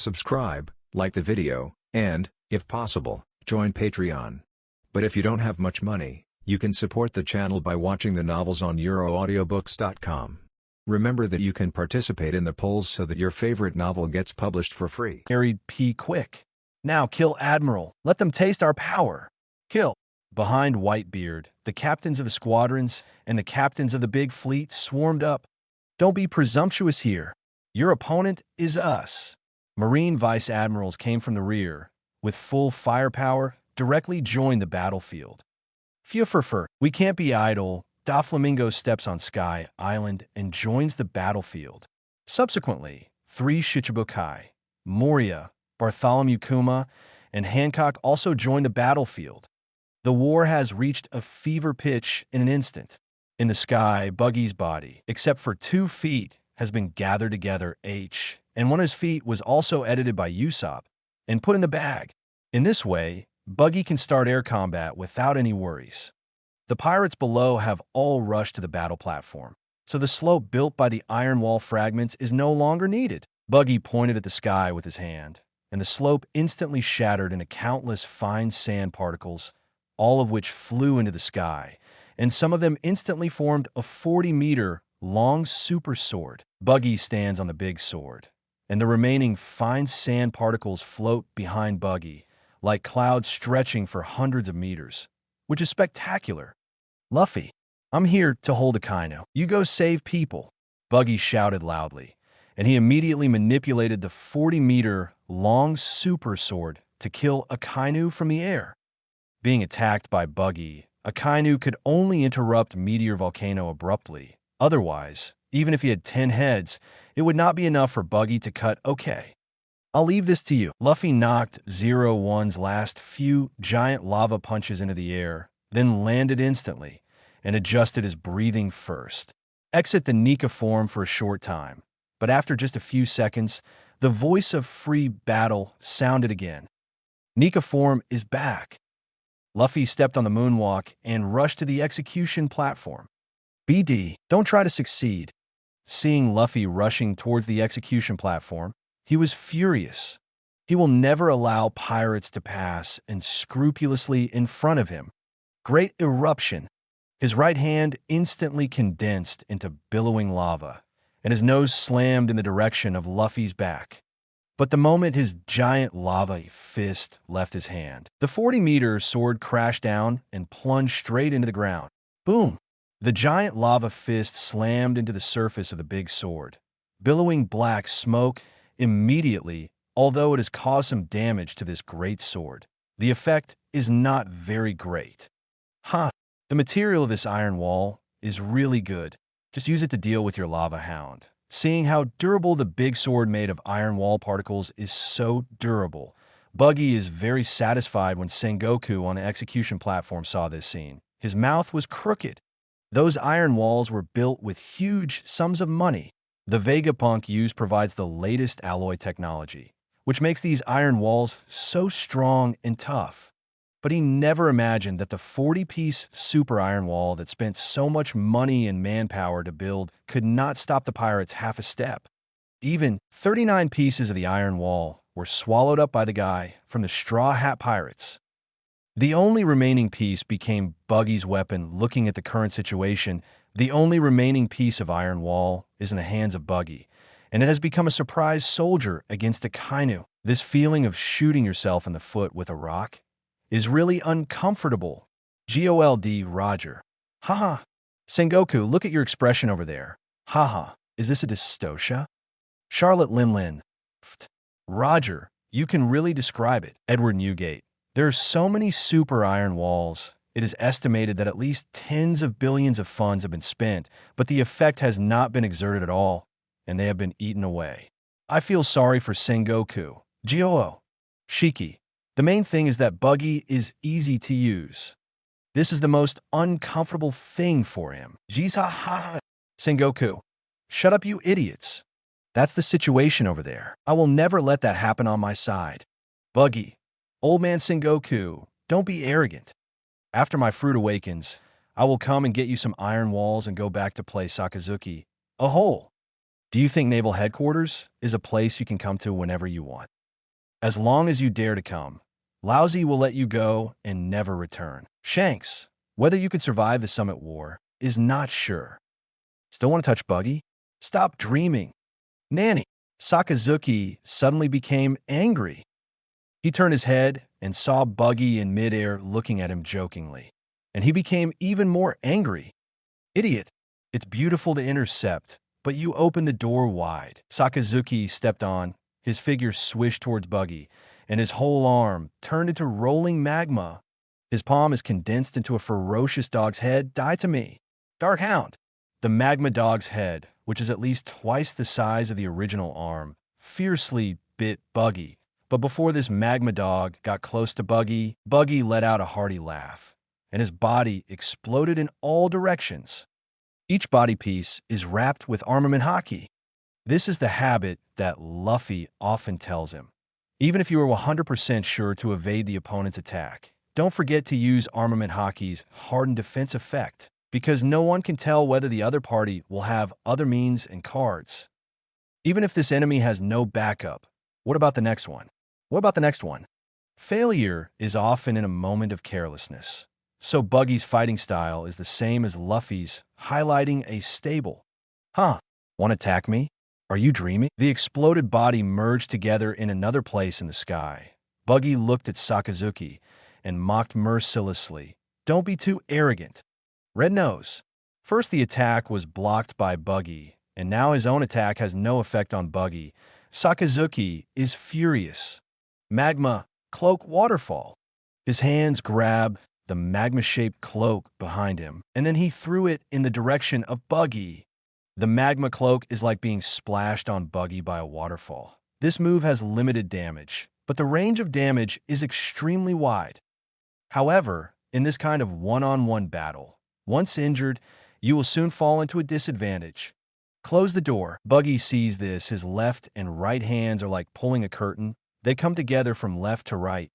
subscribe, like the video, and, if possible, join Patreon. But if you don't have much money, you can support the channel by watching the novels on euroaudiobooks.com. Remember that you can participate in the polls so that your favorite novel gets published for free. Harried P. Quick. Now kill Admiral. Let them taste our power. Kill. Behind Whitebeard, the captains of the squadrons and the captains of the big fleet swarmed up. Don't be presumptuous here. Your opponent is us. Marine vice admirals came from the rear, with full firepower, directly joined the battlefield. Fufurfur, we can't be idle. Doflamingo steps on Sky Island and joins the battlefield. Subsequently, 3 Shichibukai, Moria, Bartholomew Kuma, and Hancock also joined the battlefield. The war has reached a fever pitch in an instant. In the sky, Buggy's body, except for 2 feet, has been gathered together and one of his feet was also edited by Usopp and put in the bag. In this way, Buggy can start air combat without any worries. The pirates below have all rushed to the battle platform, so the slope built by the iron wall fragments is no longer needed. Buggy pointed at the sky with his hand, and the slope instantly shattered into countless fine sand particles, all of which flew into the sky, and some of them instantly formed a 40-meter long super sword. Buggy stands on the big sword, and the remaining fine sand particles float behind Buggy, like clouds stretching for hundreds of meters, which is spectacular. Luffy, I'm here to hold Akainu. You go save people. Buggy shouted loudly, and he immediately manipulated the 40-meter long super sword to kill Akainu from the air. Being attacked by Buggy, Akainu could only interrupt Meteor Volcano abruptly. Otherwise, even if he had 10 heads, it would not be enough for Buggy to cut. Okay, I'll leave this to you. Luffy knocked Zero One's last few giant lava punches into the air, then landed instantly, and adjusted his breathing first. Exit the Nika form for a short time, but after just a few seconds, the voice of free battle sounded again. Nika form is back. Luffy stepped on the moonwalk and rushed to the execution platform. BD, don't try to succeed. Seeing Luffy rushing towards the execution platform, he was furious. He will never allow pirates to pass and scrupulously in front of him. Great eruption. His right hand instantly condensed into billowing lava, and his nose slammed in the direction of Luffy's back. But the moment his giant lava fist left his hand, the 40-meter sword crashed down and plunged straight into the ground. Boom! The giant lava fist slammed into the surface of the big sword, billowing black smoke immediately, although it has caused some damage to this great sword. The effect is not very great. The material of this iron wall is really good. Just use it to deal with your lava hound. Seeing how durable the big sword made of iron wall particles is so durable, Buggy is very satisfied when Sengoku on the execution platform saw this scene. His mouth was crooked. Those iron walls were built with huge sums of money. The Vegapunk used provides the latest alloy technology, which makes these iron walls so strong and tough. But he never imagined that the 40-piece super iron wall that spent so much money and manpower to build could not stop the pirates half a step. Even 39 pieces of the iron wall were swallowed up by the guy from the Straw Hat Pirates. The only remaining piece became Buggy's weapon. Looking at the current situation, the only remaining piece of iron wall is in the hands of Buggy, and it has become a surprise soldier against Akainu. This feeling of shooting yourself in the foot with a rock is really uncomfortable. GOLD Roger. Haha. Sengoku, look at your expression over there. Haha. Is this a dystocia? Charlotte Linlin. Roger, you can really describe it. Edward Newgate. There are so many super iron walls. It is estimated that at least tens of billions of funds have been spent, but the effect has not been exerted at all, and they have been eaten away. I feel sorry for Sengoku. Gyo. Shiki. The main thing is that Buggy is easy to use. This is the most uncomfortable thing for him. Jeez, ha ha. Sengoku. Shut up, you idiots. That's the situation over there. I will never let that happen on my side. Buggy. Old man Sengoku, don't be arrogant. After my fruit awakens, I will come and get you some iron walls and go back to play Sakazuki. A hole. Do you think Naval Headquarters is a place you can come to whenever you want? As long as you dare to come, Lousy will let you go and never return. Shanks, whether you can survive the Summit War, is not sure. Still want to touch Buggy? Stop dreaming. Nanny. Sakazuki suddenly became angry. He turned his head and saw Buggy in midair looking at him jokingly. And he became even more angry. Idiot. It's beautiful to intercept, but you opened the door wide. Sakazuki stepped on, his figure swished towards Buggy, and his whole arm turned into rolling magma. His palm is condensed into a ferocious dog's head. Die to me. Dark Hound. The magma dog's head, which is at least twice the size of the original arm, fiercely bit Buggy. But before this magma dog got close to Buggy, Buggy let out a hearty laugh, and his body exploded in all directions. Each body piece is wrapped with armament haki. This is the habit that Luffy often tells him. Even if you are 100% sure to evade the opponent's attack, don't forget to use armament haki's hardened defense effect, because no one can tell whether the other party will have other means and cards. Even if this enemy has no backup, what about the next one? What about the next one? Failure is often in a moment of carelessness. So Buggy's fighting style is the same as Luffy's, highlighting a stable. Huh? Want to attack me? Are you dreaming? The exploded body merged together in another place in the sky. Buggy looked at Sakazuki and mocked mercilessly. Don't be too arrogant. Red Nose. First the attack was blocked by Buggy, and now his own attack has no effect on Buggy. Sakazuki is furious. Magma, cloak, waterfall. His hands grab the magma-shaped cloak behind him, and then he threw it in the direction of Buggy. The magma cloak is like being splashed on Buggy by a waterfall. This move has limited damage, but the range of damage is extremely wide. However, in this kind of one-on-one battle, once injured, you will soon fall into a disadvantage. Close the door. Buggy sees this. His left and right hands are like pulling a curtain. They come together from left to right.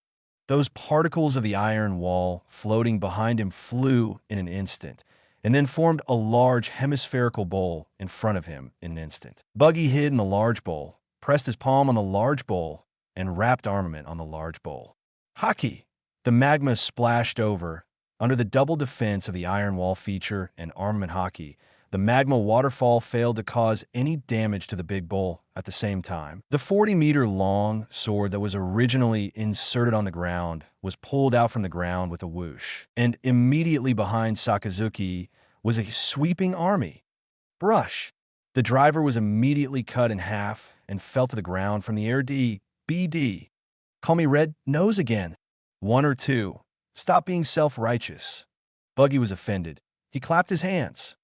Those particles of the iron wall floating behind him flew in an instant, and then formed a large hemispherical bowl in front of him in an instant. Buggy hid in the large bowl, pressed his palm on the large bowl, and wrapped armament on the large bowl. Haki! The magma splashed over. Under the double defense of the iron wall feature and armament haki, the magma waterfall failed to cause any damage to the big bowl at the same time. The 40-meter-long sword that was originally inserted on the ground was pulled out from the ground with a whoosh, and immediately behind Sakazuki was a sweeping army. Brush. The driver was immediately cut in half and fell to the ground from the air. BD. Call me Red Nose again. One or two. Stop being self-righteous. Buggy was offended. He clapped his hands.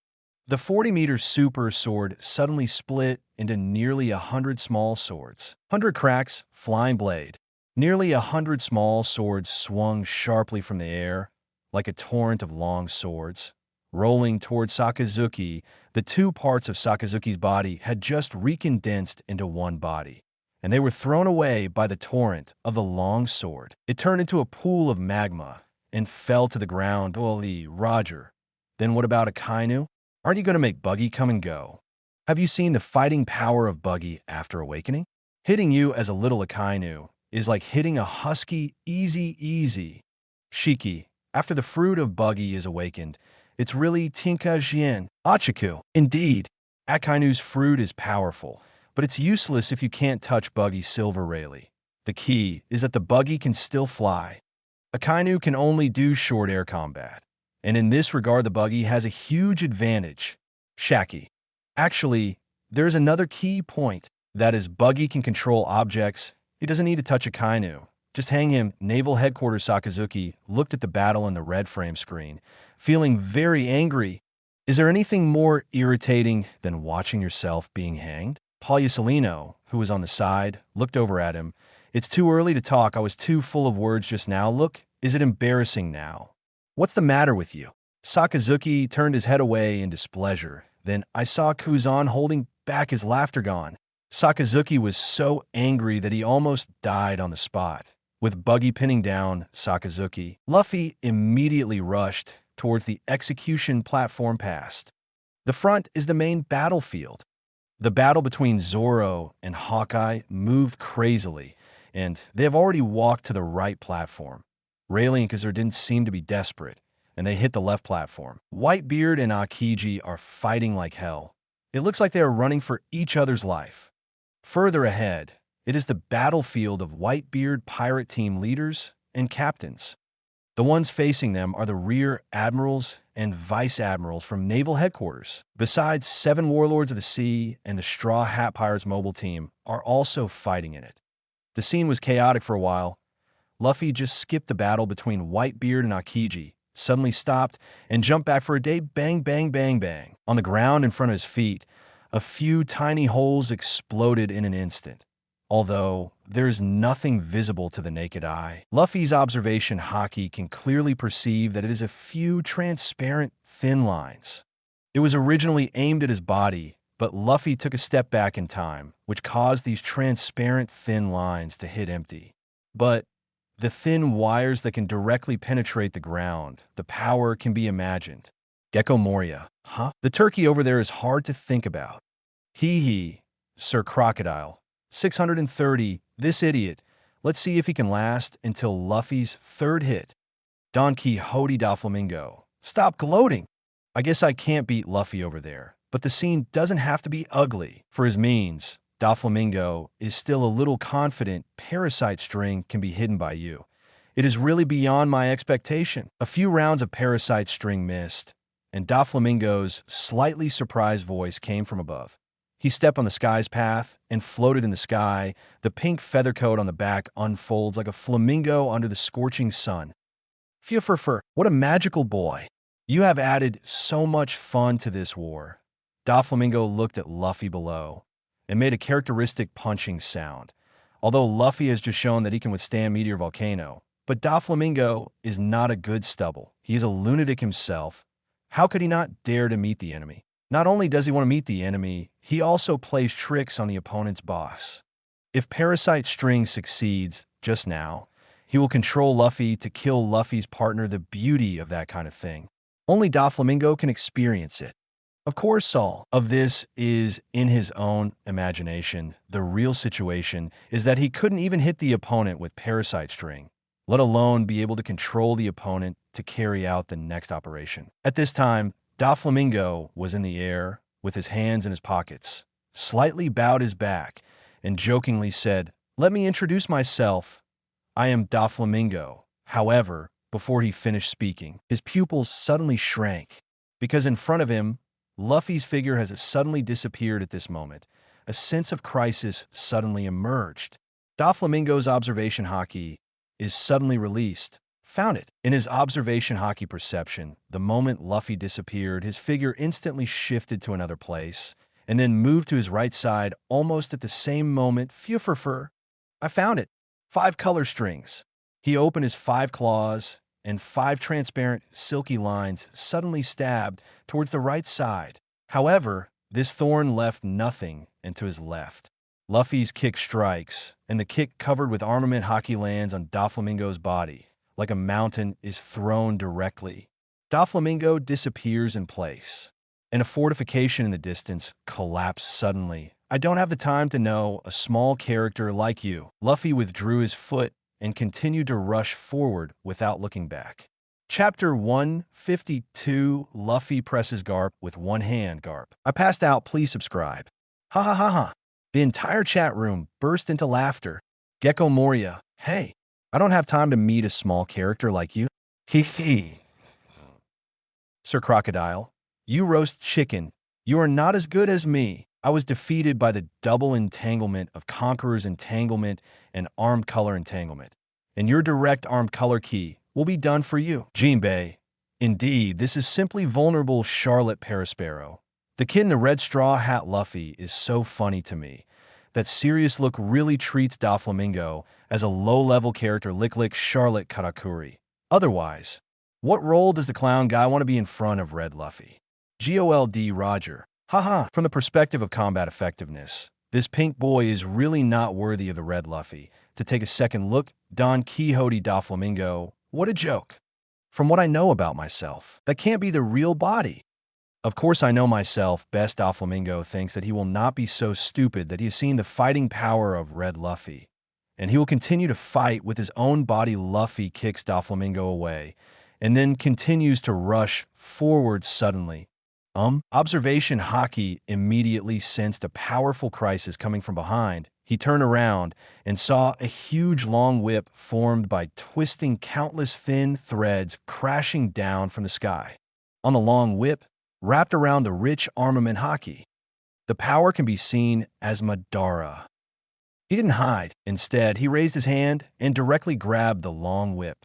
The 40-meter super sword suddenly split into nearly 100 small swords. 100 cracks, flying blade. Nearly 100 small swords swung sharply from the air, like a torrent of long swords. Rolling toward Sakazuki, the two parts of Sakazuki's body had just recondensed into one body, and they were thrown away by the torrent of the long sword. It turned into a pool of magma and fell to the ground. Holy Roger. Then what about Akainu? Aren't you going to make Buggy come and go? Have you seen the fighting power of Buggy after awakening? Hitting you as a little Akainu is like hitting a husky easy. Shiki, after the fruit of Buggy is awakened, it's really Tinka Jin. Achiku. Indeed, Akainu's fruit is powerful, but it's useless if you can't touch Buggy's silver rayleigh. The key is that the Buggy can still fly. Akainu can only do short air combat. And in this regard, the Buggy has a huge advantage. Shaki. Actually, there's another key point. That is, Buggy can control objects. He doesn't need to touch Akainu. Just hang him. Naval Headquarters Sakazuki looked at the battle in the red frame screen, feeling very angry. Is there anything more irritating than watching yourself being hanged? Paulusolino, who was on the side, looked over at him. It's too early to talk. I was too full of words just now. Look, is it embarrassing now? What's the matter with you? Sakazuki turned his head away in displeasure. Then I saw Kuzan holding back his laughter gone. Sakazuki was so angry that he almost died on the spot. With Buggy pinning down Sakazuki, Luffy immediately rushed towards the execution platform past. The front is the main battlefield. The battle between Zoro and Hawkeye moved crazily, and they have already walked to the right platform. Rayleigh and Kazur didn't seem to be desperate, and they hit the left platform. Whitebeard and Akiji are fighting like hell. It looks like they are running for each other's life. Further ahead, it is the battlefield of Whitebeard pirate team leaders and captains. The ones facing them are the rear admirals and vice admirals from naval headquarters. Besides, 7 warlords of the sea and the Straw Hat Pirates mobile team are also fighting in it. The scene was chaotic for a while. Luffy just skipped the battle between Whitebeard and Akiji, suddenly stopped, and jumped back for a day. Bang, bang, bang, bang. On the ground in front of his feet, a few tiny holes exploded in an instant, although there's nothing visible to the naked eye. Luffy's observation haki can clearly perceive that it is a few transparent, thin lines. It was originally aimed at his body, but Luffy took a step back in time, which caused these transparent, thin lines to hit empty. But the thin wires that can directly penetrate the ground, the power can be imagined. Gecko Moria, huh? The turkey over there is hard to think about. Hee, Sir Crocodile. 630, this idiot. Let's see if he can last until Luffy's third hit. Don Quixote Doflamingo. Stop gloating. I guess I can't beat Luffy over there, but the scene doesn't have to be ugly. For his means, Doflamingo is still a little confident Parasite String can be hidden by you. It is really beyond my expectation. A few rounds of Parasite String missed, and Doflamingo's slightly surprised voice came from above. He stepped on the sky's path and floated in the sky. The pink feather coat on the back unfolds like a flamingo under the scorching sun. Phew, what a magical boy. You have added so much fun to this war. Doflamingo looked at Luffy below and made a characteristic punching sound. Although Luffy has just shown that he can withstand Meteor Volcano, but Doflamingo is not a good stubble. He is a lunatic himself. How could he not dare to meet the enemy? Not only does he want to meet the enemy, he also plays tricks on the opponent's boss. If Parasite String succeeds just now, he will control Luffy to kill Luffy's partner. The beauty of that kind of thing. Only Doflamingo can experience it. Of course, all of this is in his own imagination. The real situation is that he couldn't even hit the opponent with Parasite String, let alone be able to control the opponent to carry out the next operation. At this time, Doflamingo was in the air with his hands in his pockets, slightly bowed his back, and jokingly said, "Let me introduce myself. I am Doflamingo." However, before he finished speaking, his pupils suddenly shrank, because in front of him, Luffy's figure has suddenly disappeared at this moment. A sense of crisis suddenly emerged. Doflamingo's observation haki is suddenly released. Found it. In his observation haki perception, the moment Luffy disappeared, his figure instantly shifted to another place, and then moved to his right side almost at the same moment. Phew, I found it. 5 color strings. He opened his 5 claws, and 5 transparent, silky lines suddenly stabbed towards the right side. However, this thorn left nothing and to his left. Luffy's kick strikes, and the kick covered with armament haki lands on Doflamingo's body, like a mountain is thrown directly. Doflamingo disappears in place, and a fortification in the distance collapsed suddenly. I don't have the time to know a small character like you. Luffy withdrew his foot and continued to rush forward without looking back. Chapter 152, Luffy presses Garp with one hand. Garp, I passed out, please subscribe. Ha ha ha ha. The entire chat room burst into laughter. Gecko Moria, hey, I don't have time to meet a small character like you. Hee. Sir Crocodile, you roast chicken. You are not as good as me. I was defeated by the double entanglement of Conqueror's entanglement and armed color entanglement, and your direct armed color key will be done for you. Jinbei, indeed, this is simply vulnerable Charlotte Parasparrow. The kid in the red straw hat Luffy is so funny to me. That serious look really treats Doflamingo as a low-level character. Lick Charlotte Katakuri. Otherwise, what role does the clown guy want to be in front of Red Luffy? GOLD Roger. Haha, from the perspective of combat effectiveness, this pink boy is really not worthy of the red Luffy. To take a second look, Don Quixote Doflamingo, what a joke. From what I know about myself, that can't be the real body. Of course I know myself best. Doflamingo thinks that he will not be so stupid that he has seen the fighting power of Red Luffy, and he will continue to fight with his own body. Luffy kicks Doflamingo away, and then continues to rush forward suddenly. Observation Haki immediately sensed a powerful crisis coming from behind. He turned around and saw a huge long whip formed by twisting countless thin threads crashing down from the sky. On the long whip, wrapped around the rich armament Haki, the power can be seen as Madara. He didn't hide. Instead, he raised his hand and directly grabbed the long whip.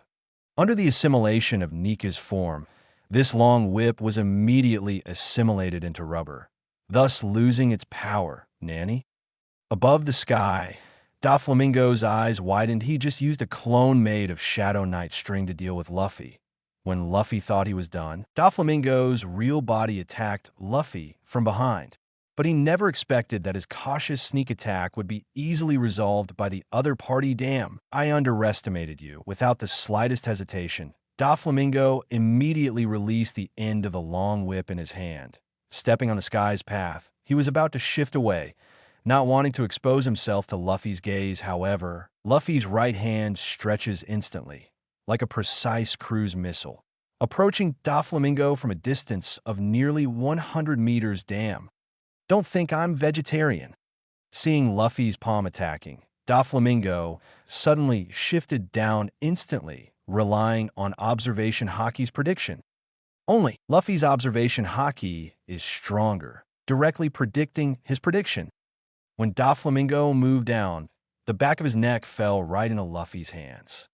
Under the assimilation of Nika's form, this long whip was immediately assimilated into rubber, thus losing its power. Nani? Above the sky, Doflamingo's eyes widened. He just used a clone made of Shadow Knight string to deal with Luffy. When Luffy thought he was done, Doflamingo's real body attacked Luffy from behind. But he never expected that his cautious sneak attack would be easily resolved by the other party. Damn, I underestimated you. Without the slightest hesitation, Doflamingo immediately released the end of the long whip in his hand. Stepping on the sky's path, he was about to shift away, not wanting to expose himself to Luffy's gaze. However, Luffy's right hand stretches instantly, like a precise cruise missile, approaching Doflamingo from a distance of nearly 100 meters. Damn. Don't think I'm vegetarian. Seeing Luffy's palm attacking, Doflamingo suddenly shifted down instantly, relying on Observation Haki's prediction. Only Luffy's Observation Haki is stronger, directly predicting his prediction. When Doflamingo moved down, the back of his neck fell right into Luffy's hands.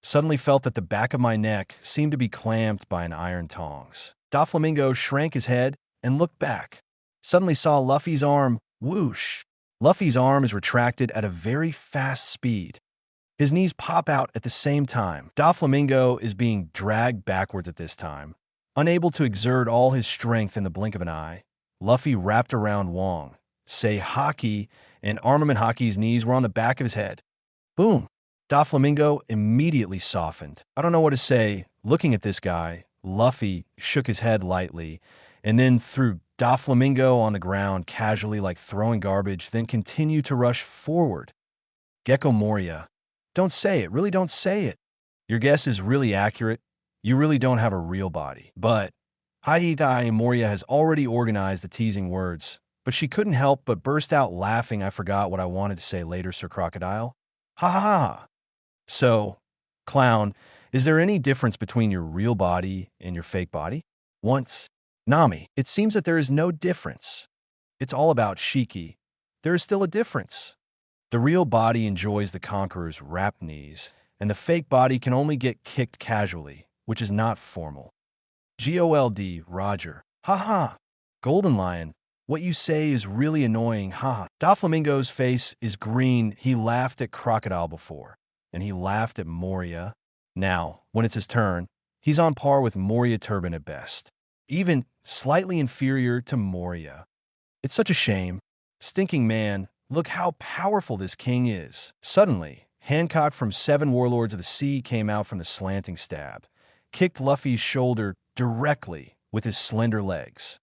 Suddenly felt that the back of my neck seemed to be clamped by an iron tongs. Doflamingo shrank his head and looked back. Suddenly saw Luffy's arm whoosh. Luffy's arm is retracted at a very fast speed. His knees pop out at the same time. Doflamingo is being dragged backwards at this time. Unable to exert all his strength in the blink of an eye, Luffy wrapped around Wong, Say Haki, and Armament Haki's knees were on the back of his head. Boom! Doflamingo immediately softened. I don't know what to say. Looking at this guy, Luffy shook his head lightly, and then threw Doflamingo on the ground casually like throwing garbage, then continued to rush forward. Gecko Moria. Don't say it. Really don't say it. Your guess is really accurate. You really don't have a real body. But Haidai Moria has already organized the teasing words, but she couldn't help but burst out laughing. I forgot what I wanted to say later, Sir Crocodile. Ha ha ha. So, clown, is there any difference between your real body and your fake body? Once, Nami, it seems that there is no difference. It's all about Shiki. There is still a difference. The real body enjoys the Conqueror's wrapped knees, and the fake body can only get kicked casually, which is not formal. GOLD, Roger. Ha. Golden Lion, what you say is really annoying. Ha. Doflamingo's face is green. He laughed at Crocodile before, and he laughed at Moria. Now, when it's his turn, he's on par with Moria Turban at best, even slightly inferior to Moria. It's such a shame. Stinking man, look how powerful this king is. Suddenly, Hancock from Seven Warlords of the Sea came out from the slanting stab, kicked Luffy's shoulder directly with his slender legs.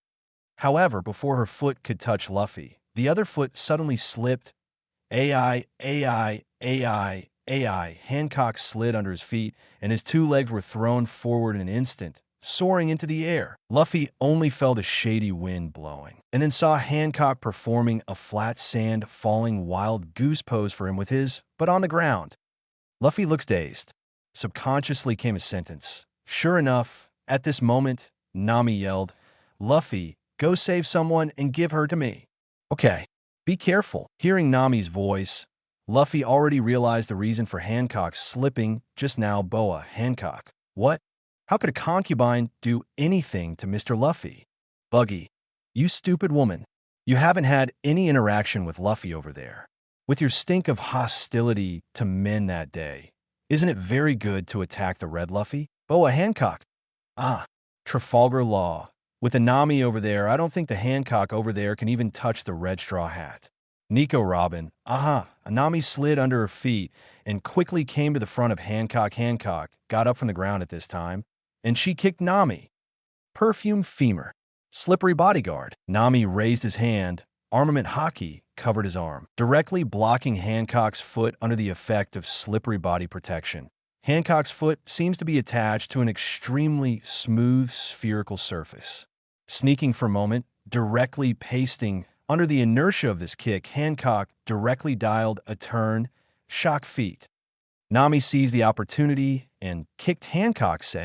However, before her foot could touch Luffy, the other foot suddenly slipped. AI. Hancock slid under his feet, and his two legs were thrown forward in an instant, soaring into the air. Luffy only felt a shady wind blowing, and then saw Hancock performing a flat sand falling wild goose pose for him with his, but on the ground. Luffy looks dazed. Subconsciously came a sentence. Sure enough, at this moment, Nami yelled, Luffy, go save someone and give her to me. Okay, be careful. Hearing Nami's voice, Luffy already realized the reason for Hancock slipping just now. Boa, Hancock. What? How could a concubine do anything to Mr. Luffy? Buggy, you stupid woman. You haven't had any interaction with Luffy over there. With your stink of hostility to men that day, isn't it very good to attack the Red Luffy? Boa, Hancock. Trafalgar Law. With a Nami over there, I don't think the Hancock over there can even touch the red straw hat. Nico Robin. Nami slid under her feet and quickly came to the front of Hancock. Hancock got up from the ground at this time, and she kicked Nami. Perfume femur. Slippery bodyguard. Nami raised his hand, Armament Haki covered his arm, directly blocking Hancock's foot under the effect of slippery body protection. Hancock's foot seems to be attached to an extremely smooth spherical surface. Sneaking for a moment, directly pasting under the inertia of this kick, Hancock directly dialed a turn, shock feet. Nami seized the opportunity and kicked Hancock's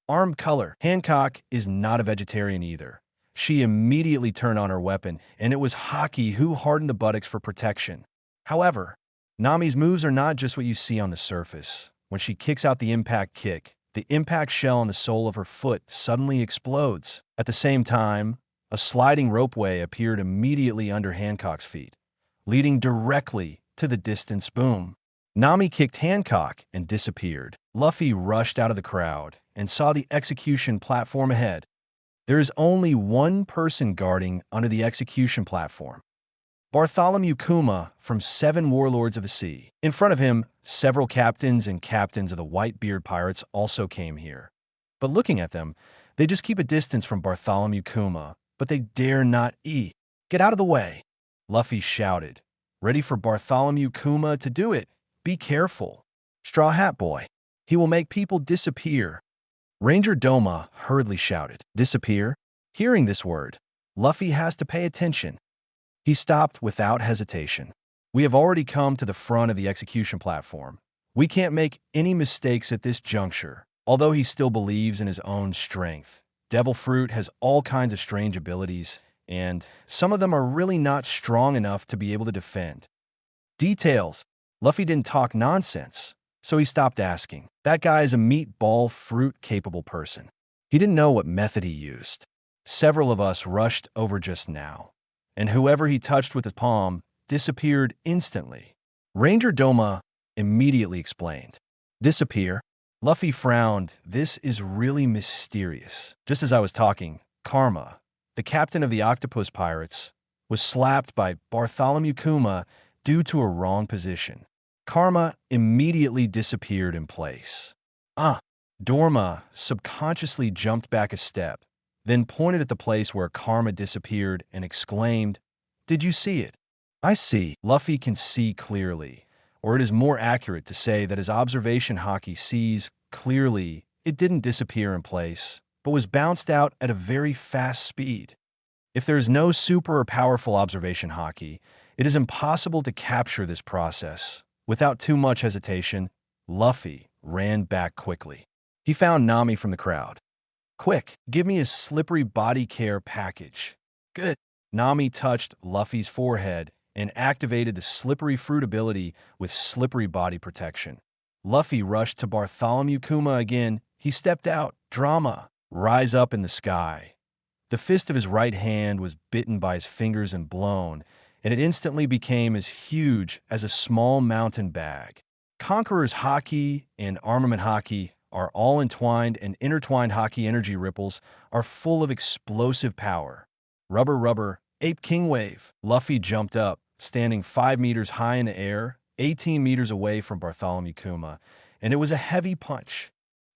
arm color. Hancock is not a vegetarian either. She immediately turned on her weapon, and it was Haki who hardened the buttocks for protection. However, Nami's moves are not just what you see on the surface. When she kicks out the impact kick, the impact shell on the sole of her foot suddenly explodes. At the same time, a sliding ropeway appeared immediately under Hancock's feet, leading directly to the distance boom. Nami kicked Hancock and disappeared. Luffy rushed out of the crowd and saw the execution platform ahead. There is only one person guarding under the execution platform. Bartholomew Kuma from 7 Warlords of the Sea. In front of him, several captains and captains of the Whitebeard pirates also came here. But looking at them, they just keep a distance from Bartholomew Kuma, but they dare not eat. Get out of the way, Luffy shouted, ready for Bartholomew Kuma to do it. Be careful, Straw Hat Boy. He will make people disappear. Ranger Doma hurriedly shouted, disappear? Hearing this word, Luffy has to pay attention. He stopped without hesitation. We have already come to the front of the execution platform. We can't make any mistakes at this juncture. Although he still believes in his own strength, Devil Fruit has all kinds of strange abilities, and some of them are really not strong enough to be able to defend. Details. Luffy didn't talk nonsense, so he stopped asking. That guy is a meatball fruit-capable person. He didn't know what method he used. Several of us rushed over just now, and whoever he touched with his palm disappeared instantly. Ranger Doma immediately explained. Disappear? Luffy frowned. This is really mysterious. Just as I was talking, Karma, the captain of the Octopus Pirates, was slapped by Bartholomew Kuma due to a wrong position. Karma immediately disappeared in place. Dorma subconsciously jumped back a step, then pointed at the place where Karma disappeared and exclaimed, Did you see it? I see. Luffy can see clearly, or it is more accurate to say that his observation haki sees clearly. It didn't disappear in place, but was bounced out at a very fast speed. If there is no super or powerful observation haki, it is impossible to capture this process. Without too much hesitation, Luffy ran back quickly. He found Nami from the crowd. Quick, give me a slippery body care package. Good. Nami touched Luffy's forehead and activated the slippery fruit ability with slippery body protection. Luffy rushed to Bartholomew Kuma again. He stepped out. Drama. Rise up in the sky. The fist of his right hand was bitten by his fingers and blown, and it instantly became as huge as a small mountain bag. Conqueror's Haki and Armament Haki are all entwined, and intertwined Haki energy ripples are full of explosive power. Rubber, rubber, Ape King Wave. Luffy jumped up, standing 5 meters high in the air, 18 meters away from Bartholomew Kuma, and it was a heavy punch.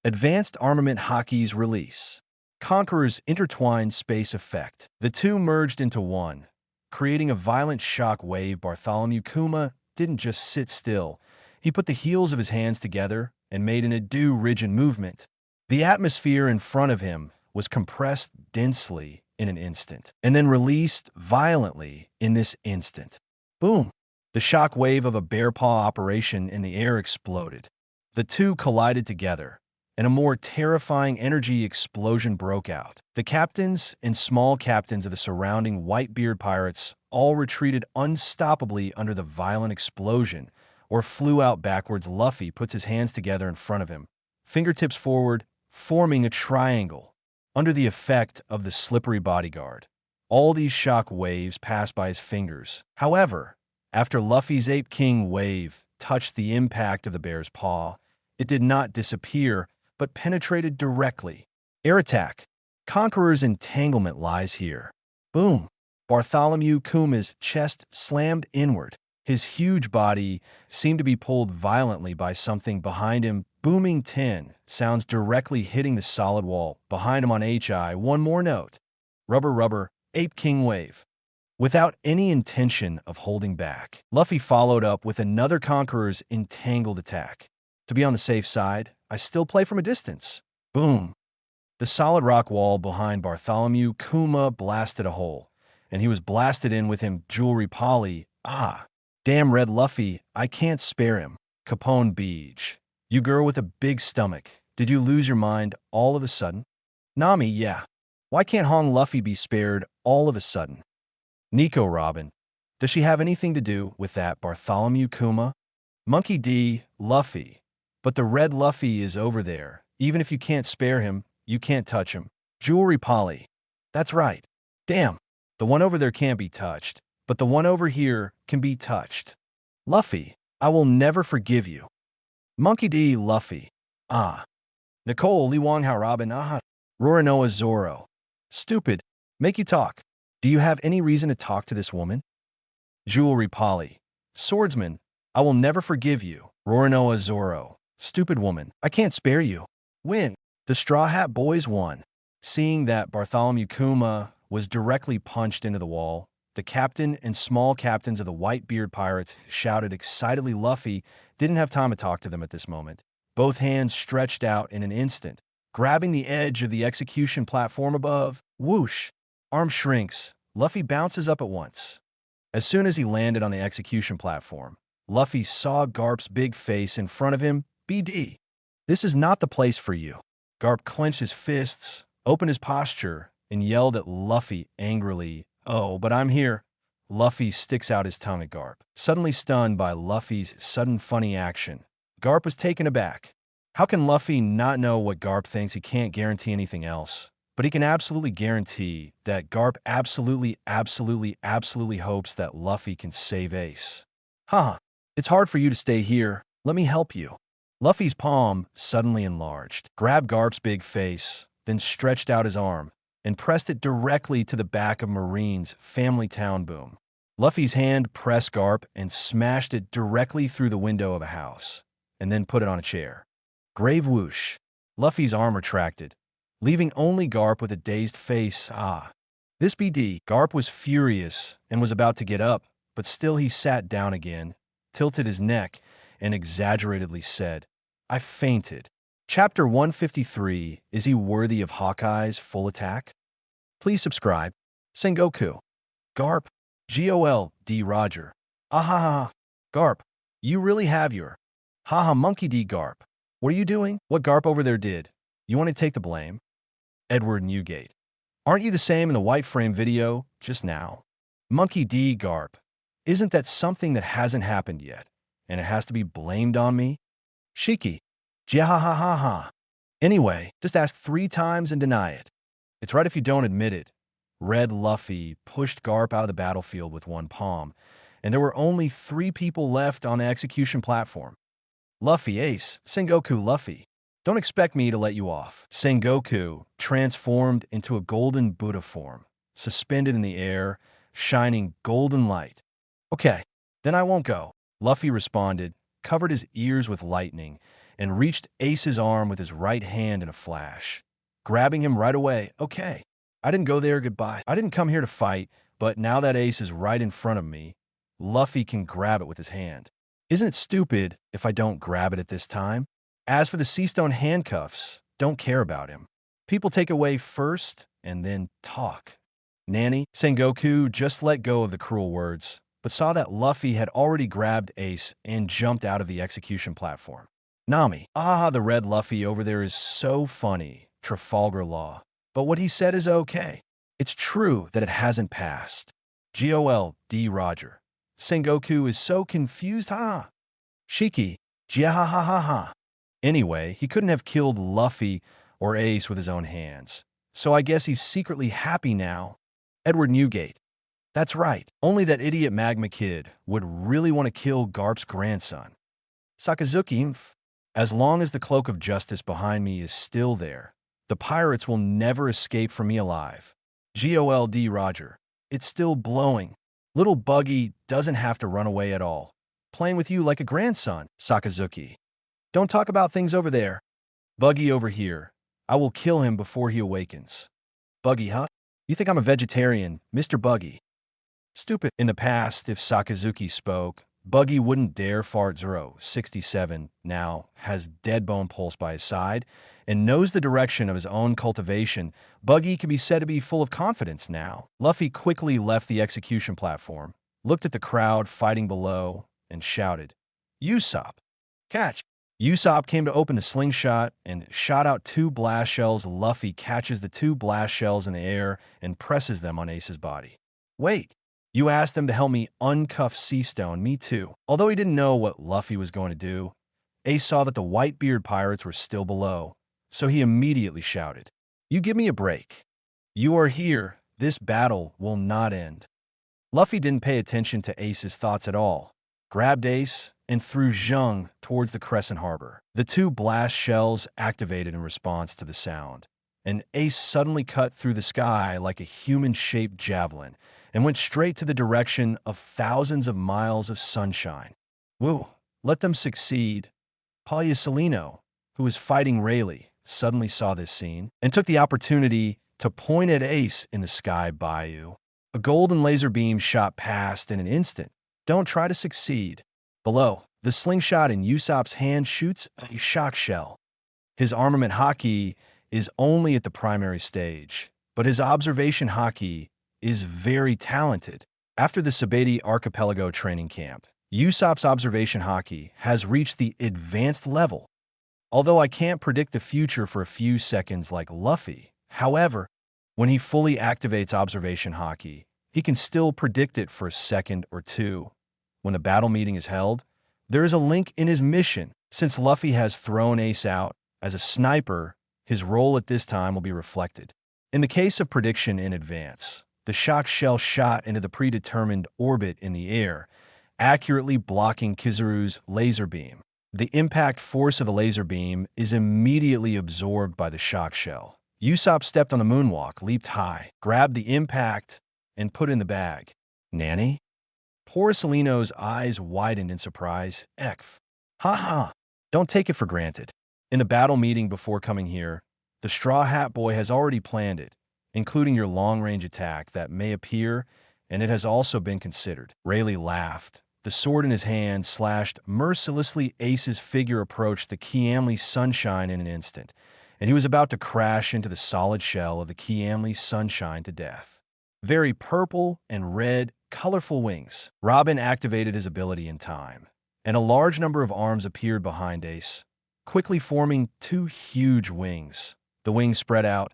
Advanced Armament Haki's release. Conqueror's intertwined space effect. The two merged into one, creating a violent shock wave. Bartholomew Kuma didn't just sit still. He put the heels of his hands together and made an adieu rigid movement. The atmosphere in front of him was compressed densely in an instant, and then released violently in this instant. Boom! The shock wave of a bear paw operation in the air exploded. The two collided together, and a more terrifying energy explosion broke out. The captains and small captains of the surrounding Whitebeard pirates all retreated unstoppably under the violent explosion, or flew out backwards. Luffy puts his hands together in front of him, fingertips forward, forming a triangle. Under the effect of the slippery bodyguard, all these shock waves passed by his fingers. However, after Luffy's Ape King wave touched the impact of the bear's paw, it did not disappear, but penetrated directly. Air attack. Conqueror's entanglement lies here. Boom! Bartholomew Kuma's chest slammed inward. His huge body seemed to be pulled violently by something behind him. Booming tin sounds directly hitting the solid wall behind him on HI. One more note. Rubber, rubber, Ape King Wave. Without any intention of holding back, Luffy followed up with another Conqueror's entangled attack. To be on the safe side, I still play from a distance. Boom. The solid rock wall behind Bartholomew Kuma blasted a hole, and he was blasted in with him jewelry poly. Ah, damn Red Luffy, I can't spare him. Capone Beach. You girl with a big stomach, did you lose your mind all of a sudden? Nami, yeah. Why can't Hong Luffy be spared all of a sudden? Nico Robin. Does she have anything to do with that Bartholomew Kuma? Monkey D. Luffy. But the Red Luffy is over there. Even if you can't spare him, you can't touch him. Jewelry Polly. That's right. Damn. The one over there can't be touched, but the one over here can be touched. Luffy, I will never forgive you. Monkey D. Luffy. Ah. Nicole Li Wang Hao Robin. Ah. Roranoa Zoro. Stupid. Make you talk. Do you have any reason to talk to this woman? Jewelry Polly. Swordsman. I will never forgive you. Roranoa Zoro. Stupid woman. I can't spare you. Win. The Straw Hat Boys won. Seeing that Bartholomew Kuma was directly punched into the wall, the captain and small captains of the Whitebeard Pirates shouted excitedly. Luffy didn't have time to talk to them at this moment. Both hands stretched out in an instant, grabbing the edge of the execution platform above. Whoosh! Arm shrinks. Luffy bounces up at once. As soon as he landed on the execution platform, Luffy saw Garp's big face in front of him. BD. This is not the place for you. Garp clenched his fists, opened his posture, and yelled at Luffy angrily. Oh, but I'm here. Luffy sticks out his tongue at Garp. Suddenly stunned by Luffy's sudden funny action, Garp was taken aback. How can Luffy not know what Garp thinks? He can't guarantee anything else, but he can absolutely guarantee that Garp absolutely hopes that Luffy can save Ace. Haha, it's hard for you to stay here. Let me help you. Luffy's palm suddenly enlarged, grabbed Garp's big face, then stretched out his arm and pressed it directly to the back of Marine's family town boom. Luffy's hand pressed Garp and smashed it directly through the window of a house, and then put it on a chair. Grave whoosh. Luffy's arm retracted, leaving only Garp with a dazed face. Ah. This BD. Garp was furious and was about to get up, but still he sat down again, tilted his neck, and exaggeratedly said, I fainted. Chapter 153, Is He Worthy of Hawkeye's Full Attack? Please subscribe. Sengoku. Garp. GOL. D. Roger. Ahaha. Garp. You really have your. Haha Monkey D. Garp. What are you doing? What Garp over there did? You want to take the blame? Edward Newgate. Aren't you the same in the white frame video just now? Monkey D. Garp. Isn't that something that hasn't happened yet, and it has to be blamed on me? Shiki. Jihahahaha. Anyway, just ask 3 times and deny it. It's right if you don't admit it. Red Luffy pushed Garp out of the battlefield with one palm, and there were only 3 people left on the execution platform. Luffy, Ace, Sengoku, Luffy. Don't expect me to let you off. Sengoku transformed into a golden Buddha form, suspended in the air, shining golden light. Okay, then I won't go. Luffy responded, covered his ears with lightning, and reached Ace's arm with his right hand in a flash, grabbing him right away. Okay, I didn't go there, goodbye. I didn't come here to fight, but now that Ace is right in front of me, Luffy can grab it with his hand. Isn't it stupid if I don't grab it at this time? As for the Seastone handcuffs, don't care about him. People take away first and then talk. Nanny, Sengoku just let go of the cruel words, but saw that Luffy had already grabbed Ace and jumped out of the execution platform. Nami, ah, the red Luffy over there is so funny, Trafalgar Law. But what he said is okay. It's true that it hasn't passed. GOL, D. Roger. Sengoku is so confused, ha. Shiki, jiahahaha. Anyway, he couldn't have killed Luffy or Ace with his own hands, so I guess he's secretly happy now. Edward Newgate. That's right, only that idiot Magma Kid would really want to kill Garp's grandson. Sakazuki, as long as the cloak of justice behind me is still there, the pirates will never escape from me alive. GOLD Roger. It's still blowing. Little Buggy doesn't have to run away at all. Playing with you like a grandson, Sakazuki. Don't talk about things over there. Buggy over here. I will kill him before he awakens. Buggy, huh? You think I'm a vegetarian, Mr. Buggy? Stupid. In the past, if Sakazuki spoke, Buggy wouldn't dare fart. Zoro, 67, now has dead bone pulse by his side and knows the direction of his own cultivation. Buggy can be said to be full of confidence now. Luffy quickly left the execution platform, looked at the crowd fighting below, and shouted, "Usopp, catch!" Usopp came to open the slingshot and shot out 2 blast shells. Luffy catches the 2 blast shells in the air and presses them on Ace's body. "Wait, you asked them to help me uncuff Seastone, me too." Although he didn't know what Luffy was going to do, Ace saw that the Whitebeard pirates were still below, so he immediately shouted, "You give me a break. You are here. This battle will not end." Luffy didn't pay attention to Ace's thoughts at all, grabbed Ace, and threw Zheng towards the Crescent Harbor. The 2 blast shells activated in response to the sound, and Ace suddenly cut through the sky like a human-shaped javelin and went straight to the direction of thousands of miles of sunshine. Woo! Let them succeed. Palyasolino, who was fighting Rayleigh, suddenly saw this scene and took the opportunity to point at Ace in the sky bayou. A golden laser beam shot past in an instant. Don't try to succeed. Below, the slingshot in Usopp's hand shoots a shock shell. His armament haki is only at the primary stage, but his observation haki is very talented. After the Sabeti Archipelago training camp, Usopp's observation haki has reached the advanced level. Although I can't predict the future for a few seconds like Luffy, however, when he fully activates observation haki, he can still predict it for a second or two. When the battle meeting is held, there is a link in his mission. Since Luffy has thrown Ace out as a sniper, his role at this time will be reflected. In the case of prediction in advance, the shock shell shot into the predetermined orbit in the air, accurately blocking Kizaru's laser beam. The impact force of the laser beam is immediately absorbed by the shock shell. Usopp stepped on the moonwalk, leaped high, grabbed the impact, and put it in the bag. Nani? Poor Salino's eyes widened in surprise. Ekf. Ha. Don't take it for granted. In the battle meeting before coming here, the Straw Hat Boy has already planned it, including your long-range attack that may appear, and it has also been considered. Rayleigh laughed. The sword in his hand slashed mercilessly. Ace's figure approached the Kiamli Sunshine in an instant, and he was about to crash into the solid shell of the Kiamli Sunshine to death. Very purple and red, colorful wings. Robin activated his ability in time, and a large number of arms appeared behind Ace, quickly forming 2 huge wings. The wings spread out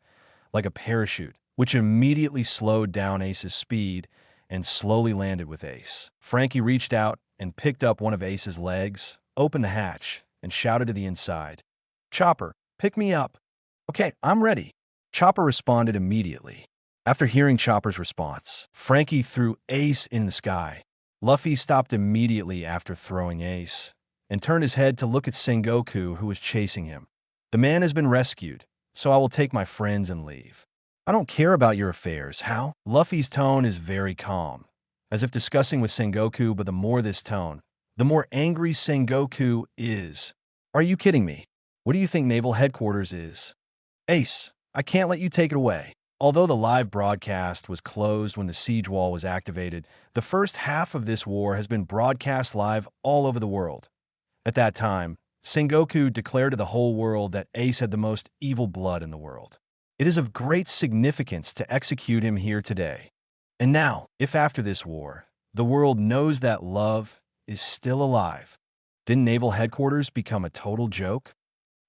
like a parachute, which immediately slowed down Ace's speed and slowly landed with Ace. Frankie reached out and picked up one of Ace's legs, opened the hatch, and shouted to the inside, "Chopper, pick me up." "Okay, I'm ready." Chopper responded immediately. After hearing Chopper's response, Frankie threw Ace in the sky. Luffy stopped immediately after throwing Ace and turned his head to look at Sengoku, who was chasing him. "The man has been rescued, so I will take my friends and leave. I don't care about your affairs, how?" Luffy's tone is very calm, as if discussing with Sengoku, but the more this tone, the more angry Sengoku is. "Are you kidding me? What do you think Naval Headquarters is?" "Ace, I can't let you take it away." Although the live broadcast was closed when the siege wall was activated, the first half of this war has been broadcast live all over the world. At that time, Sengoku declared to the whole world that Ace had the most evil blood in the world. It is of great significance to execute him here today. And now, if after this war, the world knows that love is still alive, didn't Naval Headquarters become a total joke?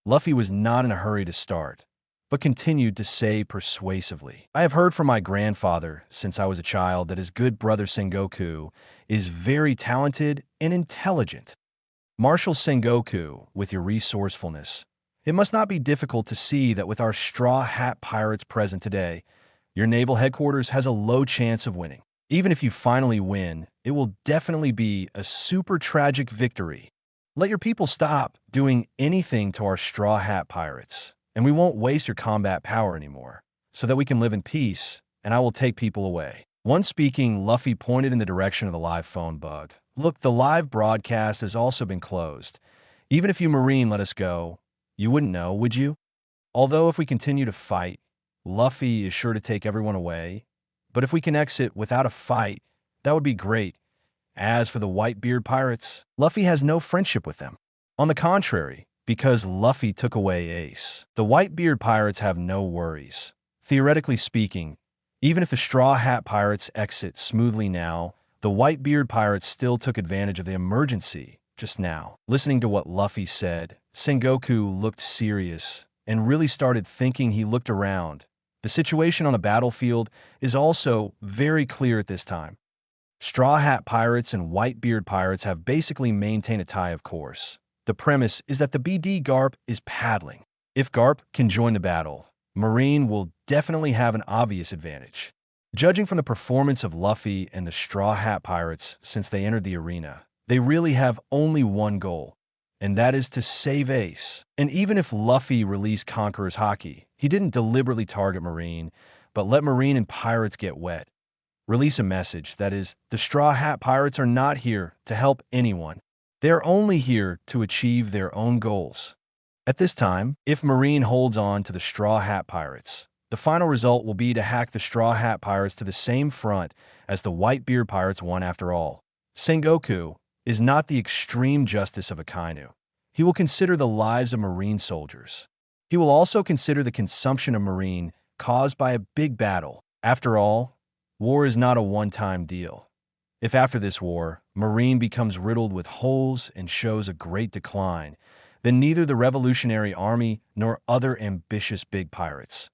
Luffy was not in a hurry to start, but continued to say persuasively, "I have heard from my grandfather since I was a child that his good brother Sengoku is very talented and intelligent. Marshal Sengoku, with your resourcefulness, it must not be difficult to see that with our Straw Hat Pirates present today, your Naval Headquarters has a low chance of winning. Even if you finally win, it will definitely be a super tragic victory. Let your people stop doing anything to our Straw Hat Pirates, and we won't waste your combat power anymore, so that we can live in peace, and I will take people away." Once speaking, Luffy pointed in the direction of the live phone bug. "Look, the live broadcast has also been closed. Even if you Marine let us go, you wouldn't know, would you? Although if we continue to fight, Luffy is sure to take everyone away. But if we can exit without a fight, That would be great. As for the Whitebeard pirates, Luffy has no friendship with them. On the contrary, because Luffy took away Ace, the Whitebeard pirates have no worries. Theoretically speaking, even if the Straw Hat pirates exit smoothly now, the Whitebeard pirates still took advantage of the emergency just now. Listening to what Luffy said, Sengoku looked serious and really started thinking. He looked around. The situation on the battlefield is also very clear at this time. Straw Hat pirates and Whitebeard pirates have basically maintained a tie, of course. The premise is that the BD Garp is paddling. If Garp can join the battle, Marine will definitely have an obvious advantage. Judging from the performance of Luffy and the Straw Hat pirates since they entered the arena, they really have only one goal, and that is to save Ace. And even if Luffy released Conqueror's Haki, he didn't deliberately target Marine, but let Marine and pirates get wet. Release a message that is, the Straw Hat pirates are not here to help anyone. They are only here to achieve their own goals. At this time, if Marine holds on to the Straw Hat pirates, the final result will be to hack the Straw Hat pirates to the same front as the Whitebeard pirates won after all. Sengoku is not the extreme justice of Akainu. He will consider the lives of Marine soldiers. He will also consider the consumption of Marine caused by a big battle. After all, war is not a one-time deal. If after this war, Marine becomes riddled with holes and shows a great decline, then neither the Revolutionary Army nor other ambitious big pirates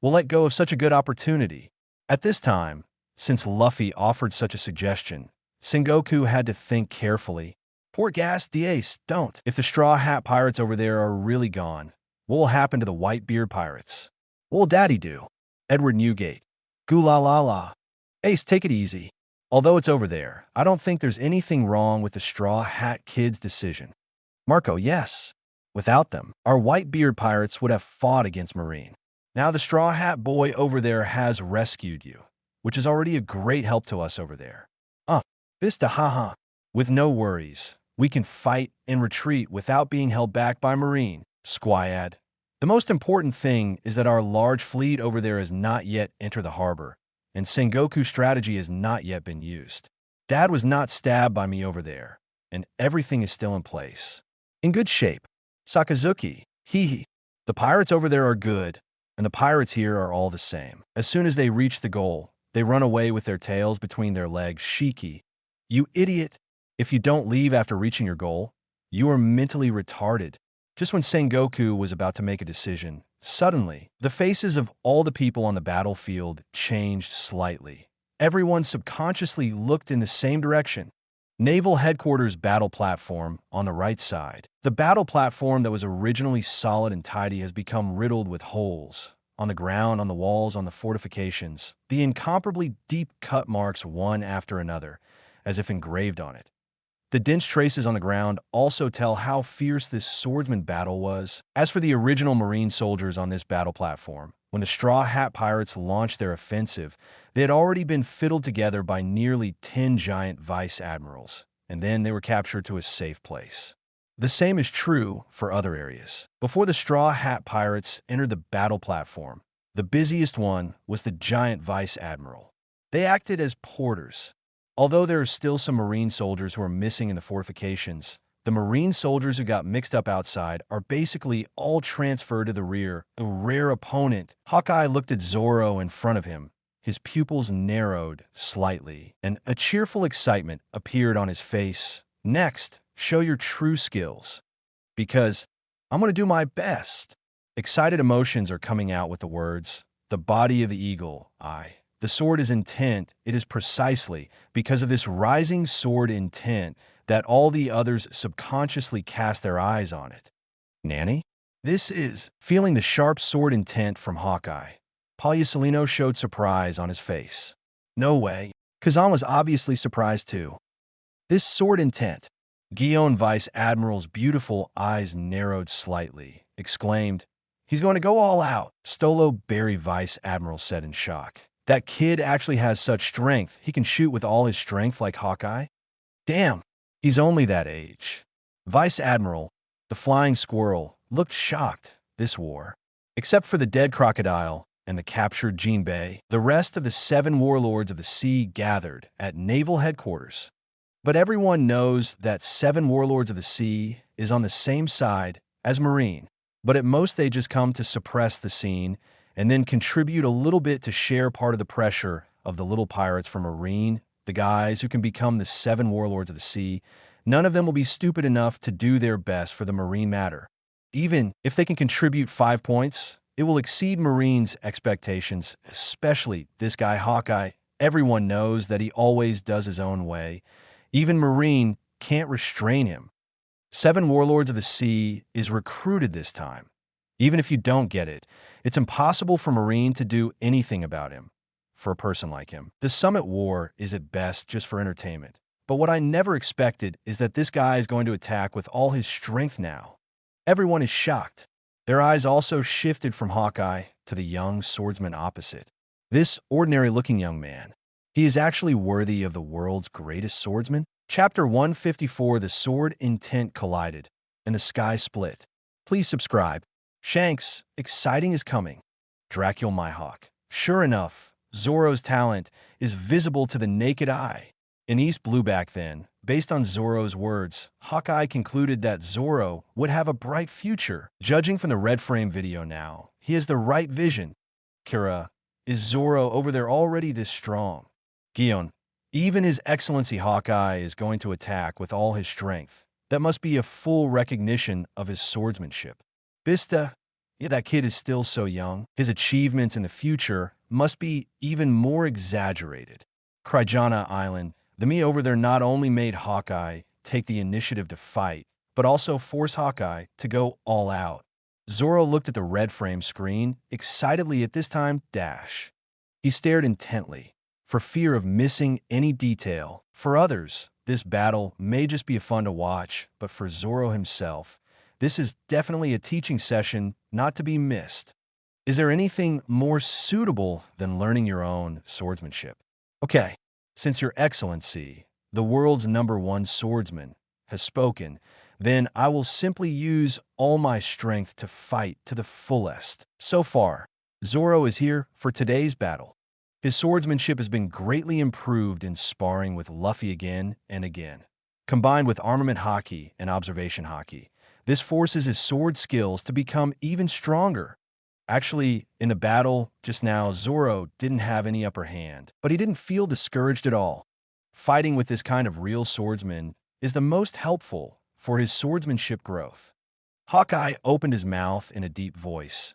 will let go of such a good opportunity. At this time, since Luffy offered such a suggestion, Sengoku had to think carefully. Poor gas Ace, don't. If the Straw Hat pirates over there are really gone, what will happen to the Whitebeard pirates? What will Daddy do? Edward Newgate. Goo la la la. Ace, take it easy. Although it's over there, I don't think there's anything wrong with the Straw Hat kids' decision. Marco, yes. Without them, our Whitebeard pirates would have fought against Marine. Now the Straw Hat boy over there has rescued you, which is already a great help to us over there. Vista haha. With no worries, we can fight and retreat without being held back by Marine, Squad. The most important thing is that our large fleet over there has not yet entered the harbor, and Sengoku's strategy has not yet been used. Dad was not stabbed by me over there, and everything is still in place. In good shape. Sakazuki, hee. The pirates over there are good, and the pirates here are all the same. As soon as they reach the goal, they run away with their tails between their legs. Shiki. You idiot. If you don't leave after reaching your goal, you are mentally retarded. Just when Sengoku was about to make a decision, suddenly, the faces of all the people on the battlefield changed slightly. Everyone subconsciously looked in the same direction. Naval Headquarters battle platform on the right side. The battle platform that was originally solid and tidy has become riddled with holes. On the ground, on the walls, on the fortifications, the incomparably deep cut marks one after another, as if engraved on it. The dense traces on the ground also tell how fierce this swordsman battle was. As for the original Marine soldiers on this battle platform, when the Straw Hat pirates launched their offensive, they had already been fiddled together by nearly 10 giant vice admirals, and then they were captured to a safe place. The same is true for other areas. Before the Straw Hat pirates entered the battle platform, the busiest one was the giant vice admiral. They acted as porters. Although there are still some Marine soldiers who are missing in the fortifications, the Marine soldiers who got mixed up outside are basically all transferred to the rear. A rare opponent. Hawkeye looked at Zoro in front of him. His pupils narrowed slightly, and a cheerful excitement appeared on his face. Next, show your true skills. Because I'm going to do my best. Excited emotions are coming out with the words, the body of the eagle, I. The sword is intent. It is precisely because of this rising sword intent that all the others subconsciously cast their eyes on it. Nani? This is feeling the sharp sword intent from Hawkeye. Pagliusolino showed surprise on his face. No way. Kazan was obviously surprised too. This sword intent. Guillaume Vice Admiral's beautiful eyes narrowed slightly, exclaimed, "He's going to go all out," Stolo Berry Vice Admiral said in shock. That kid actually has such strength, he can shoot with all his strength like Hawkeye? Damn, he's only that age. Vice Admiral, the flying squirrel, looked shocked this war. Except for the dead crocodile, and the captured Jinbei, the rest of the 7 warlords of the sea gathered at naval headquarters. But everyone knows that 7 warlords of the sea is on the same side as Marine. But at most they just come to suppress the scene and then contribute a little bit to share part of the pressure of the little pirates from Marine, the guys who can become the 7 warlords of the sea. None of them will be stupid enough to do their best for the Marine matter. Even if they can contribute 5 points, it will exceed Marine's expectations, especially this guy Hawkeye. Everyone knows that he always does his own way. Even Marine can't restrain him. 7 warlords of the sea is recruited this time. Even if you don't get it, it's impossible for Marine to do anything about him. For a person like him, the Summit War is at best just for entertainment. But what I never expected is that this guy is going to attack with all his strength now. Everyone is shocked. Their eyes also shifted from Hawkeye to the young swordsman opposite. This ordinary-looking young man, he is actually worthy of the world's greatest swordsman? Chapter 154, The Sword Intent Collided, and the Sky Split. Please subscribe. Shanks, exciting is coming. Dracula Mihawk. Sure enough, Zoro's talent is visible to the naked eye. In East Blue back then, based on Zoro's words, Hawkeye concluded that Zoro would have a bright future. Judging from the red frame video now, he has the right vision. Kira, is Zoro over there already this strong? Gion, even His Excellency Hawkeye is going to attack with all his strength. That must be a full recognition of his swordsmanship. Bista, yeah, that kid is still so young. His achievements in the future must be even more exaggerated. Kryjana Island, the me over there not only made Hawkeye take the initiative to fight, but also force Hawkeye to go all out. Zoro looked at the red frame screen, excitedly at this time, dash. He stared intently, for fear of missing any detail. For others, this battle may just be fun to watch, but for Zoro himself, this is definitely a teaching session not to be missed. Is there anything more suitable than learning your own swordsmanship? Okay, since Your Excellency, the world's #1 swordsman, has spoken, then I will simply use all my strength to fight to the fullest. So far, Zoro is here for today's battle. His swordsmanship has been greatly improved in sparring with Luffy again and again. Combined with armament haki and observation haki, this forces his sword skills to become even stronger. Actually, in the battle just now, Zoro didn't have any upper hand, but he didn't feel discouraged at all. Fighting with this kind of real swordsman is the most helpful for his swordsmanship growth. Hawkeye opened his mouth in a deep voice.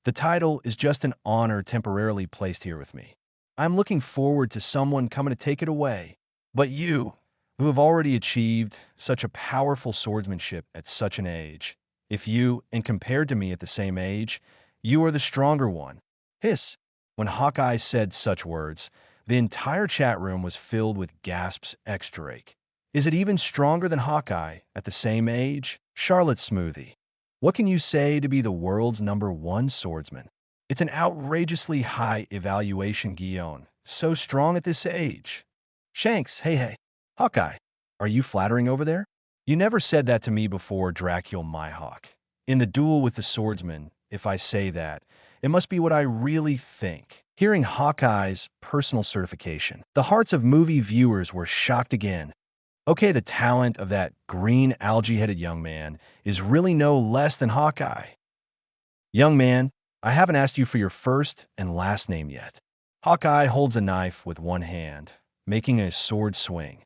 The title is just an honor temporarily placed here with me. I'm looking forward to someone coming to take it away. But you, who have already achieved such a powerful swordsmanship at such an age, if you, and compared to me at the same age, you are the stronger one. Hiss. When Hawkeye said such words, the entire chat room was filled with gasps. X-Drake. Is it even stronger than Hawkeye at the same age? Charlotte Smoothie. What can you say to be the world's #1 swordsman? It's an outrageously high evaluation, Guion. So strong at this age. Shanks, hey. Hawkeye, are you flattering over there? You never said that to me before, Dracula Mihawk. In the duel with the swordsman, if I say that, it must be what I really think. Hearing Hawkeye's personal certification, the hearts of movie viewers were shocked again. Okay, the talent of that green algae-headed young man is really no less than Hawkeye. Young man, I haven't asked you for your first and last name yet. Hawkeye holds a knife with one hand, making a sword swing.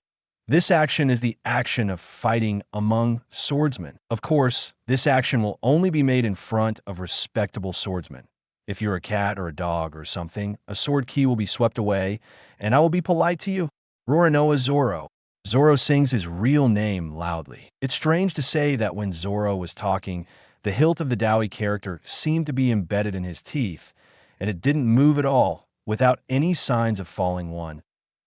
This action is the action of fighting among swordsmen. Of course, this action will only be made in front of respectable swordsmen. If you're a cat or a dog or something, a sword key will be swept away, and I will be polite to you. Roronoa Zoro. Zoro sings his real name loudly. It's strange to say that when Zoro was talking, the hilt of the Dowie character seemed to be embedded in his teeth, and it didn't move at all, without any signs of falling one.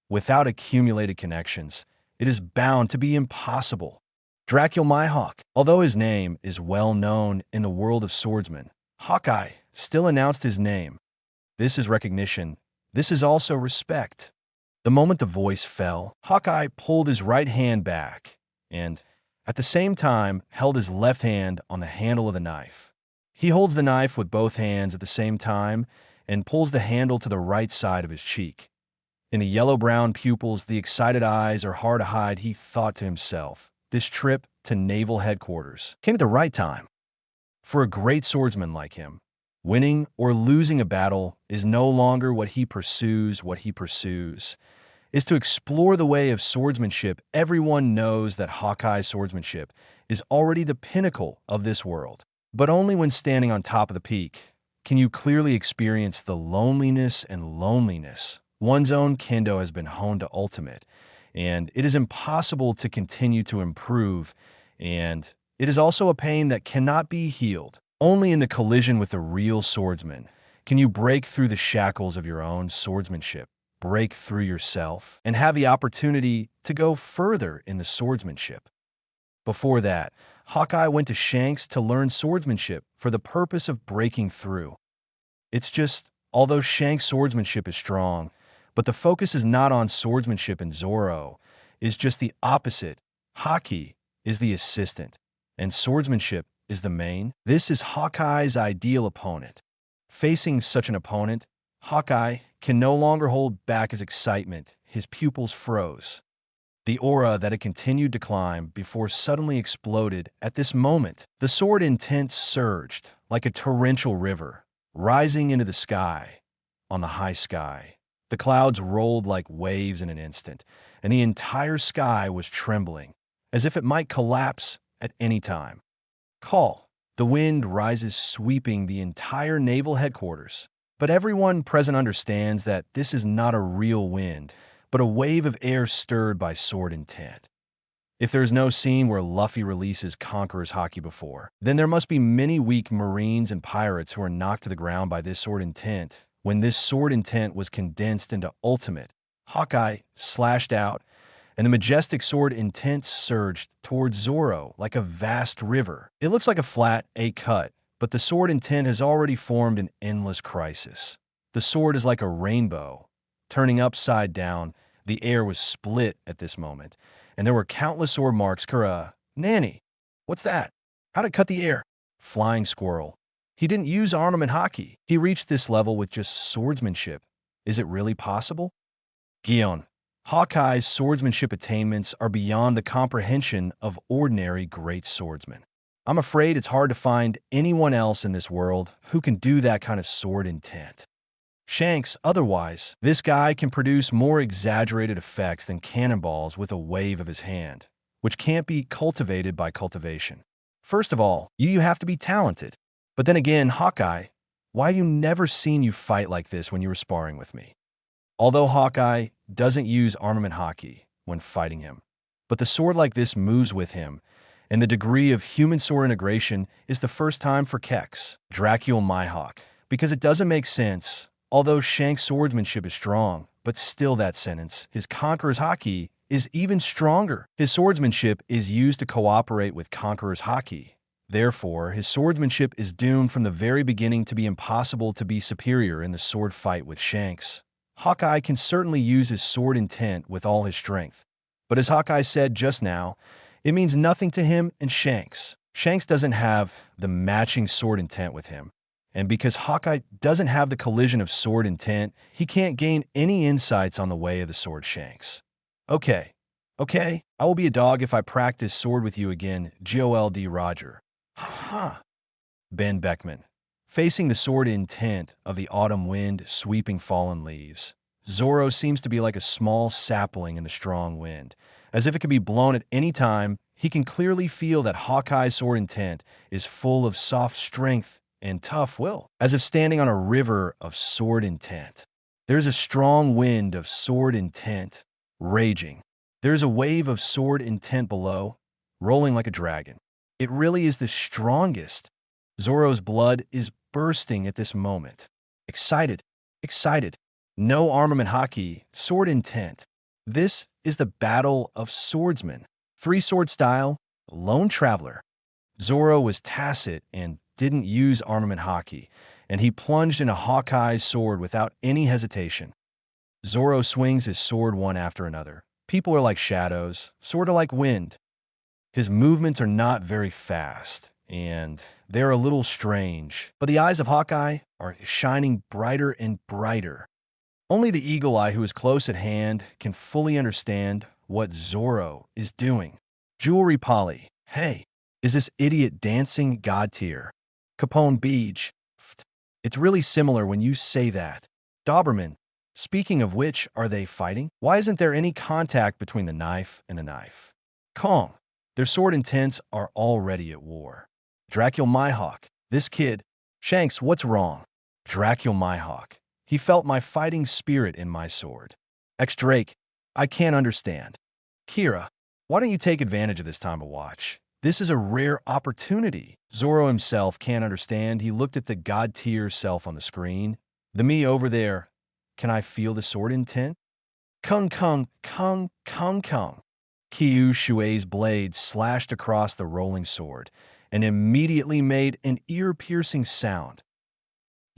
Without accumulated connections, it is bound to be impossible. Dracula Mihawk. Although his name is well known in the world of swordsmen, Hawkeye still announced his name. This is recognition. This is also respect. The moment the voice fell, Hawkeye pulled his right hand back and, at the same time, held his left hand on the handle of the knife. He holds the knife with both hands at the same time, and pulls the handle to the right side of his cheek. In the yellow-brown pupils, the excited eyes are hard to hide. He thought to himself, this trip to naval headquarters came at the right time. For a great swordsman like him, winning or losing a battle is no longer what he pursues. What he pursues is to explore the way of swordsmanship. Everyone knows that Hawkeye's swordsmanship is already the pinnacle of this world. But only when standing on top of the peak can you clearly experience the loneliness and loneliness. One's own kendo has been honed to ultimate, and it is impossible to continue to improve, and it is also a pain that cannot be healed. Only in the collision with the real swordsman can you break through the shackles of your own swordsmanship, break through yourself, and have the opportunity to go further in the swordsmanship. Before that, Hawkeye went to Shanks to learn swordsmanship for the purpose of breaking through. It's just, although Shanks' swordsmanship is strong, but the focus is not on swordsmanship, and Zoro is just the opposite. Haki is the assistant, and swordsmanship is the main. This is Hawkeye's ideal opponent. Facing such an opponent, Hawkeye can no longer hold back his excitement. His pupils froze. The aura that had continued to climb before suddenly exploded at this moment. The sword intent surged like a torrential river, rising into the sky. On the high sky, the clouds rolled like waves in an instant, and the entire sky was trembling, as if it might collapse at any time. Call. The wind rises, sweeping the entire naval headquarters. But everyone present understands that this is not a real wind, but a wave of air stirred by sword intent. If there's no scene where Luffy releases Conqueror's Haki before, then there must be many weak Marines and pirates who are knocked to the ground by this sword intent. When this sword intent was condensed into ultimate, Hawkeye slashed out, and the majestic sword intent surged towards Zoro like a vast river. It looks like a flat A cut, but the sword intent has already formed an endless crisis. The sword is like a rainbow, turning upside down. The air was split at this moment, and there were countless sword marks. Nani, what's that? How'd it cut the air? Flying squirrel. He didn't use armament Haki. He reached this level with just swordsmanship. Is it really possible? Gion. Hawkeye's swordsmanship attainments are beyond the comprehension of ordinary great swordsmen. I'm afraid it's hard to find anyone else in this world who can do that kind of sword intent. Shanks, otherwise, this guy can produce more exaggerated effects than cannonballs with a wave of his hand, which can't be cultivated by cultivation. First of all, you have to be talented. But then again, Hawkeye, why have you never seen you fight like this when you were sparring with me? Although Hawkeye doesn't use armament Haki when fighting him, but the sword like this moves with him, and the degree of human-sword integration is the first time for Kex, Dracul Mihawk, because it doesn't make sense. Although Shanks' swordsmanship is strong, but still that sentence, his Conqueror's Haki is even stronger. His swordsmanship is used to cooperate with Conqueror's Haki. Therefore, his swordsmanship is doomed from the very beginning to be impossible to be superior in the sword fight with Shanks. Hawkeye can certainly use his sword intent with all his strength. But as Hawkeye said just now, it means nothing to him and Shanks. Shanks doesn't have the matching sword intent with him. And because Hawkeye doesn't have the collision of sword intent, he can't gain any insights on the way of the sword Shanks. Okay, I will be a dog if I practice sword with you again, Gold Roger. Ha! Ben Beckman. Facing the sword intent of the autumn wind sweeping fallen leaves, Zoro seems to be like a small sapling in the strong wind. As if it could be blown at any time, he can clearly feel that Hawkeye's sword intent is full of soft strength and tough will, as if standing on a river of sword intent. There's a strong wind of sword intent raging. There's a wave of sword intent below, rolling like a dragon. It really is the strongest. Zoro's blood is bursting at this moment. Excited. No armament Haki, sword intent. This is the battle of swordsmen. 3-sword style, lone traveler. Zoro was tacit and didn't use armament Haki, and he plunged into Hawkeye's sword without any hesitation. Zoro swings his sword one after another. People are like shadows, sort of like wind. His movements are not very fast, and They're a little strange, but the eyes of Hawkeye are shining brighter and brighter. Only the eagle eye who is close at hand can fully understand what Zoro is doing. Jewelry Polly, hey, is this idiot dancing god tier? Capone Beach, it's really similar when you say that. Doberman, speaking of which, are they fighting? Why isn't there any contact between the knife and the knife? Kong, their sword intents are already at war. Dracula Mihawk, this kid. Shanks, what's wrong? Dracula Mihawk, he felt my fighting spirit in my sword. X-Drake, I can't understand. Kira, why don't you take advantage of this time to watch? This is a rare opportunity. Zoro himself can't understand. He looked at the god-tier self on the screen. The me over there. Can I feel the sword intent? Kung kung kung kung kung. Kyu Shuei's blade slashed across the rolling sword and immediately made an ear-piercing sound.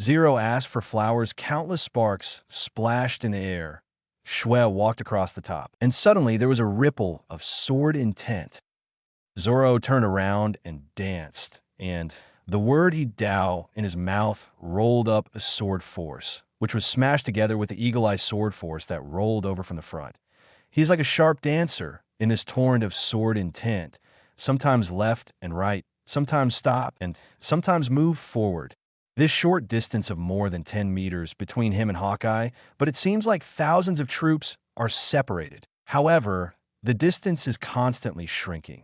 Zero asked for flowers. Countless sparks splashed in the air. Shui walked across the top, and suddenly there was a ripple of sword intent. Zoro turned around and danced, and the word he Dao in his mouth rolled up a sword force, which was smashed together with the eagle-eye sword force that rolled over from the front. He's like a sharp dancer in this torrent of sword intent, sometimes left and right, sometimes stop, and sometimes move forward. This short distance of more than 10 meters between him and Hawkeye, but it seems like thousands of troops are separated. However, the distance is constantly shrinking.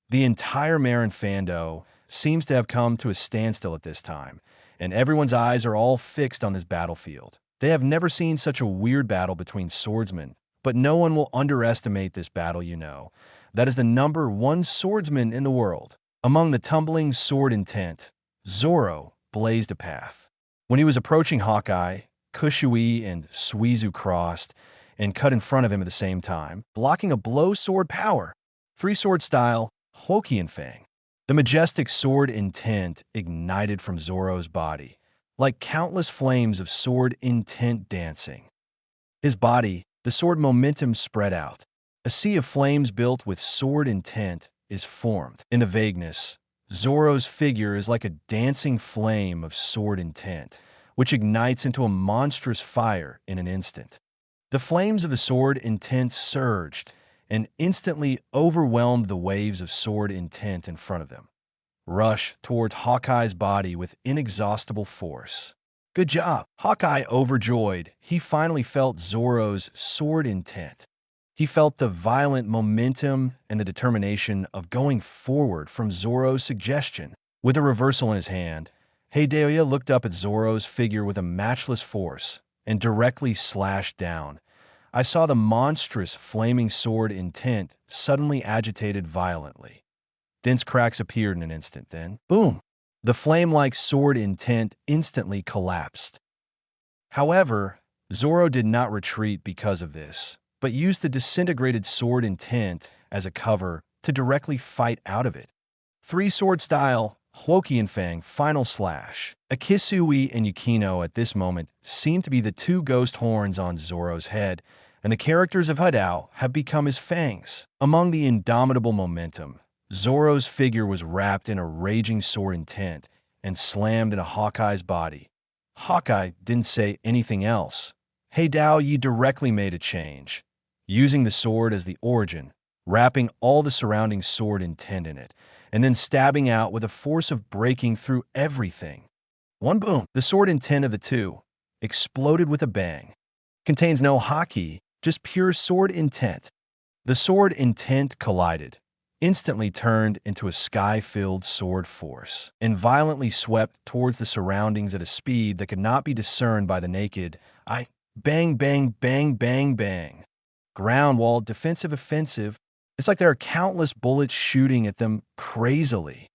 The entire Marin Fando seems to have come to a standstill at this time, and everyone's eyes are all fixed on this battlefield. They have never seen such a weird battle between swordsmen, but no one will underestimate this battle, you know. That is the #1 swordsman in the world. Among the tumbling sword intent, Zoro blazed a path. When he was approaching Hawkeye, Kushui and Suizu crossed and cut in front of him at the same time, blocking a blow sword power. Three-sword style, Hokkien Fang. The majestic sword intent ignited from Zoro's body, like countless flames of sword intent dancing. His body, the sword momentum spread out. A sea of flames built with sword intent is formed. In the vagueness, Zoro's figure is like a dancing flame of sword intent, which ignites into a monstrous fire in an instant. The flames of the sword intent surged and instantly overwhelmed the waves of sword intent in front of them. Rush toward Hawkeye's body with inexhaustible force. Good job. Hawkeye overjoyed. He finally felt Zoro's sword intent. He felt the violent momentum and the determination of going forward from Zoro's suggestion. With a reversal in his hand, Heideoya looked up at Zoro's figure with a matchless force and directly slashed down. I saw the monstrous flaming sword intent suddenly agitated violently. Dense cracks appeared in an instant, then, boom! The flame-like sword intent instantly collapsed. However, Zoro did not retreat because of this, but used the disintegrated sword intent as a cover to directly fight out of it. Three-sword style, Hokkien Fang final slash. Akisui and Yukino at this moment seem to be the two ghost horns on Zoro's head, and the characters of Hadao have become his fangs. Among the indomitable momentum, Zoro's figure was wrapped in a raging sword intent and slammed into Hawkeye's body. Hawkeye didn't say anything else. Hey Dao, you directly made a change, using the sword as the origin, wrapping all the surrounding sword intent in it, and then stabbing out with a force of breaking through everything. One boom, the sword intent of the two exploded with a bang. Contains no haki, just pure sword intent. The sword intent collided, instantly turned into a sky-filled sword force, and violently swept towards the surroundings at a speed that could not be discerned by the naked eye. Bang, bang, bang, bang, bang. Ground wall, defensive, offensive. It's like there are countless bullets shooting at them crazily.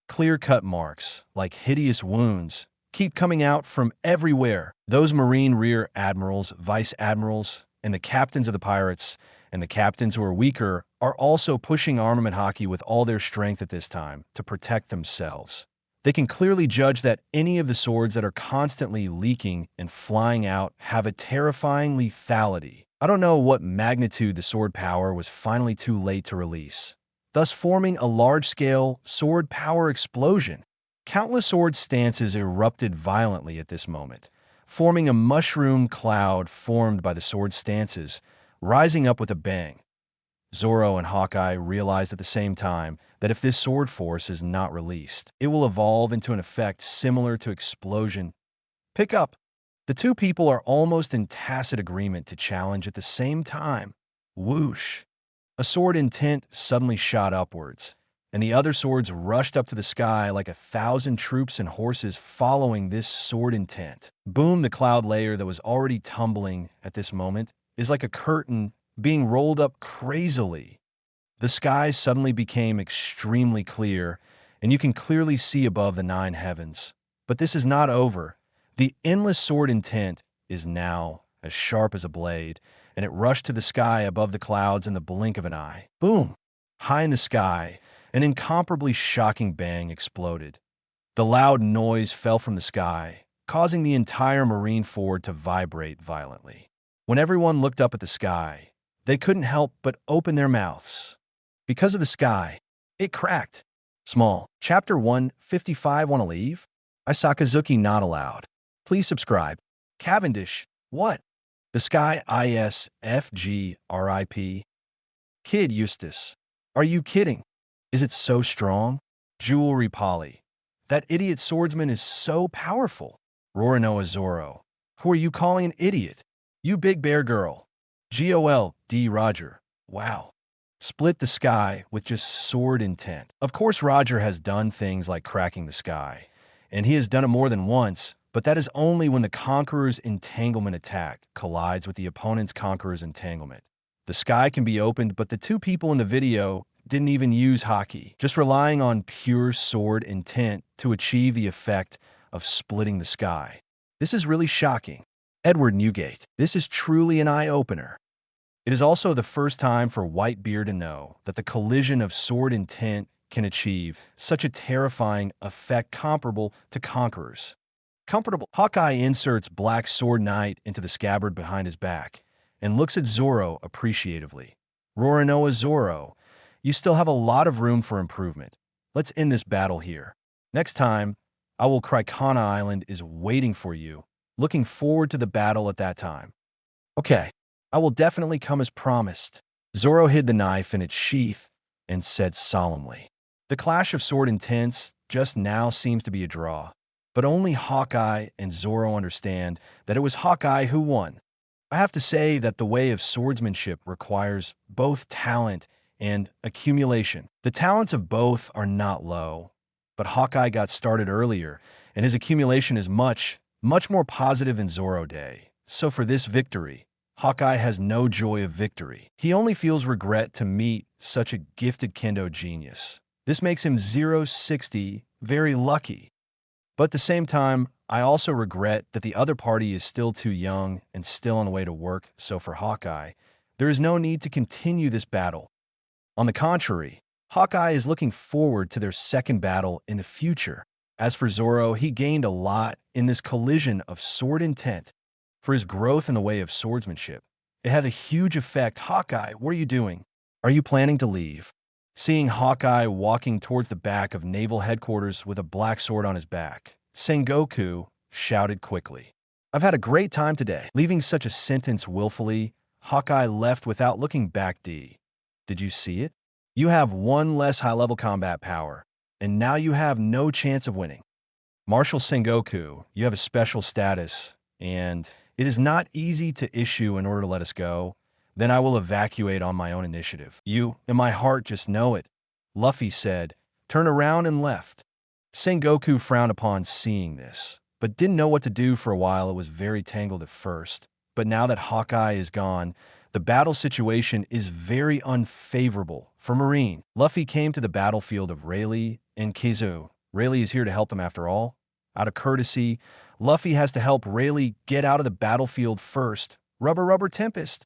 Clear-cut marks, like hideous wounds, keep coming out from everywhere. Those Marine rear admirals, vice admirals, and the captains of the pirates, and the captains who are weaker, are also pushing armament haki with all their strength at this time to protect themselves. They can clearly judge that any of the swords that are constantly leaking and flying out have a terrifying lethality. I don't know what magnitude the sword power was finally too late to release, thus forming a large-scale sword power explosion. Countless sword stances erupted violently at this moment, forming a mushroom cloud formed by the sword stances, rising up with a bang. Zoro and Hawkeye realized at the same time that if this sword force is not released, it will evolve into an effect similar to explosion. Pick up! The two people are almost in tacit agreement to challenge at the same time. Whoosh! A sword intent suddenly shot upwards, and the other swords rushed up to the sky like 1,000 troops and horses following this sword intent. Boom, the cloud layer that was already tumbling at this moment is like a curtain being rolled up crazily. The sky suddenly became extremely clear, and you can clearly see above the 9 heavens. But this is not over. The endless sword intent is now as sharp as a blade, and it rushed to the sky above the clouds in the blink of an eye. Boom! High in the sky, an incomparably shocking bang exploded. The loud noise fell from the sky, causing the entire marine fort to vibrate violently. When everyone looked up at the sky, they couldn't help but open their mouths. Because of the sky, it cracked. Small. Chapter 155. Want to leave? Isakazuki not allowed. Please subscribe. Cavendish. What? The sky ISFG RIP. Kid Eustace. Are you kidding? Is it so strong? Jewelry Polly. That idiot swordsman is so powerful. Roronoa Zoro. Who are you calling an idiot? You big bear girl. GOLD Roger. Wow. Split the sky with just sword intent. Of course, Roger has done things like cracking the sky, and he has done it more than once, but that is only when the Conqueror's entanglement attack collides with the opponent's Conqueror's entanglement. The sky can be opened, but the two people in the video didn't even use Haki, just relying on pure sword intent to achieve the effect of splitting the sky. This is really shocking. Edward Newgate. This is truly an eye-opener. It is also the first time for Whitebeard to know that the collision of sword intent can achieve such a terrifying effect comparable to Conqueror's. Comfortable. Hawkeye inserts Black Sword Knight into the scabbard behind his back and looks at Zoro appreciatively. Roronoa Zoro, you still have a lot of room for improvement. Let's end this battle here. Next time, I will Kraikana Island is waiting for you. Looking forward to the battle at that time. Okay, I will definitely come as promised. Zoro hid the knife in its sheath and said solemnly. The clash of sword intents just now seems to be a draw, but only Hawkeye and Zoro understand that it was Hawkeye who won. I have to say that the way of swordsmanship requires both talent and accumulation. The talents of both are not low, but Hawkeye got started earlier, and his accumulation is much more positive than Zoro Day. So for this victory, Hawkeye has no joy of victory. He only feels regret to meet such a gifted kendo genius. This makes him 060 very lucky. But at the same time, I also regret that the other party is still too young and still on the way to work, so for Hawkeye, there is no need to continue this battle. On the contrary, Hawkeye is looking forward to their second battle in the future. As for Zoro, he gained a lot in this collision of sword intent. For his growth in the way of swordsmanship, it had a huge effect. Hawkeye, what are you doing? Are you planning to leave? Seeing Hawkeye walking towards the back of naval headquarters with a black sword on his back, Sengoku shouted quickly. I've had a great time today. Leaving such a sentence willfully, Hawkeye left without looking back. Did you see it? You have one less high-level combat power, and now you have no chance of winning. Marshal Sengoku, you have a special status, and it is not easy to issue in order to let us go. Then I will evacuate on my own initiative. You and my heart just know it. Luffy said, turned around and left. Sengoku frowned upon seeing this, but didn't know what to do for a while. It was very tangled at first. But now that Hawkeye is gone, the battle situation is very unfavorable for Marine. Luffy came to the battlefield of Rayleigh and Kizu. Rayleigh is here to help him after all. Out of courtesy, Luffy has to help Rayleigh get out of the battlefield first. Rubber Tempest.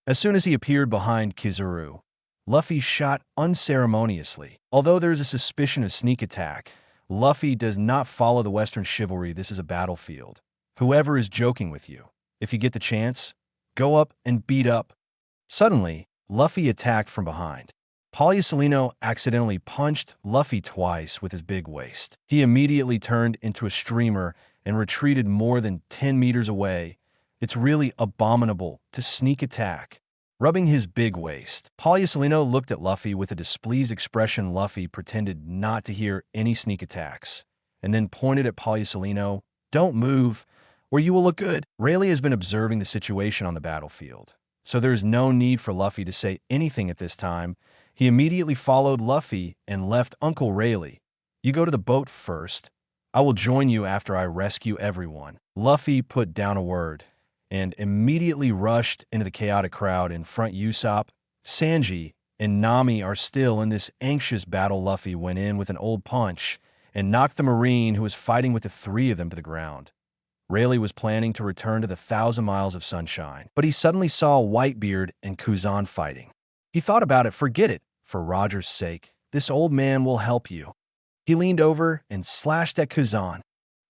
As soon as he appeared behind Kizaru, Luffy shot unceremoniously. Although there is a suspicion of sneak attack, Luffy does not follow the Western chivalry. This is a battlefield. Whoever is joking with you, if you get the chance, go up and beat up. Suddenly, Luffy attacked from behind. Poliucelino accidentally punched Luffy twice with his big waist. He immediately turned into a streamer and retreated more than 10 meters away. It's really abominable to sneak attack. Rubbing his big waist, Poliucelino looked at Luffy with a displeased expression. Luffy pretended not to hear any sneak attacks, and then pointed at Poliucelino. Don't move, or you will look good. Rayleigh has been observing the situation on the battlefield, so there is no need for Luffy to say anything at this time. He immediately followed Luffy and left Uncle Rayleigh. You go to the boat first. I will join you after I rescue everyone. Luffy put down a word and immediately rushed into the chaotic crowd in front. Usopp, Sanji, and Nami are still in this anxious battle. Luffy went in with an old punch and knocked the Marine who was fighting with the three of them to the ground. Rayleigh was planning to return to the 1,000 Miles of Sunshine, but he suddenly saw Whitebeard and Kuzan fighting. He thought about it. Forget it. For Roger's sake, this old man will help you. He leaned over and slashed at Kuzan.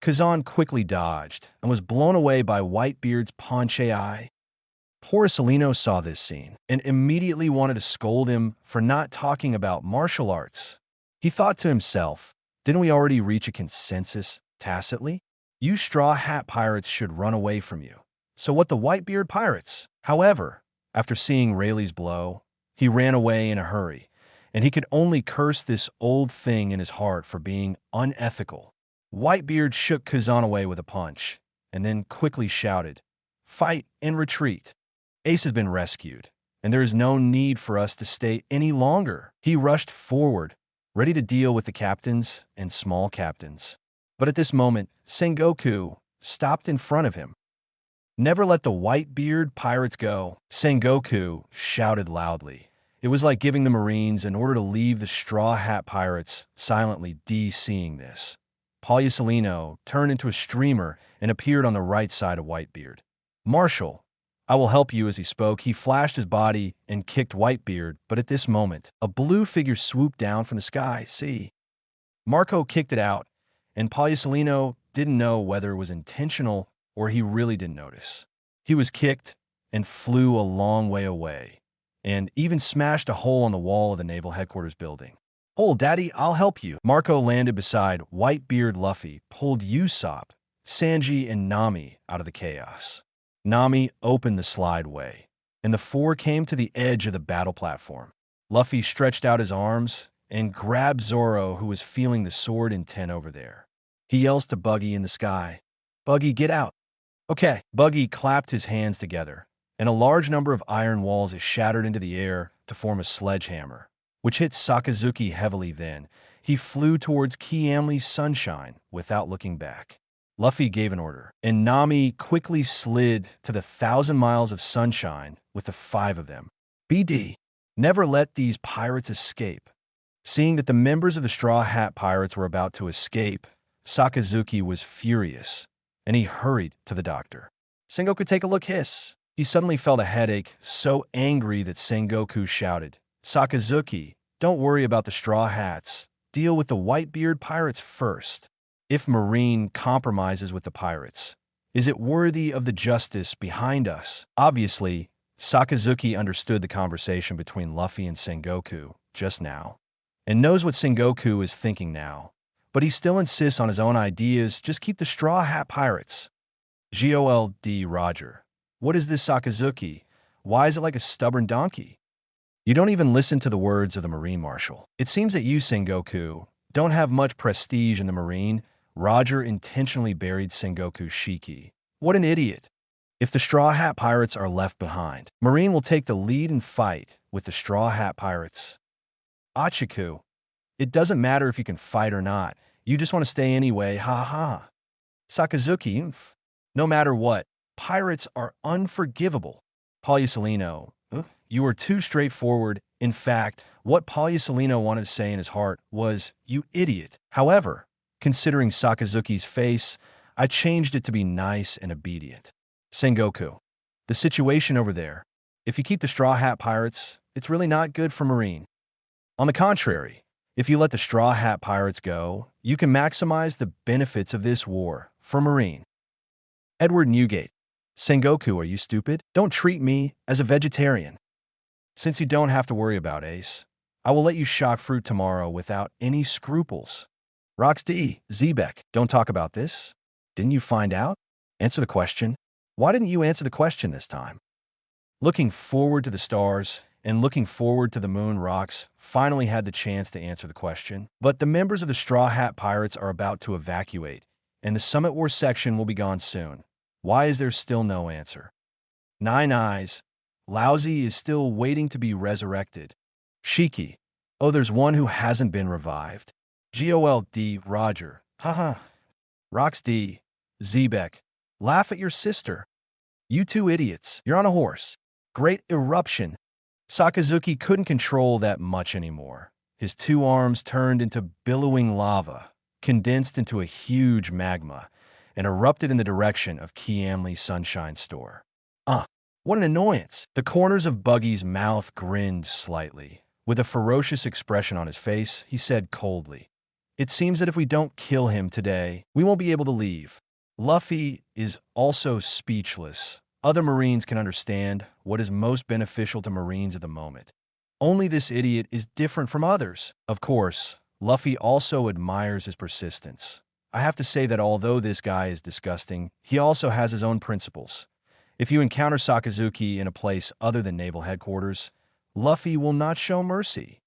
Kuzan quickly dodged and was blown away by Whitebeard's punch. Poliucelino saw this scene and immediately wanted to scold him for not talking about martial arts. He thought to himself, didn't we already reach a consensus tacitly? You Straw Hat Pirates should run away from you. So what the Whitebeard Pirates? However, after seeing Rayleigh's blow, he ran away in a hurry, and he could only curse this old thing in his heart for being unethical. Whitebeard shook Kuzan away with a punch, and then quickly shouted, "Fight and retreat. Ace has been rescued, and there is no need for us to stay any longer." He rushed forward, ready to deal with the captains and small captains. But at this moment, Sengoku stopped in front of him. "Never let the Whitebeard Pirates go," Sengoku shouted loudly. It was like giving the Marines an order to leave the Straw Hat Pirates silently. Seeing this, Poliucelino turned into a streamer and appeared on the right side of Whitebeard. "Marshal, I will help you." As he spoke, he flashed his body and kicked Whitebeard, but at this moment, a blue figure swooped down from the sky. See? Marco kicked it out, and Poliucelino didn't know whether it was intentional or he really didn't notice. He was kicked and flew a long way away, and even smashed a hole on the wall of the Naval Headquarters building. "Oh, Daddy, I'll help you." Marco landed beside Whitebeard. Luffy pulled Usopp, Sanji, and Nami out of the chaos. Nami opened the slideway, and the four came to the edge of the battle platform. Luffy stretched out his arms and grabbed Zoro, who was feeling the sword intent over there. He yells to Buggy in the sky, "Buggy, get out." "Okay." Buggy clapped his hands together, and a large number of iron walls shattered into the air to form a sledgehammer, which hit Sakazuki heavily. Then he flew towards Kiamli's Sunshine without looking back. Luffy gave an order, and Nami quickly slid to the 1,000 Miles of Sunshine with the 5 of them. BD, never let these pirates escape. Seeing that the members of the Straw Hat Pirates were about to escape, Sakazuki was furious, and he hurried to the doctor. "Sengoku, take a look." Hiss. He suddenly felt a headache, so angry that Sengoku shouted, "Sakazuki, don't worry about the Straw Hats. Deal with the Whitebeard Pirates first. If Marine compromises with the pirates, is it worthy of the justice behind us?" Obviously, Sakazuki understood the conversation between Luffy and Sengoku just now, and knows what Sengoku is thinking now, but he still insists on his own ideas. Just keep the Straw Hat Pirates. GOLD Roger. What is this, Sakazuki? Why is it like a stubborn donkey? You don't even listen to the words of the Marine Marshal. It seems that you, Sengoku, don't have much prestige in the Marine. Roger intentionally buried Sengoku's Shiki. What an idiot. If the Straw Hat Pirates are left behind, Marine will take the lead and fight with the Straw Hat Pirates. Achiku, it doesn't matter if you can fight or not. You just want to stay anyway, ha ha. Sakazuki, no matter what, pirates are unforgivable. Poliucelino, you are too straightforward. In fact, what Poliucelino wanted to say in his heart was, "You idiot." However, considering Sakazuki's face, I changed it to be nice and obedient. Sengoku, the situation over there, if you keep the Straw Hat Pirates, it's really not good for Marine. On the contrary, if you let the Straw Hat Pirates go, you can maximize the benefits of this war for Marine. Edward Newgate, Sengoku, are you stupid? Don't treat me as a vegetarian. Since you don't have to worry about Ace, I will let you shock fruit tomorrow without any scruples. Rox D. Zebek, don't talk about this. Didn't you find out? Answer the question. Why didn't you answer the question this time? Looking forward to the stars and looking forward to the moon, Rox finally had the chance to answer the question. But the members of the Straw Hat Pirates are about to evacuate, and the Summit War section will be gone soon. Why is there still no answer? Nine Eyes. Lousy is still waiting to be resurrected. Shiki. Oh, there's one who hasn't been revived. GOLD Roger. Haha. Rox D. Zebek. Laugh at your sister. You two idiots. You're on a horse. Great eruption. Sakazuki couldn't control that much anymore. His two arms turned into billowing lava, condensed into a huge magma, and erupted in the direction of Kiamli's Sunshine Store. What an annoyance. The corners of Buggy's mouth grinned slightly. With a ferocious expression on his face, he said coldly, "It seems that if we don't kill him today, we won't be able to leave." Luffy is also speechless. Other Marines can understand what is most beneficial to Marines at the moment. Only this idiot is different from others. Of course, Luffy also admires his persistence. I have to say that although this guy is disgusting, he also has his own principles. If you encounter Sakazuki in a place other than Naval Headquarters, Luffy will not show mercy.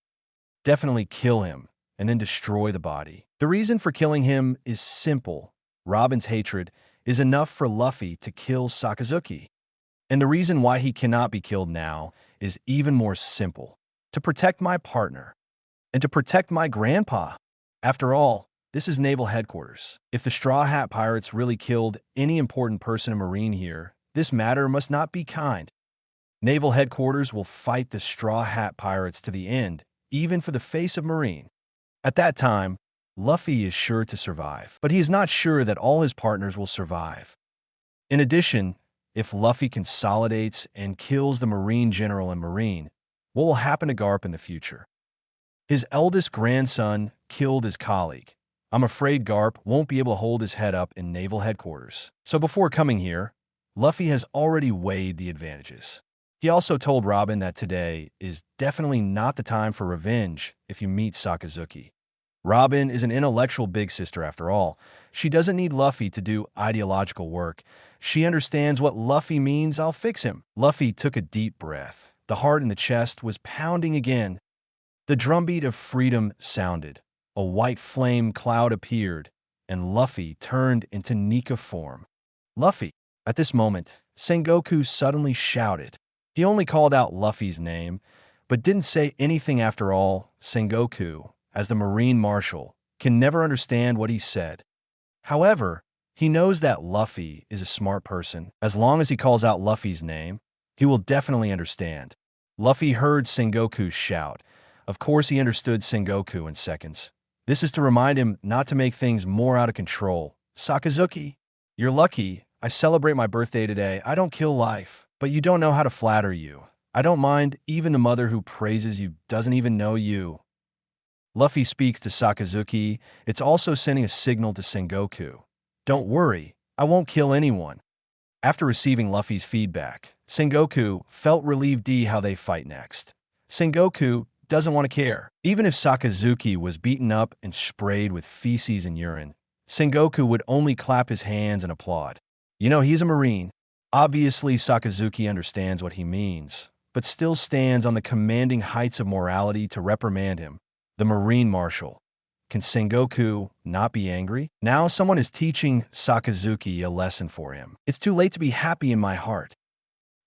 Definitely kill him, and then destroy the body. The reason for killing him is simple. Robin's hatred is enough for Luffy to kill Sakazuki. And the reason why he cannot be killed now is even more simple. To protect my partner. And to protect my grandpa. After all, this is Naval Headquarters. If the Straw Hat Pirates really killed any important person in Marine here, this matter must not be kind. Naval Headquarters will fight the Straw Hat Pirates to the end, even for the face of Marine. At that time, Luffy is sure to survive, but he is not sure that all his partners will survive. In addition, if Luffy consolidates and kills the Marine General and Marine, what will happen to Garp in the future? His eldest grandson killed his colleague. I'm afraid Garp won't be able to hold his head up in Naval Headquarters. So before coming here, Luffy has already weighed the advantages. He also told Robin that today is definitely not the time for revenge if you meet Sakazuki. Robin is an intellectual big sister after all. She doesn't need Luffy to do ideological work. She understands what Luffy means. I'll fix him. Luffy took a deep breath. The heart in the chest was pounding again. The drumbeat of freedom sounded. A white flame cloud appeared, and Luffy turned into Nika form. Luffy! At this moment, Sengoku suddenly shouted. He only called out Luffy's name, but didn't say anything after all. Sengoku, as the Marine Marshal, can never understand what he said. However, he knows that Luffy is a smart person. As long as he calls out Luffy's name, he will definitely understand. Luffy heard Sengoku shout. Of course he understood Sengoku in seconds. This is to remind him not to make things more out of control. Sakazuki, you're lucky. I celebrate my birthday today. I don't kill life, but you don't know how to flatter you. I don't mind even the mother who praises you doesn't even know you. Luffy speaks to Sakazuki. It's also sending a signal to Sengoku. Don't worry, I won't kill anyone. After receiving Luffy's feedback, Sengoku felt relieved how they fight next. Sengoku doesn't want to care. Even if Sakazuki was beaten up and sprayed with feces and urine, Sengoku would only clap his hands and applaud. You know, he's a Marine. Obviously, Sakazuki understands what he means, but still stands on the commanding heights of morality to reprimand him. The Marine Marshal. Can Sengoku not be angry? Now someone is teaching Sakazuki a lesson for him. It's too late to be happy in my heart.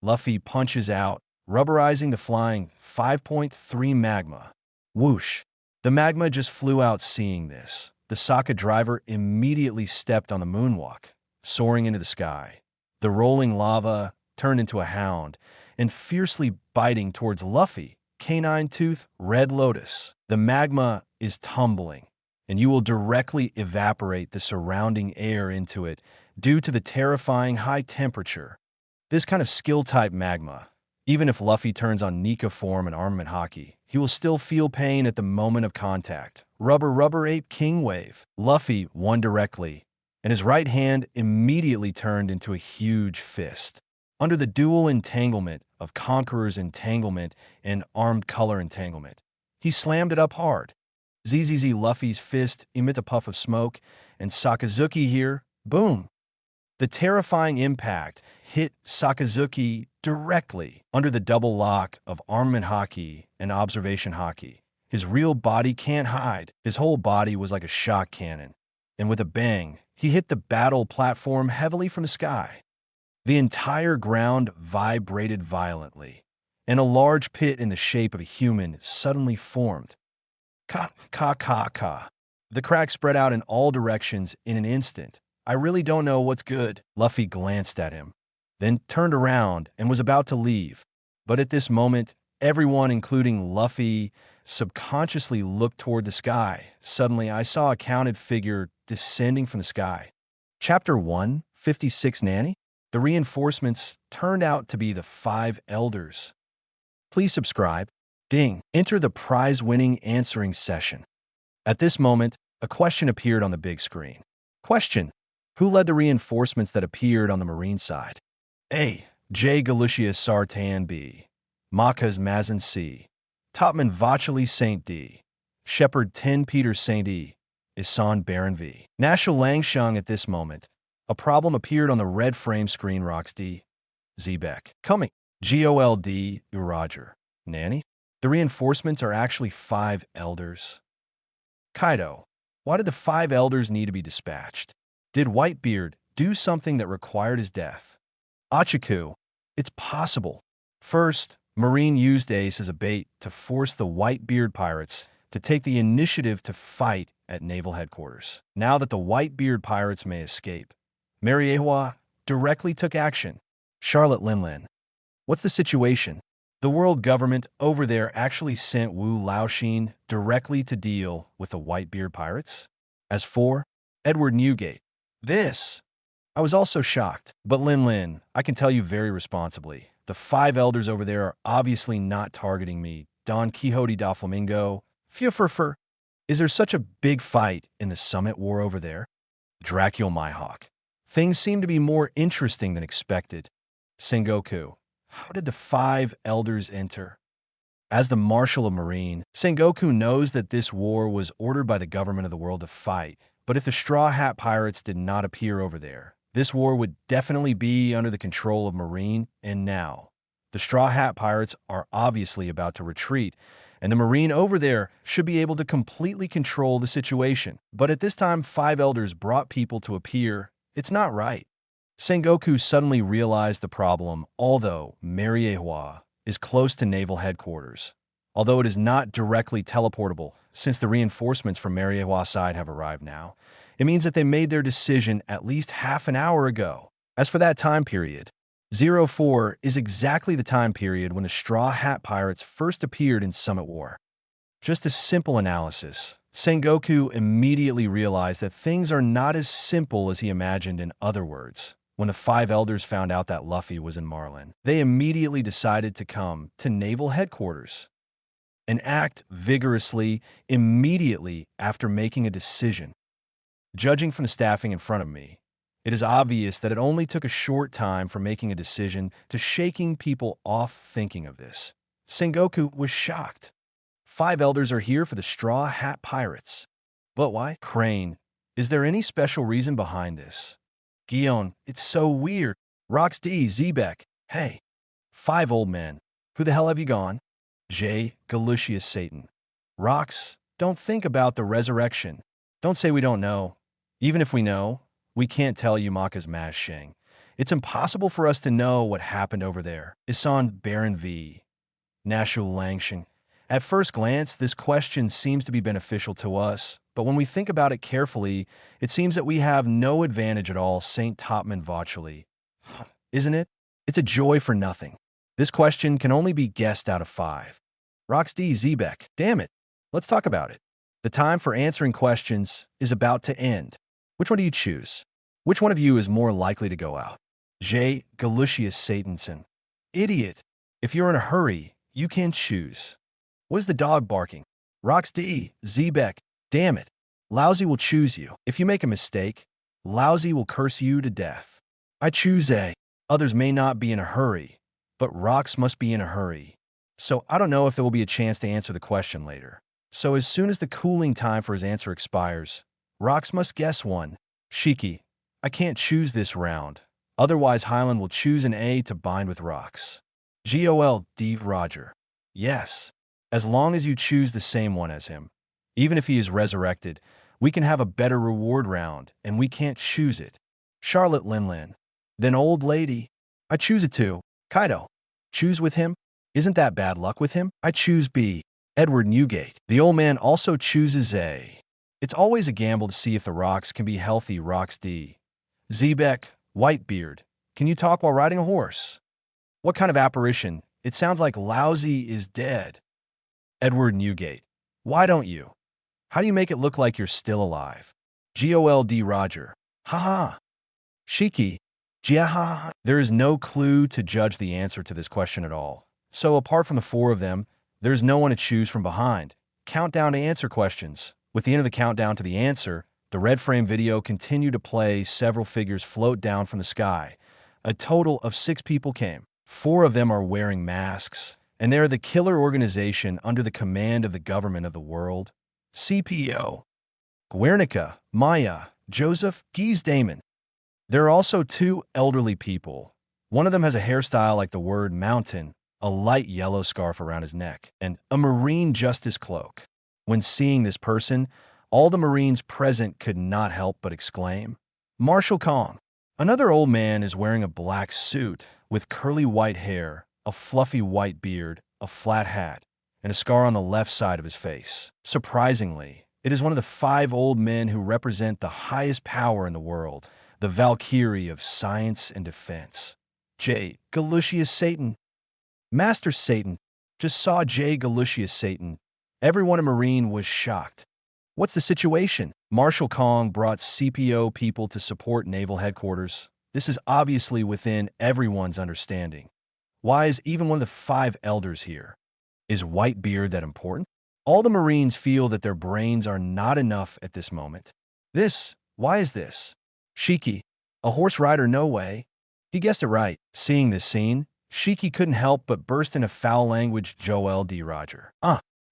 Luffy punches out, rubberizing the flying 5.3 magma. Whoosh. The magma just flew out. Seeing this, the Sokka driver immediately stepped on the moonwalk, soaring into the sky. The rolling lava turned into a hound and fiercely biting towards Luffy. Canine Tooth, Red Lotus. The magma is tumbling, and you will directly evaporate the surrounding air into it due to the terrifying high temperature. This kind of skill-type magma, even if Luffy turns on Nika form and armament haki, he will still feel pain at the moment of contact. Rubber Ape King Wave. Luffy won directly, and his right hand immediately turned into a huge fist. Under the dual entanglement of Conqueror's entanglement and Armed Color entanglement, He slammed it up hard. ZZZ Luffy's fist emit a puff of smoke, and Sakazuki here, boom. The terrifying impact hit Sakazuki directly under the double lock of Armament Haki and Observation Haki. His real body can't hide. His whole body was like a shock cannon. And with a bang, he hit the battle platform heavily from the sky. The entire ground vibrated violently, and a large pit in the shape of a human suddenly formed. Ka, ka, ka, ka. The crack spread out in all directions in an instant. I really don't know what's good. Luffy glanced at him, then turned around and was about to leave. But at this moment, everyone, including Luffy, subconsciously looked toward the sky. Suddenly, I saw a counted figure descending from the sky. Chapter 156 Nani? The reinforcements turned out to be the 5 elders. Please subscribe. Ding. Enter the prize-winning answering session. At this moment, a question appeared on the big screen. Question: who led the reinforcements that appeared on the marine side? A. J. Galucia Sartan B. Makas Mazin C. Topman Vacheli Saint D. Shepherd 10 Peter Saint E. Isan Baron V. Nashel Langshung. At this moment, a problem appeared on the red frame screen. Rox D. Zebek. Coming. GOLD Roger. Nani? The reinforcements are actually 5 elders. Kaido. Why did the 5 elders need to be dispatched? Did Whitebeard do something that required his death? Achiku. It's possible. First, Marine used Ace as a bait to force the Whitebeard pirates to take the initiative to fight at naval headquarters. Now that the Whitebeard pirates may escape, Mariewa directly took action. Charlotte Linlin. What's the situation? The world government over there actually sent Wu Laoxin directly to deal with the Whitebeard pirates? As for Edward Newgate, I was also shocked. But Lin, I can tell you very responsibly, the 5 elders over there are obviously not targeting me. Don Quixote da Flamingo. Fufurfur. Is there such a big fight in the Summit War over there? Dracula Mihawk. Things seem to be more interesting than expected. Sengoku. How did the 5 elders enter? As the Marshal of Marine, Sengoku knows that this war was ordered by the government of the world to fight, but if the Straw Hat Pirates did not appear over there, this war would definitely be under the control of Marine, and now, the Straw Hat Pirates are obviously about to retreat, and the Marine over there should be able to completely control the situation. But at this time, 5 elders brought people to appear. It's not right. Sengoku suddenly realized the problem, although Mariewa is close to naval headquarters. Although it is not directly teleportable, since the reinforcements from Mariewa's side have arrived now, it means that they made their decision at least half an hour ago. As for that time period, 04 is exactly the time period when the Straw Hat Pirates first appeared in Summit War. Just a simple analysis. Sengoku immediately realized that things are not as simple as he imagined. In other words, when the 5 elders found out that Luffy was in Marlin, they immediately decided to come to naval headquarters and act vigorously immediately after making a decision. Judging from the staffing in front of me, it is obvious that it only took a short time from making a decision to shaking people off thinking of this. Sengoku was shocked. 5 elders are here for the Straw Hat Pirates. But why? Crane, is there any special reason behind this? Gion, it's so weird. Rox D. Zebek, hey. 5 old men. Who the hell have you gone? J. Galucius Satan. Rox, don't think about the resurrection. Don't say we don't know. Even if we know, we can't tell you Maka's Maz Shing. It's impossible for us to know what happened over there. Isan Baron V. Nashu Langshing. At first glance, this question seems to be beneficial to us, but when we think about it carefully, it seems that we have no advantage at all. Saint Topman Vacheli. Isn't it? It's a joy for nothing. This question can only be guessed out of 5. Rox D. Zebek. Damn it. Let's talk about it. The time for answering questions is about to end. Which one do you choose? Which one of you is more likely to go out? J. Galucius Satanson. Idiot. If you're in a hurry, you can choose. What is the dog barking? Rox D. Zebek. Damn it. Lousy will choose you. If you make a mistake, Lousy will curse you to death. I choose A. Others may not be in a hurry, but Rox must be in a hurry. so I don't know if there will be a chance to answer the question later. So as soon as the cooling time for his answer expires, Rox must guess one. Shiki, I can't choose this round. Otherwise, Highland will choose an A to bind with Rox. GOLD Roger. Yes. As long as you choose the same one as him. Even if he is resurrected, we can have a better reward round, and we can't choose it. Charlotte Linlin. Then old lady. I choose it too. Kaido. Choose with him? Isn't that bad luck with him? I choose B. Edward Newgate. The old man also chooses A. It's always a gamble to see if the Rox can be healthy. Rox D. Zebek, Whitebeard. Can you talk while riding a horse? What kind of apparition? It sounds like Lousy is dead. Edward Newgate. Why don't you? How do you make it look like you're still alive? GOLD Roger. Haha. Shiki. Jiaha. There is no clue to judge the answer to this question at all. So apart from the four of them, there's no one to choose from behind. Countdown to answer questions. With the end of the countdown to the answer, the red frame video continued to play. Several figures float down from the sky. A total of 6 people came. 4 of them are wearing masks, and they are the killer organization under the command of the government of the world. CPO. Guernica, Maya, Joseph, Gies Damon. There are also 2 elderly people. One of them has a hairstyle like the word mountain, a light yellow scarf around his neck, and a marine justice cloak. When seeing this person, all the Marines present could not help but exclaim, Marshal Kong. Another old man is wearing a black suit with curly white hair, a fluffy white beard, a flat hat, and a scar on the left side of his face. Surprisingly, it is one of the 5 old men who represent the highest power in the world, the Valkyrie of science and defense. J. Galucius Satan. Master Satan. Just saw J. Galucius Satan. Everyone in Marine was shocked. What's the situation? Marshal Kong brought CPO people to support naval headquarters. This is obviously within everyone's understanding. Why is even one of the 5 elders here? Is Whitebeard that important? All the Marines feel that their brains are not enough at this moment. Why is this? Shiki, a horse rider, no way. He guessed it right. Seeing this scene, Shiki couldn't help but burst into foul language. Joel D. Roger.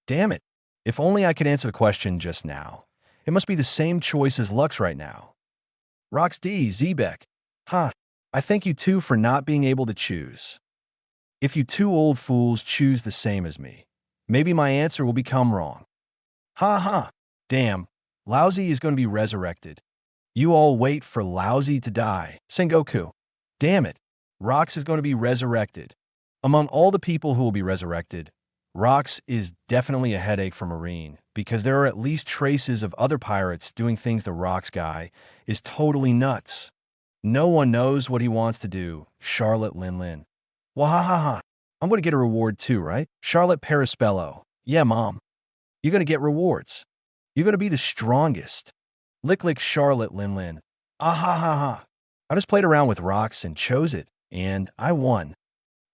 Damn it. If only I could answer the question just now. It must be the same choice as Lux right now. Rox D. Zebek. I thank you 2 for not being able to choose. If you 2 old fools choose the same as me, maybe my answer will become wrong. Damn, Lousy is going to be resurrected. You all wait for Lousy to die. Sengoku. Damn it, Rox is going to be resurrected. Among all the people who will be resurrected, Rox is definitely a headache for Marine, because there are at least traces of other pirates doing things the Rox guy is totally nuts. No one knows what he wants to do. Charlotte Linlin. Wahahaha. I'm going to get a reward too, right? Charlotte Perispello. Yeah, Mom. You're going to get rewards. You're going to be the strongest. Lick Charlotte Linlin. Ahahaha. I just played around with Rox and chose it, and I won.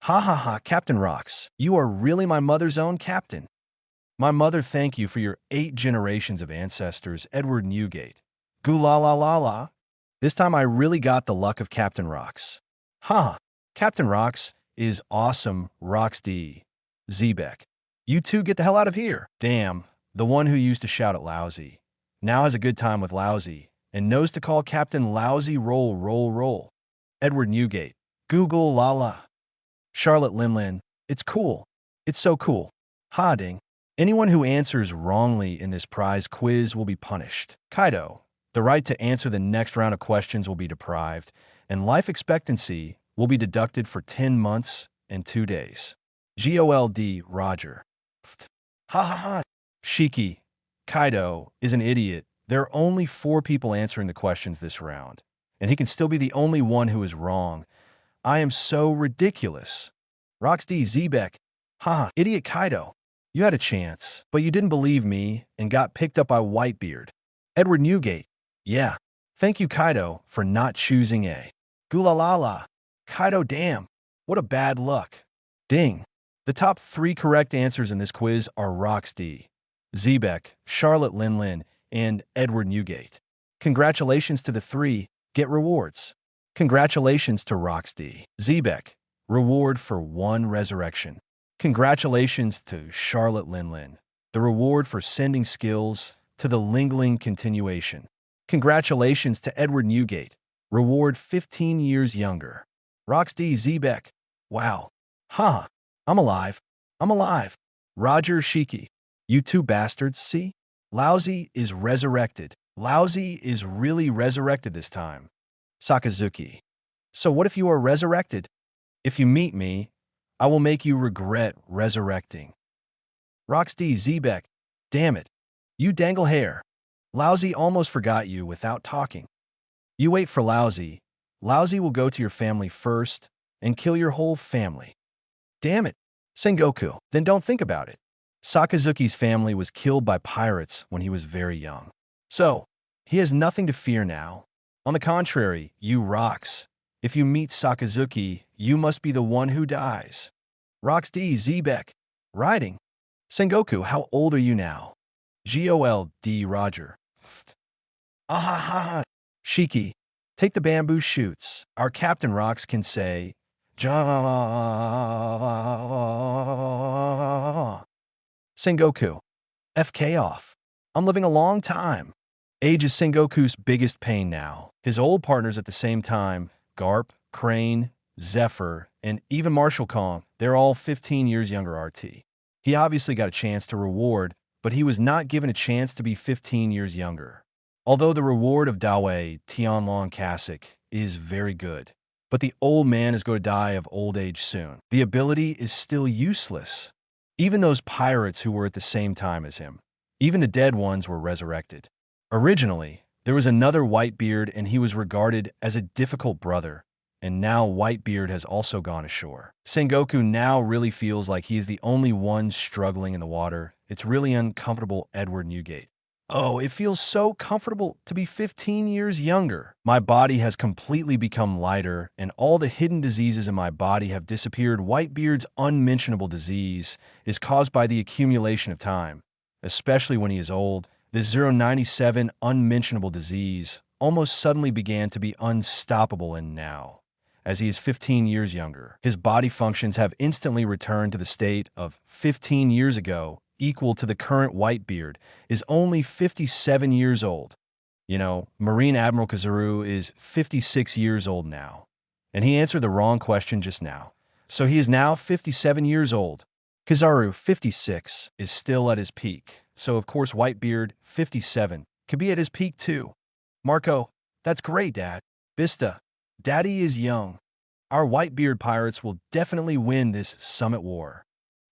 Captain Rox, you are really my mother's own captain. My mother, thank you for your 8 generations of ancestors. Edward Newgate. Goo-la-la-la-la. This time I really got the luck of Captain Rox. Captain Rox is awesome. Rox D. Zebek. You 2 get the hell out of here. Damn, the one who used to shout at Lousy now has a good time with Lousy and knows to call Captain Lousy roll. Edward Newgate. Google la. Charlotte Linlin. It's cool. It's so cool. Ding. Anyone who answers wrongly in this prize quiz will be punished. Kaido. The right to answer the next round of questions will be deprived, and life expectancy will be deducted for 10 months and 2 days. GOLD Roger. Shiki. Kaido is an idiot. There are only 4 people answering the questions this round, and he can still be the only one who is wrong. I am so ridiculous. Rox D. Zebek. Idiot Kaido. You had a chance, but you didn't believe me and got picked up by Whitebeard. Edward Newgate. Yeah. Thank you, Kaido, for not choosing A. Goo-la-la-la. Kaido, damn. What a bad luck. Ding. The top 3 correct answers in this quiz are Rox D. Zebek, Charlotte Linlin, and Edward Newgate. Congratulations to the 3. Get rewards. Congratulations to Rox D. Zebek. Reward for 1 resurrection. Congratulations to Charlotte Linlin. The reward for sending skills to the Lingling continuation. Congratulations to Edward Newgate. Reward 15 years younger. Rox D. Zebek. Wow. Haha. I'm alive. I'm alive. Roger Shiki. You two bastards, see? Lousy is resurrected. Lousy is really resurrected this time. Sakazuki. So what if you are resurrected? If you meet me, I will make you regret resurrecting. Rox D. Zebek. Damn it. You dangle hair. Lousy almost forgot you without talking. You wait for Lousy. Lousy will go to your family first and kill your whole family. Damn it. Sengoku. Then don't think about it. Sakazuki's family was killed by pirates when he was very young. So, he has nothing to fear now. On the contrary, you Rox. If you meet Sakazuki, you must be the one who dies. Rox D. Zebek. Riding. Sengoku, how old are you now? Gol D. Roger. Ahaha. Shiki. Take the bamboo shoots. Our Captain Rox can say, Sengoku. FK off. I'm living a long time. Age is Sengoku's biggest pain now. His old partners at the same time, Garp, Crane, Zephyr, and even Marshall Kong, they're all 15 years younger RT. He obviously got a chance to reward, but he was not given a chance to be 15 years younger. Although the reward of Dawei Tianlong Kasich is very good, but the old man is going to die of old age soon. The ability is still useless. Even those pirates who were at the same time as him, even the dead ones were resurrected. Originally, there was another Whitebeard and he was regarded as a difficult brother, and now Whitebeard has also gone ashore. Sengoku now really feels like he is the only one struggling in the water. It's really uncomfortable, Edward Newgate. Oh, it feels so comfortable to be 15 years younger. My body has completely become lighter, and all the hidden diseases in my body have disappeared. Whitebeard's unmentionable disease is caused by the accumulation of time, especially when he is old. This 097 unmentionable disease almost suddenly began to be unstoppable, and now, as he is 15 years younger, his body functions have instantly returned to the state of 15 years ago, equal to the current Whitebeard, is only 57 years old. You know, Marine Admiral Kazuru is 56 years old now, and he answered the wrong question just now. So he is now 57 years old. Kizaru, 56, is still at his peak. So, of course, Whitebeard, 57, could be at his peak too. Marco, that's great, Dad. Bista, Daddy is young. Our Whitebeard pirates will definitely win this summit war.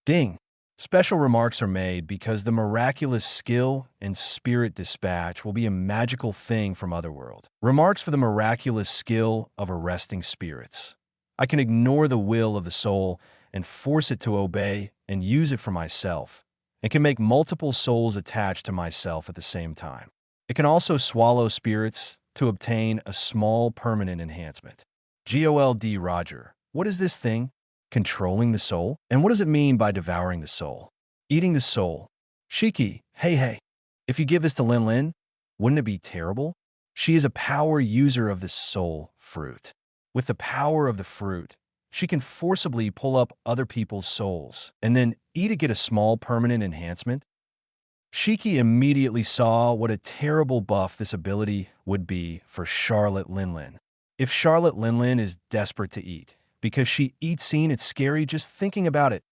Ding. Special remarks are made because the miraculous skill and spirit dispatch will be a magical thing from Otherworld. Remarks for the miraculous skill of arresting spirits. I can ignore the will of the soul and force it to obey and use it for myself. It can make multiple souls attached to myself at the same time. It can also swallow spirits to obtain a small permanent enhancement. Gold Roger. What is this thing? Controlling the soul? And what does it mean by devouring the soul? Eating the soul. Shiki, hey. If you give this to Lin Lin, wouldn't it be terrible? She is a power user of the soul fruit. With the power of the fruit, she can forcibly pull up other people's souls and then eat to get a small permanent enhancement. Shiki immediately saw what a terrible buff this ability would be for Charlotte Linlin. If Charlotte Linlin is desperate to eat, because she eats scene, it's scary just thinking about it.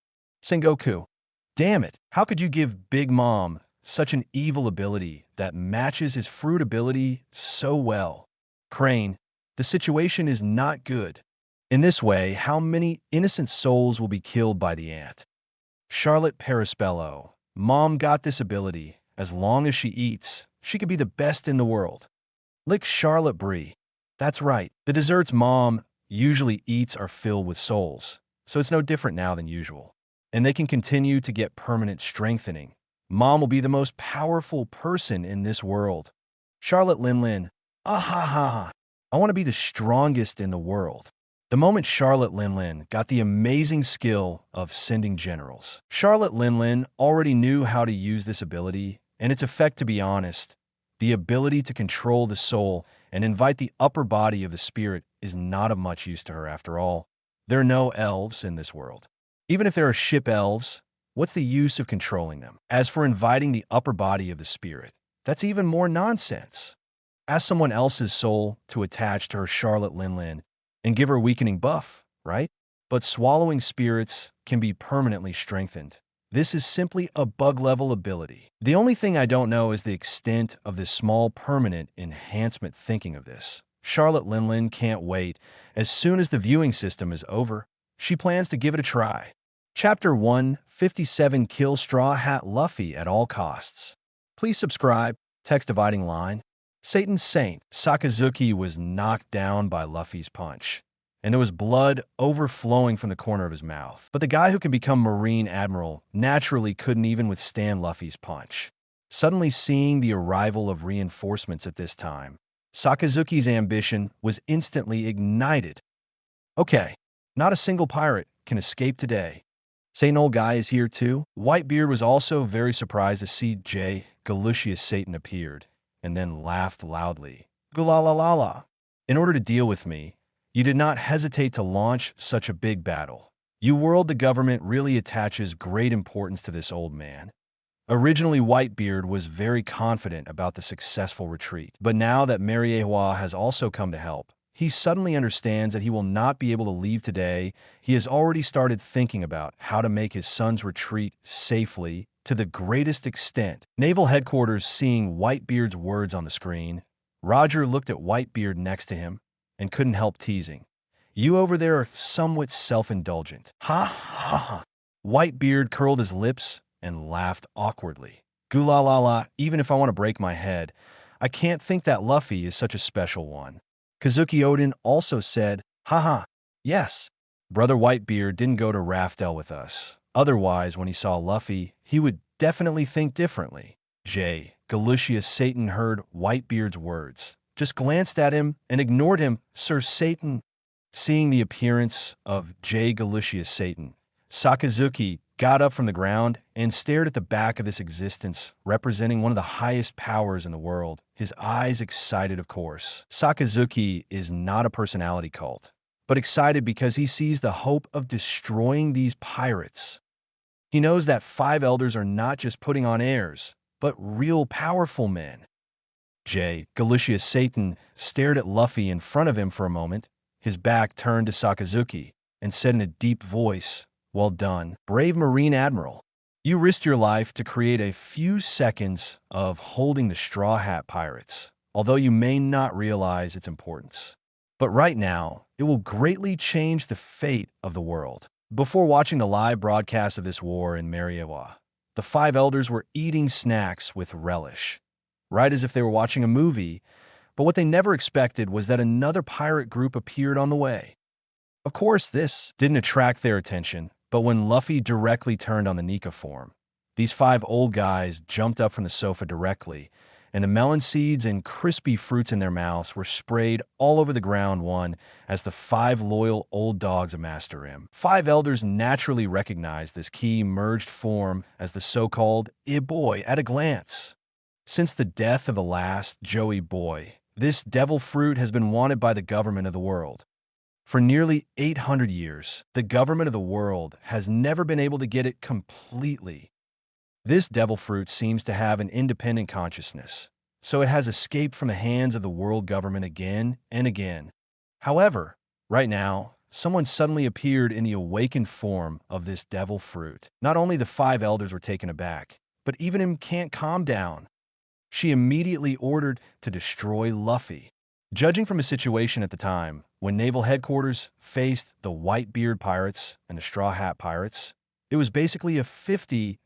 Sengoku. Damn it, how could you give Big Mom such an evil ability that matches his fruit ability so well? Crane. The situation is not good. In this way, how many innocent souls will be killed by the ant? Charlotte Perispello. Mom got this ability. As long as she eats, she could be the best in the world. Lick Charlotte Brie. That's right. The desserts Mom usually eats are filled with souls, so it's no different now than usual. And they can continue to get permanent strengthening. Mom will be the most powerful person in this world. Charlotte Linlin. Ahaha. I want to be the strongest in the world. The moment Charlotte Linlin got the amazing skill of sending generals, Charlotte Linlin already knew how to use this ability, and its effect, to be honest, the ability to control the soul and invite the upper body of the spirit is not of much use to her after all. There are no elves in this world. Even if there are ship elves, what's the use of controlling them? As for inviting the upper body of the spirit, that's even more nonsense. Ask someone else's soul to attach to her Charlotte Linlin and give her a weakening buff, right? But swallowing spirits can be permanently strengthened. This is simply a bug-level ability. The only thing I don't know is the extent of this small permanent enhancement thinking of this. Charlotte Linlin can't wait. As soon as the viewing system is over, she plans to give it a try. Chapter 157: Kill Straw Hat Luffy at all costs. Please subscribe. Text dividing line. Satan's Saint Sakazuki was knocked down by Luffy's punch, and there was blood overflowing from the corner of his mouth. But the guy who can become Marine Admiral naturally couldn't even withstand Luffy's punch. Suddenly seeing the arrival of reinforcements at this time, Sakazuki's ambition was instantly ignited. Okay, not a single pirate can escape today. Satan Old Guy is here too. Whitebeard was also very surprised to see Galucius Satan appeared, and then laughed loudly. Gulalalala. In order to deal with me, you did not hesitate to launch such a big battle. You world, the government really attaches great importance to this old man. Originally, Whitebeard was very confident about the successful retreat, but now that Mariewa has also come to help, he suddenly understands that he will not be able to leave today. He has already started thinking about how to make his son's retreat safely to the greatest extent. Naval Headquarters seeing Whitebeard's words on the screen, Roger looked at Whitebeard next to him and couldn't help teasing. You over there are somewhat self-indulgent. Ha ha ha. Whitebeard curled his lips and laughed awkwardly. Gulalala, even if I want to break my head, I can't think that Luffy is such a special one. Kazuki Odin also said, haha, yes. Brother Whitebeard didn't go to Raftel with us. Otherwise, when he saw Luffy, he would definitely think differently. Galucius Satan heard Whitebeard's words, just glanced at him and ignored him. Sir Satan. Seeing the appearance of Galucius Satan, Sakazuki got up from the ground and stared at the back of this existence, representing one of the highest powers in the world, his eyes excited, of course. Sakazuki is not a personality cult, but excited because he sees the hope of destroying these pirates. He knows that 5 elders are not just putting on airs, but real powerful men. Galucius Satan stared at Luffy in front of him for a moment, his back turned to Sakazuki, and said in a deep voice, well done, brave Marine Admiral. You risked your life to create a few seconds of holding the Straw Hat Pirates, although you may not realize its importance. But right now, it will greatly change the fate of the world. Before watching the live broadcast of this war in Mariewa, the 5 elders were eating snacks with relish, right as if they were watching a movie, but what they never expected was that another pirate group appeared on the way. Of course, this didn't attract their attention, but when Luffy directly turned on the Nika form, these 5 old guys jumped up from the sofa directly, and the melon seeds and crispy fruits in their mouths were sprayed all over the ground as the 5 loyal old dogs amassed around him. 5 elders naturally recognized this key merged form as the so-called I-Boy at a glance. Since the death of the last Joey Boy, this devil fruit has been wanted by the government of the world. For nearly 800 years, the government of the world has never been able to get it completely. This devil fruit seems to have an independent consciousness, so it has escaped from the hands of the world government again and again. However, right now, someone suddenly appeared in the awakened form of this devil fruit. Not only the 5 elders were taken aback, but even him can't calm down. She immediately ordered to destroy Luffy. Judging from his situation at the time, when Naval Headquarters faced the Whitebeard Pirates and the Straw Hat Pirates, it was basically a 50-50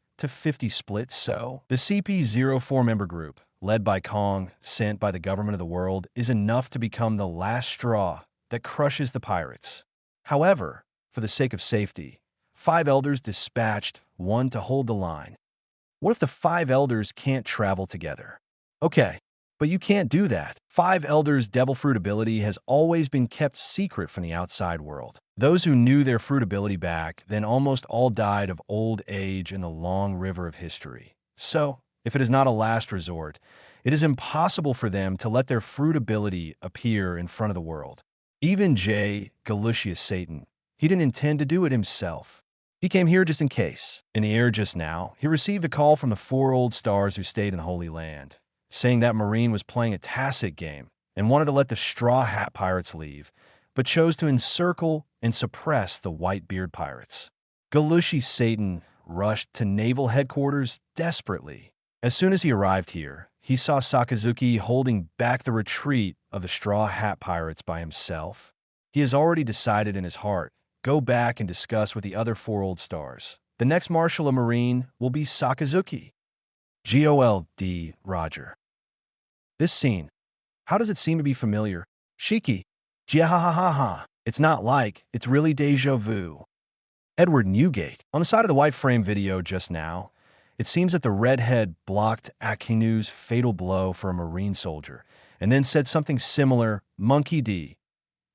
split, so the CP-04 member group, led by Kong, sent by the government of the world, is enough to become the last straw that crushes the pirates. However, for the sake of safety, 5 elders dispatched one to hold the line. What if the 5 elders can't travel together? Okay, but you can't do that. 5 elders' devil fruit ability has always been kept secret from the outside world. Those who knew their fruit ability back then almost all died of old age in the long river of history. So, if it is not a last resort, it is impossible for them to let their fruit ability appear in front of the world. Even Galucius Satan, he didn't intend to do it himself. He came here just in case. In the air just now, he received a call from the 4 old stars who stayed in the Holy Land, saying that Marine was playing a tacit game and wanted to let the Straw Hat Pirates leave, but chose to encircle and suppress the Whitebeard Pirates. Galushi Satan rushed to naval headquarters desperately. As soon as he arrived here, he saw Sakazuki holding back the retreat of the Straw Hat Pirates by himself. He has already decided in his heart, go back and discuss with the other 4 old stars. The next Marshal of Marine will be Sakazuki. GOLD, Roger. This scene, how does it seem to be familiar? Shiki. Jiahahaha. It's not like, it's really deja vu. Edward Newgate. On the side of the white frame video just now, it seems that the redhead blocked Akinu's fatal blow for a Marine soldier, and then said something similar, Monkey D.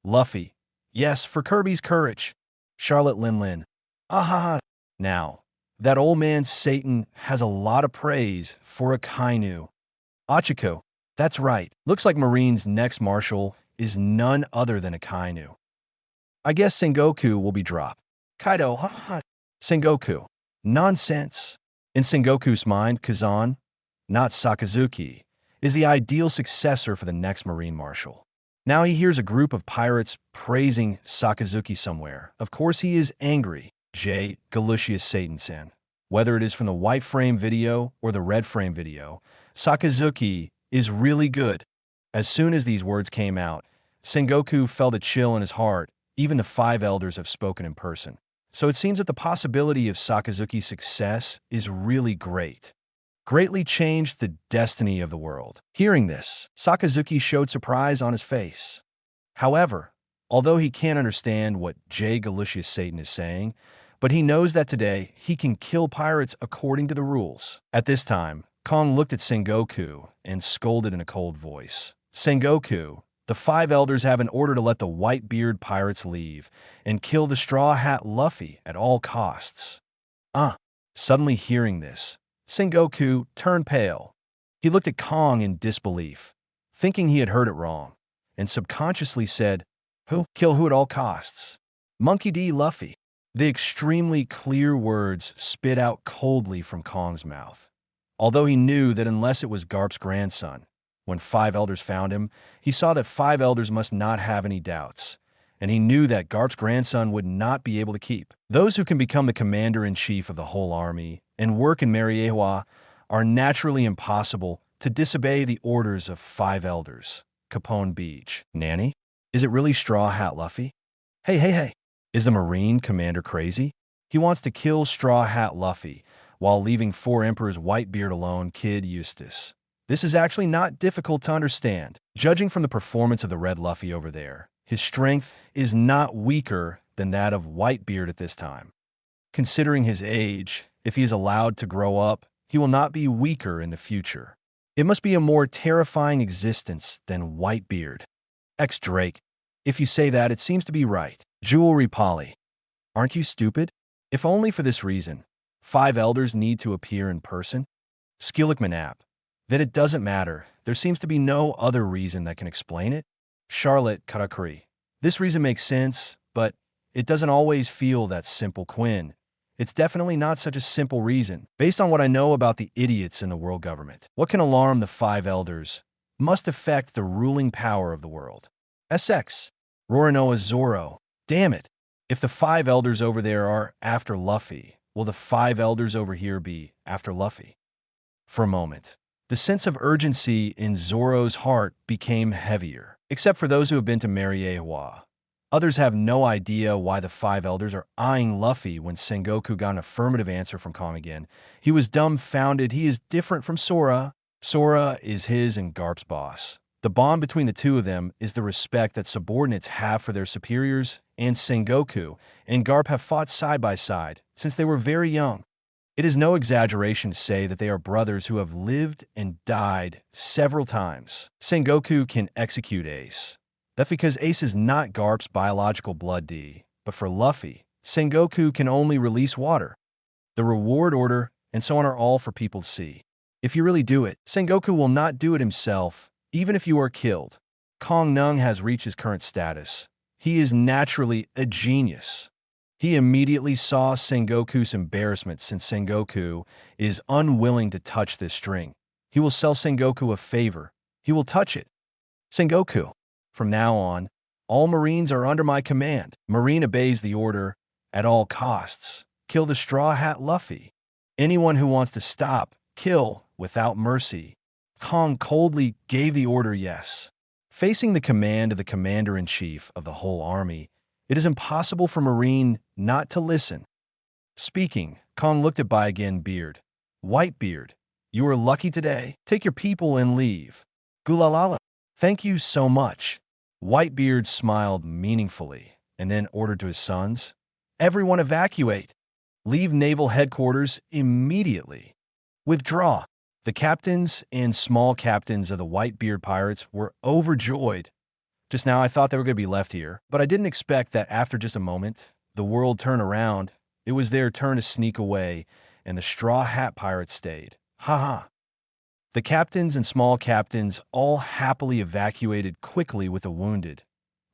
Luffy. Yes, for Kirby's courage. Charlotte Linlin. Ahaha. Now, that old man Satan has a lot of praise for Akainu. Achiko. That's right. Looks like Marine's next marshal is none other than Akainu. I guess Sengoku will be dropped. Kaido. Haha. Sengoku. Nonsense. In Sengoku's mind, Kazan, not Sakazuki, is the ideal successor for the next Marine Marshal. Now he hears a group of pirates praising Sakazuki somewhere. Of course he is angry. J. Galucius Satan-san. Whether it is from the white frame video or the red frame video, Sakazuki is really good. As soon as these words came out, Sengoku felt a chill in his heart. Even the 5 elders have spoken in person. So it seems that the possibility of Sakazuki's success is really great. Greatly changed the destiny of the world. Hearing this, Sakazuki showed surprise on his face. However, although he can't understand what J. Galucius Satan is saying, but he knows that today he can kill pirates according to the rules. At this time, Kong looked at Sengoku and scolded in a cold voice. Sengoku, the 5 elders have an order to let the Whitebeard Pirates leave and kill the Straw Hat Luffy at all costs. Suddenly hearing this, Sengoku turned pale. He looked at Kong in disbelief, thinking he had heard it wrong, and subconsciously said, Who? Kill who at all costs? Monkey D. Luffy. The extremely clear words spit out coldly from Kong's mouth. Although he knew that unless it was Garp's grandson, when 5 elders found him, he saw that 5 elders must not have any doubts, and he knew that Garp's grandson would not be able to keep. Those who can become the commander-in-chief of the whole army and work in Mariewa are naturally impossible to disobey the orders of 5 elders. Capone Beach. Nanny? Is it really Straw Hat Luffy? Hey. Is the Marine commander crazy? He wants to kill Straw Hat Luffy while leaving 4 Emperors Whitebeard alone, Kid Eustace. This is actually not difficult to understand. Judging from the performance of the Red Luffy over there, his strength is not weaker than that of Whitebeard at this time. Considering his age, if he is allowed to grow up, he will not be weaker in the future. It must be a more terrifying existence than Whitebeard. Drake. If you say that, it seems to be right. Jewelry Polly. Aren't you stupid? If only for this reason, 5 elders need to appear in person. Skillickman app. That it doesn't matter. There seems to be no other reason that can explain it. Charlotte Karakuri. This reason makes sense, but it doesn't always feel that simple, Quinn. It's definitely not such a simple reason. Based on what I know about the idiots in the world government, what can alarm the 5 elders must affect the ruling power of the world. SX. Roronoa Zoro. Damn it. If the 5 elders over there are after Luffy, will the 5 elders over here be after Luffy? For a moment, the sense of urgency in Zoro's heart became heavier, except for those who have been to Mariewa. Others have no idea why the 5 elders are eyeing Luffy when Sengoku got an affirmative answer from Kong again. He was dumbfounded. He is different from Sora. Sora is his and Garp's boss. The bond between the two of them is the respect that subordinates have for their superiors, and Sengoku and Garp have fought side by side since they were very young. It is no exaggeration to say that they are brothers who have lived and died several times. Sengoku can execute Ace. That's because Ace is not Garp's biological blood D, but for Luffy, Sengoku can only release water. The reward order and so on are all for people to see. If you really do it, Sengoku will not do it himself, even if you are killed. Kong Nung has reached his current status. He is naturally a genius. He immediately saw Sengoku's embarrassment since Sengoku is unwilling to touch this string. He will sell Sengoku a favor. He will touch it. Sengoku, from now on, all Marines are under my command. Marine obeys the order at all costs. Kill the Straw Hat Luffy. Anyone who wants to stop, kill without mercy. Kong coldly gave the order yes. Facing the command of the commander-in-chief of the whole army, it is impossible for Marine not to listen. Speaking, Kong looked at Bygin Beard. Whitebeard, you are lucky today. Take your people and leave. Gulalala, thank you so much. Whitebeard smiled meaningfully and then ordered to his sons, everyone evacuate. Leave naval headquarters immediately. Withdraw. The captains and small captains of the Whitebeard pirates were overjoyed. Just now I thought they were going to be left here, but I didn't expect that after just a moment, the world turned around. It was their turn to sneak away, and the Straw Hat Pirates stayed. Haha. The captains and small captains all happily evacuated quickly with the wounded.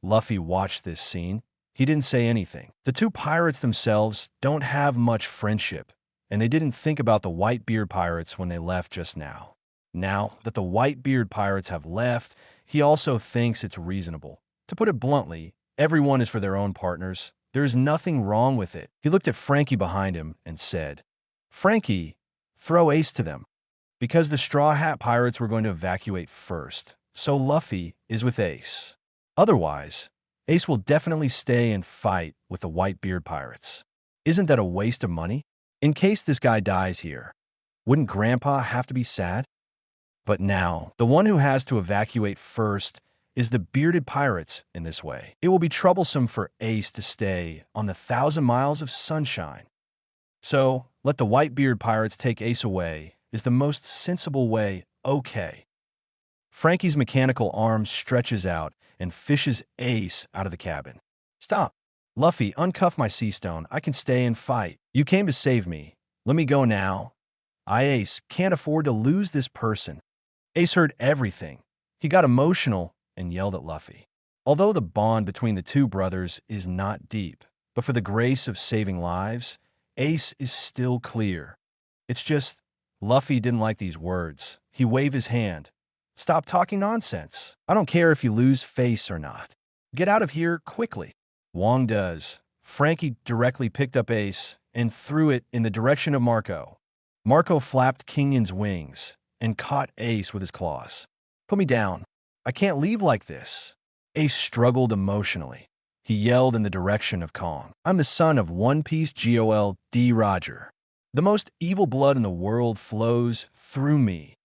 Luffy watched this scene. He didn't say anything. The two pirates themselves don't have much friendship, and they didn't think about the Whitebeard pirates when they left just now. Now that the Whitebeard pirates have left, he also thinks it's reasonable. To put it bluntly, everyone is for their own partners. There is nothing wrong with it. He looked at Frankie behind him and said, Frankie, throw Ace to them. Because the Straw Hat Pirates were going to evacuate first, so Luffy is with Ace. Otherwise, Ace will definitely stay and fight with the Whitebeard Pirates. Isn't that a waste of money? In case this guy dies here, wouldn't Grandpa have to be sad? But now, the one who has to evacuate first is the bearded pirates in this way. It will be troublesome for Ace to stay on the 1,000 miles of sunshine. So, let the Whitebeard pirates take Ace away is the most sensible way, okay. Frankie's mechanical arm stretches out and fishes Ace out of the cabin. Stop. Luffy, uncuff my sea stone. I can stay and fight. You came to save me. Let me go now. Ace can't afford to lose this person. Ace heard everything. He got emotional and yelled at Luffy. Although the bond between the two brothers is not deep, but for the grace of saving lives, Ace is still clear. It's just, Luffy didn't like these words. He waved his hand. Stop talking nonsense. I don't care if you lose face or not. Get out of here quickly. Wong does. Frankie directly picked up Ace and threw it in the direction of Marco. Marco flapped Kingion's wings and caught Ace with his claws. Put me down. I can't leave like this. Ace struggled emotionally. He yelled in the direction of Kong. I'm the son of One Piece GOLD Roger. The most evil blood in the world flows through me.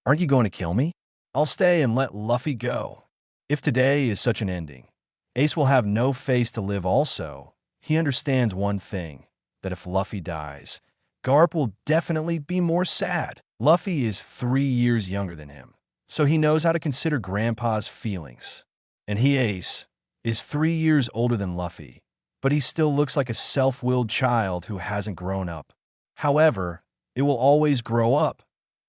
Aren't you going to kill me? I'll stay and let Luffy go. If today is such an ending, Ace will have no face to live also. He understands one thing, that if Luffy dies, Garp will definitely be more sad. Luffy is 3 years younger than him, so he knows how to consider Grandpa's feelings. And he, Ace, is 3 years older than Luffy, but he still looks like a self-willed child who hasn't grown up. However, it will always grow up.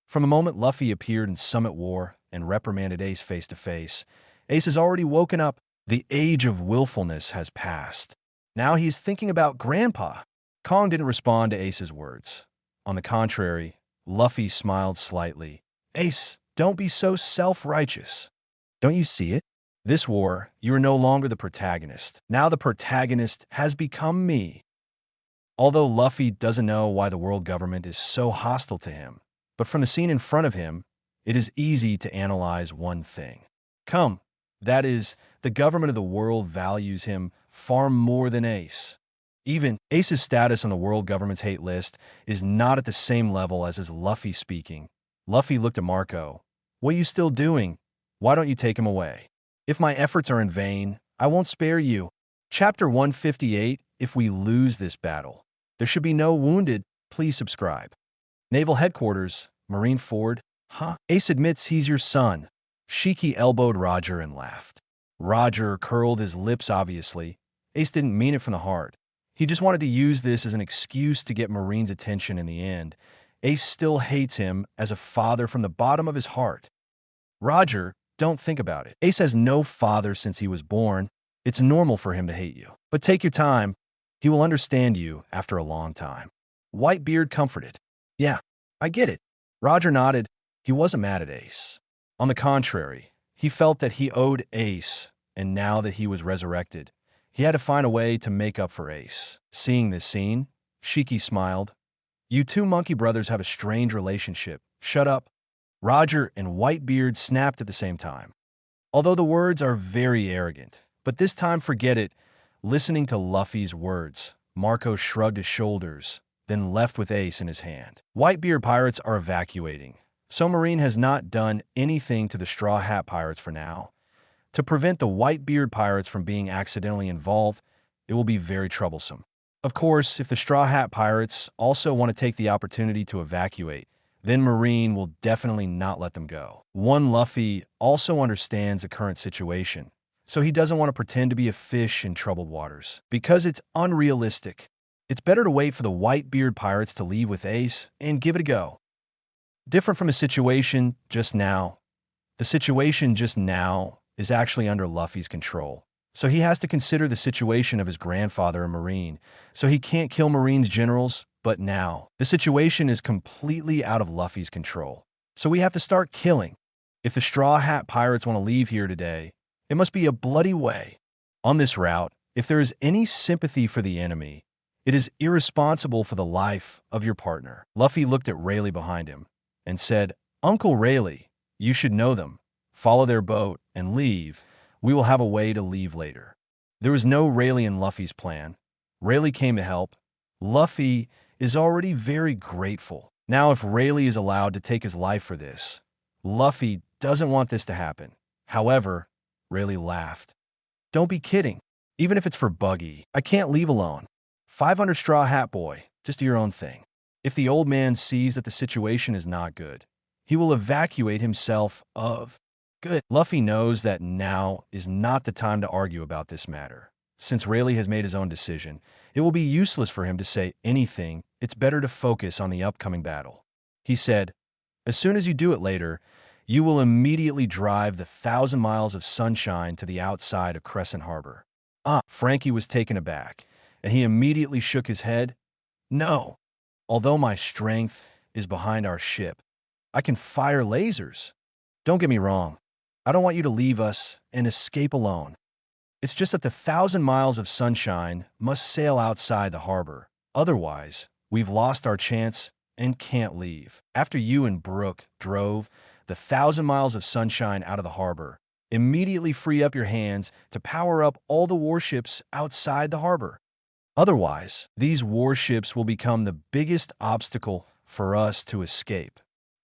From the moment Luffy appeared in Summit War and reprimanded Ace face to face, Ace has already woken up. The age of willfulness has passed. Now he's thinking about Grandpa. Kong didn't respond to Ace's words. On the contrary, Luffy smiled slightly. Ace, don't be so self-righteous. Don't you see it? This war, you are no longer the protagonist. Now the protagonist has become me. Although Luffy doesn't know why the world government is so hostile to him, but from the scene in front of him, it is easy to analyze one thing. Come, that is, the government of the world values him far more than Ace. Even Ace's status on the world government's hate list is not at the same level as his Luffy speaking. Luffy looked at Marco. What are you still doing? Why don't you take him away? If my efforts are in vain, I won't spare you. Chapter 158, If we lose this battle. There should be no wounded. Please subscribe. Naval Headquarters, Marine Ford. Huh? Ace admits he's your son. Shiki elbowed Roger and laughed. Roger curled his lips obviously. Ace didn't mean it from the heart. He just wanted to use this as an excuse to get Marine's attention in the end. Ace still hates him as a father from the bottom of his heart. Roger, don't think about it. Ace has no father since he was born. It's normal for him to hate you. But take your time. He will understand you after a long time. Whitebeard comforted. Yeah, I get it. Roger nodded. He wasn't mad at Ace. On the contrary, he felt that he owed Ace, and now that he was resurrected, he had to find a way to make up for Ace. Seeing this scene, Shiki smiled. You two monkey brothers have a strange relationship. Shut up. Roger and Whitebeard snapped at the same time. Although the words are very arrogant, but this time forget it. Listening to Luffy's words, Marco shrugged his shoulders, then left with Ace in his hand. Whitebeard pirates are evacuating, so Marine has not done anything to the Straw Hat pirates for now. To prevent the Whitebeard pirates from being accidentally involved, it will be very troublesome. Of course, if the Straw Hat pirates also want to take the opportunity to evacuate, then Marine will definitely not let them go. One Luffy also understands the current situation, so he doesn't want to pretend to be a fish in troubled waters. Because it's unrealistic, it's better to wait for the Whitebeard pirates to leave with Ace and give it a go. Different from the situation just now. The situation just now is actually under Luffy's control, so he has to consider the situation of his grandfather and Marine, so he can't kill Marine's generals. But now, the situation is completely out of Luffy's control, so we have to start killing. If the Straw Hat pirates want to leave here today, it must be a bloody way. On this route, if there is any sympathy for the enemy, it is irresponsible for the life of your partner. Luffy looked at Rayleigh behind him and said, Uncle Rayleigh, you should know them. Follow their boat and leave. We will have a way to leave later. There was no Rayleigh in Luffy's plan. Rayleigh came to help. Luffy is already very grateful. Now, if Rayleigh is allowed to take his life for this, Luffy doesn't want this to happen. However, Rayleigh laughed. Don't be kidding. Even if it's for Buggy, I can't leave alone. 500 Straw Hat Boy, just do your own thing. If the old man sees that the situation is not good, he will evacuate himself of. Good. Luffy knows that now is not the time to argue about this matter. Since Rayleigh has made his own decision, it will be useless for him to say anything. It's better to focus on the upcoming battle. He said, as soon as you do it later, you will immediately drive the 1,000 miles of sunshine to the outside of Crescent Harbor. Frankie was taken aback, and he immediately shook his head. No. Although my strength is behind our ship, I can fire lasers. Don't get me wrong. I don't want you to leave us and escape alone. It's just that the 1,000 miles of sunshine must sail outside the harbor. Otherwise, we've lost our chance and can't leave. After you and Brook drove the 1,000 miles of sunshine out of the harbor, immediately free up your hands to power up all the warships outside the harbor. Otherwise, these warships will become the biggest obstacle for us to escape.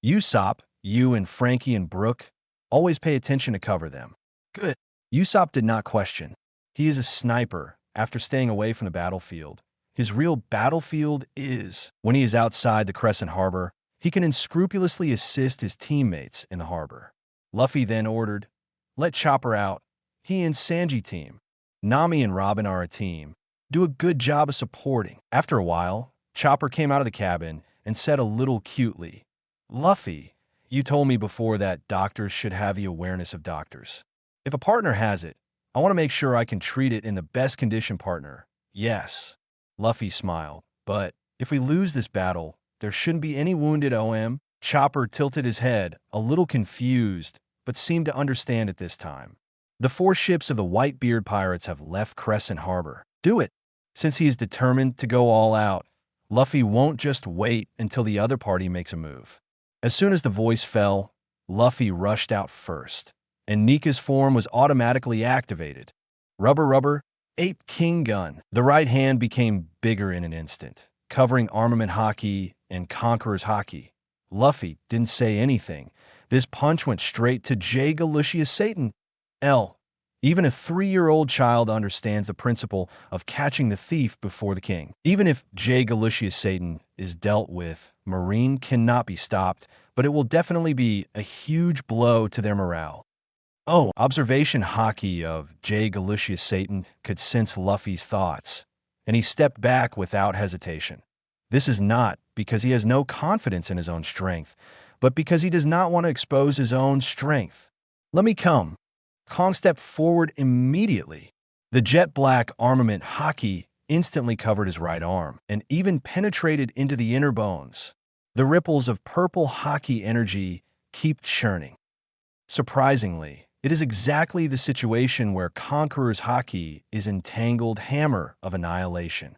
Usopp, you and Frankie and Brook, always pay attention to cover them. Good. Usopp did not question. He is a sniper after staying away from the battlefield. His real battlefield is when he is outside the Crescent Harbor. He can unscrupulously assist his teammates in the harbor. Luffy then ordered, let Chopper out. He and Sanji team. Nami and Robin are a team. Do a good job of supporting. After a while, Chopper came out of the cabin and said a little cutely, Luffy, you told me before that doctors should have the awareness of doctors. If a partner has it, I want to make sure I can treat it in the best condition partner. Yes. Luffy smiled. But if we lose this battle, there shouldn't be any wounded OM. Chopper tilted his head, a little confused, but seemed to understand at this time. The 4 ships of the Whitebeard pirates have left Crescent Harbor. Do it. Since he is determined to go all out, Luffy won't just wait until the other party makes a move. As soon as the voice fell, Luffy rushed out first, and Nika's form was automatically activated. Rubber Rubber, Ape King Gun. The right hand became bigger in an instant, covering Armament Haki and Conqueror's Haki. Luffy didn't say anything. This punch went straight to J. Galushius Satan. Even a 3-year-old child understands the principle of catching the thief before the king. Even if J. Galushius Satan is dealt with, Marine cannot be stopped, but it will definitely be a huge blow to their morale. Observation Haki of J. Galushius Satan could sense Luffy's thoughts, and he stepped back without hesitation. This is not because he has no confidence in his own strength, but because he does not want to expose his own strength. Let me come. Kong stepped forward immediately. The jet black armament Haki instantly covered his right arm and even penetrated into the inner bones. The ripples of purple Haki energy keep churning. Surprisingly, it is exactly the situation where Conqueror's Haki is entangled hammer of annihilation.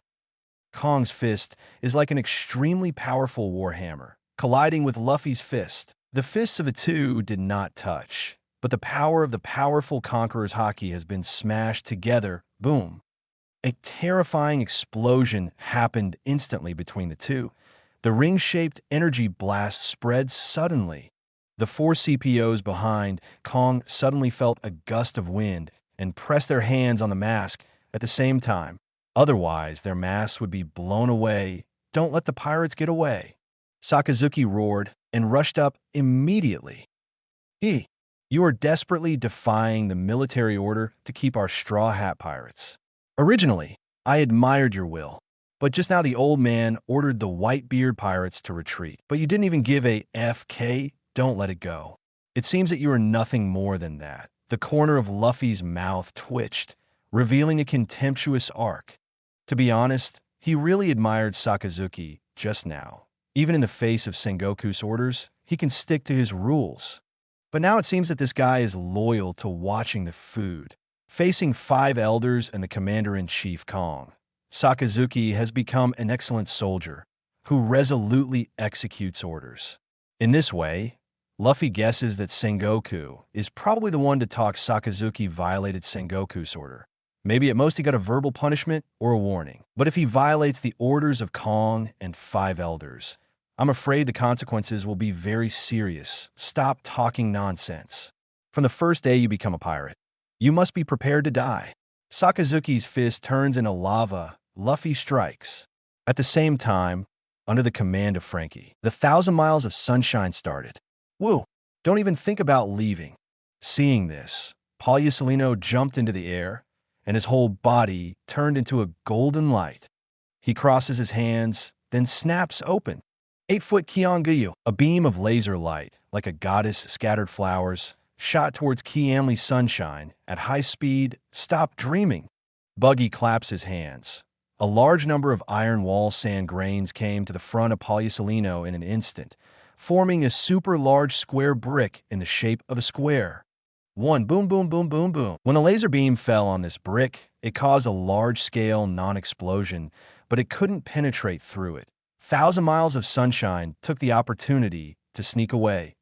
Kong's fist is like an extremely powerful warhammer, colliding with Luffy's fist. The fists of the two did not touch, but the power of the powerful Conqueror's Haki has been smashed together. Boom. A terrifying explosion happened instantly between the two. The ring-shaped energy blast spread suddenly. The four CPOs behind Kong suddenly felt a gust of wind and pressed their hands on the mask at the same time. Otherwise, their masks would be blown away. Don't let the pirates get away. Sakazuki roared and rushed up immediately. You are desperately defying the military order to keep our Straw Hat Pirates. Originally, I admired your will, but just now the old man ordered the Whitebeard Pirates to retreat. But you didn't even give a FK, don't let it go. It seems that you are nothing more than that. The corner of Luffy's mouth twitched, revealing a contemptuous arc. To be honest, he really admired Sakazuki just now. Even in the face of Sengoku's orders, he can stick to his rules. But now it seems that this guy is loyal to watching the food. Facing 5 elders and the commander-in-chief Kong, Sakazuki has become an excellent soldier who resolutely executes orders. In this way, Luffy guesses that Sengoku is probably the one to talk Sakazuki violated Sengoku's order. Maybe at most he got a verbal punishment or a warning. But if he violates the orders of Kong and 5 elders, I'm afraid the consequences will be very serious. Stop talking nonsense. From the first day you become a pirate, you must be prepared to die. Sakazuki's fist turns into lava. Luffy strikes. At the same time, under the command of Frankie, the 1,000 miles of sunshine started. Woo! Don't even think about leaving. Seeing this, Pauliusolino jumped into the air, and his whole body turned into a golden light. He crosses his hands, then snaps open. 8-foot Kion-Guyu, a beam of laser light, like a goddess scattered flowers, shot towards Kianli's sunshine at high speed. Stop dreaming. Buggy claps his hands. A large number of iron wall sand grains came to the front of Pauliusolino in an instant, forming a super large square brick in the shape of a square. One boom, boom, boom, boom, boom. When a laser beam fell on this brick, it caused a large-scale non-explosion, but it couldn't penetrate through it. 1,000 miles of sunshine took the opportunity to sneak away.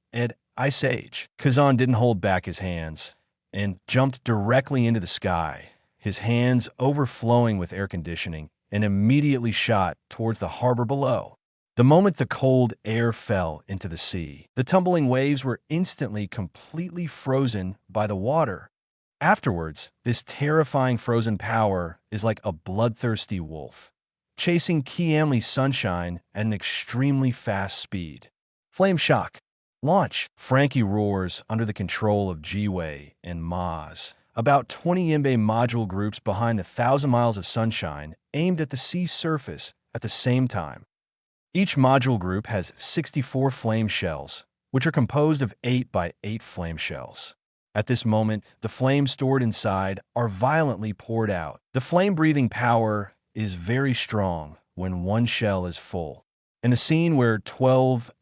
Ice Age. Kazan didn't hold back his hands and jumped directly into the sky, his hands overflowing with air conditioning, and immediately shot towards the harbor below. The moment the cold air fell into the sea, the tumbling waves were instantly completely frozen by the water. Afterwards, this terrifying frozen power is like a bloodthirsty wolf, chasing Kianli's sunshine at an extremely fast speed. Flame shock. Launch. Frankie roars under the control of Jiwei and Maz. About 20 Yinbei module groups behind the 1,000 miles of sunshine aimed at the sea surface at the same time. Each module group has 64 flame shells, which are composed of 8 by 8 flame shells. At this moment, the flames stored inside are violently poured out. The flame-breathing power is very strong when one shell is full. In a scene where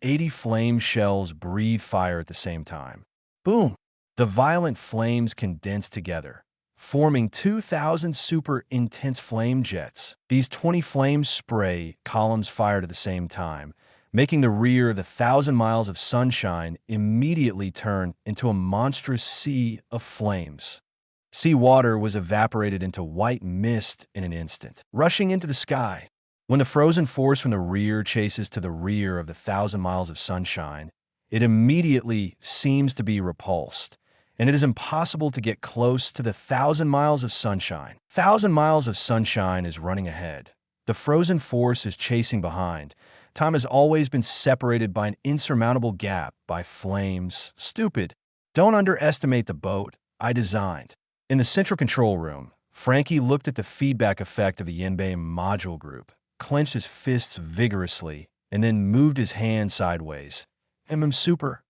80 flame shells breathe fire at the same time. Boom! The violent flames condense together, forming 2,000 super intense flame jets. These 20 flames spray columns fired at the same time, making the rear of the 1,000 miles of sunshine immediately turn into a monstrous sea of flames. Sea water was evaporated into white mist in an instant, rushing into the sky. When the frozen force from the rear chases to the rear of the 1,000 miles of sunshine, it immediately seems to be repulsed, and it is impossible to get close to the 1,000 miles of sunshine. 1,000 miles of sunshine is running ahead. The frozen force is chasing behind. Time has always been separated by an insurmountable gap by flames. Stupid. Don't underestimate the boat I designed. In the central control room, Frankie looked at the feedback effect of the Yinbei module group, clenched his fists vigorously, and then moved his hand sideways. Super.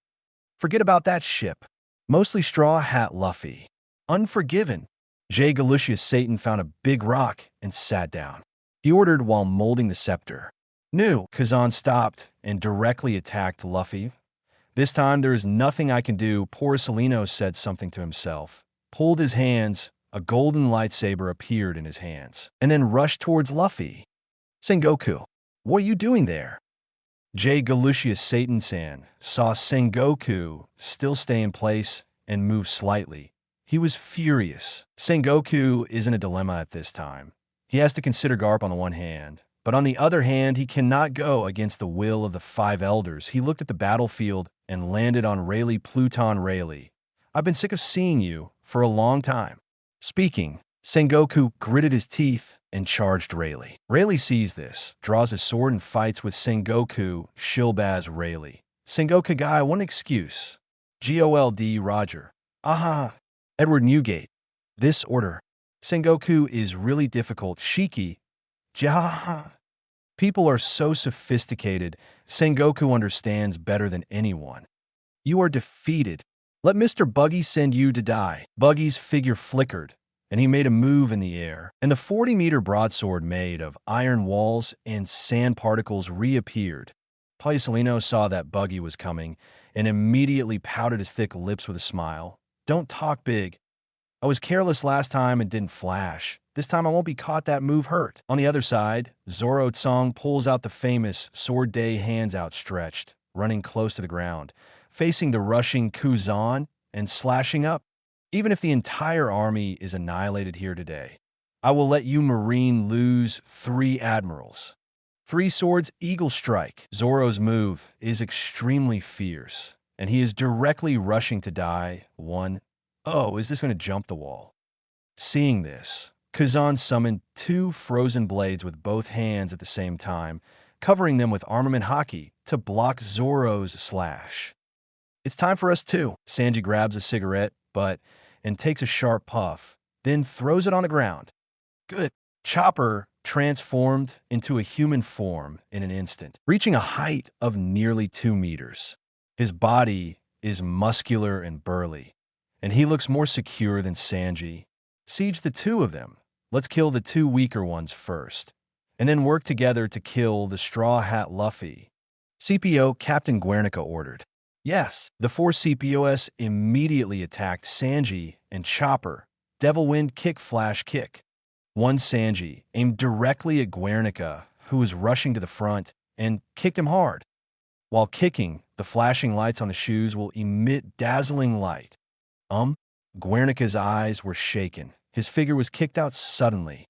Forget about that ship. Mostly Straw Hat Luffy. Unforgiven. J. Galucius Satan found a big rock and sat down. he ordered while molding the scepter. No, Kazan stopped and directly attacked Luffy. This time there is nothing I can do, poor Salino said something to himself. Pulled his hands, a golden lightsaber appeared in his hands, and then rushed towards Luffy. Sengoku, what are you doing there? J. Galucius Satan-san saw Sengoku still stay in place and move slightly. He was furious. Sengoku is in a dilemma at this time. He has to consider Garp on the one hand, but on the other hand, he cannot go against the will of the five elders. He looked at the battlefield and landed on Rayleigh Pluton Rayleigh. I've been sick of seeing you for a long time. Speaking, Sengoku gritted his teeth and charged Rayleigh. Rayleigh sees this, draws his sword and fights with Sengoku, Shilbaz Rayleigh. Sengoku guy, one excuse. Gold Roger. Aha. Edward Newgate. This order. Sengoku is really difficult. Shiki. Jaha. People are so sophisticated. Sengoku understands better than anyone. You are defeated. Let Mr. Buggy send you to die. Buggy's figure flickered, and he made a move in the air, and the 40-meter broadsword made of iron walls and sand particles reappeared. Paisalino saw that Buggy was coming and immediately pouted his thick lips with a smile. Don't talk big. I was careless last time and didn't flash. This time I won't be caught. That move hurt. On the other side, Zoro Tsung pulls out the famous Sword Day hands outstretched, running close to the ground, facing the rushing Kuzan and slashing up. Even if the entire army is annihilated here today, I will let you Marine lose 3 admirals. 3 swords, eagle strike. Zoro's move is extremely fierce, and he is directly rushing to die. 1. Oh, is this going to jump the wall? Seeing this, Kazan summoned 2 frozen blades with both hands at the same time, covering them with armament haki to block Zoro's slash. It's time for us too. Sanji grabs a cigarette, and takes a sharp puff, then throws it on the ground. Good. Chopper transformed into a human form in an instant, reaching a height of nearly 2 meters. His body is muscular and burly, and he looks more secure than Sanji. Siege the 2 of them. Let's kill the 2 weaker ones first, and then work together to kill the Straw Hat Luffy. CPO Captain Guernica ordered. Yes, the 4 CPOs immediately attacked Sanji and Chopper. Devil Wind kick, flash kick. One Sanji aimed directly at Guernica, who was rushing to the front, and kicked him hard. While kicking, the flashing lights on the shoes will emit dazzling light. Guernica's eyes were shaken. His figure was kicked out suddenly.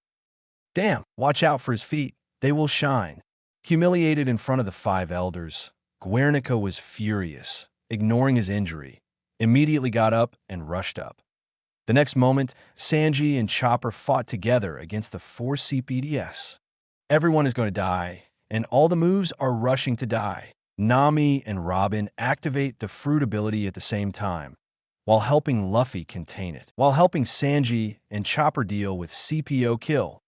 Damn, watch out for his feet. They will shine. Humiliated in front of the 5 elders, Guernica was furious, ignoring his injury, immediately got up and rushed up. The next moment, Sanji and Chopper fought together against the 4 CPDS. Everyone is going to die, and all the moves are rushing to die. Nami and Robin activate the fruit ability at the same time, while helping Luffy contain it, while helping Sanji and Chopper deal with CPO kill.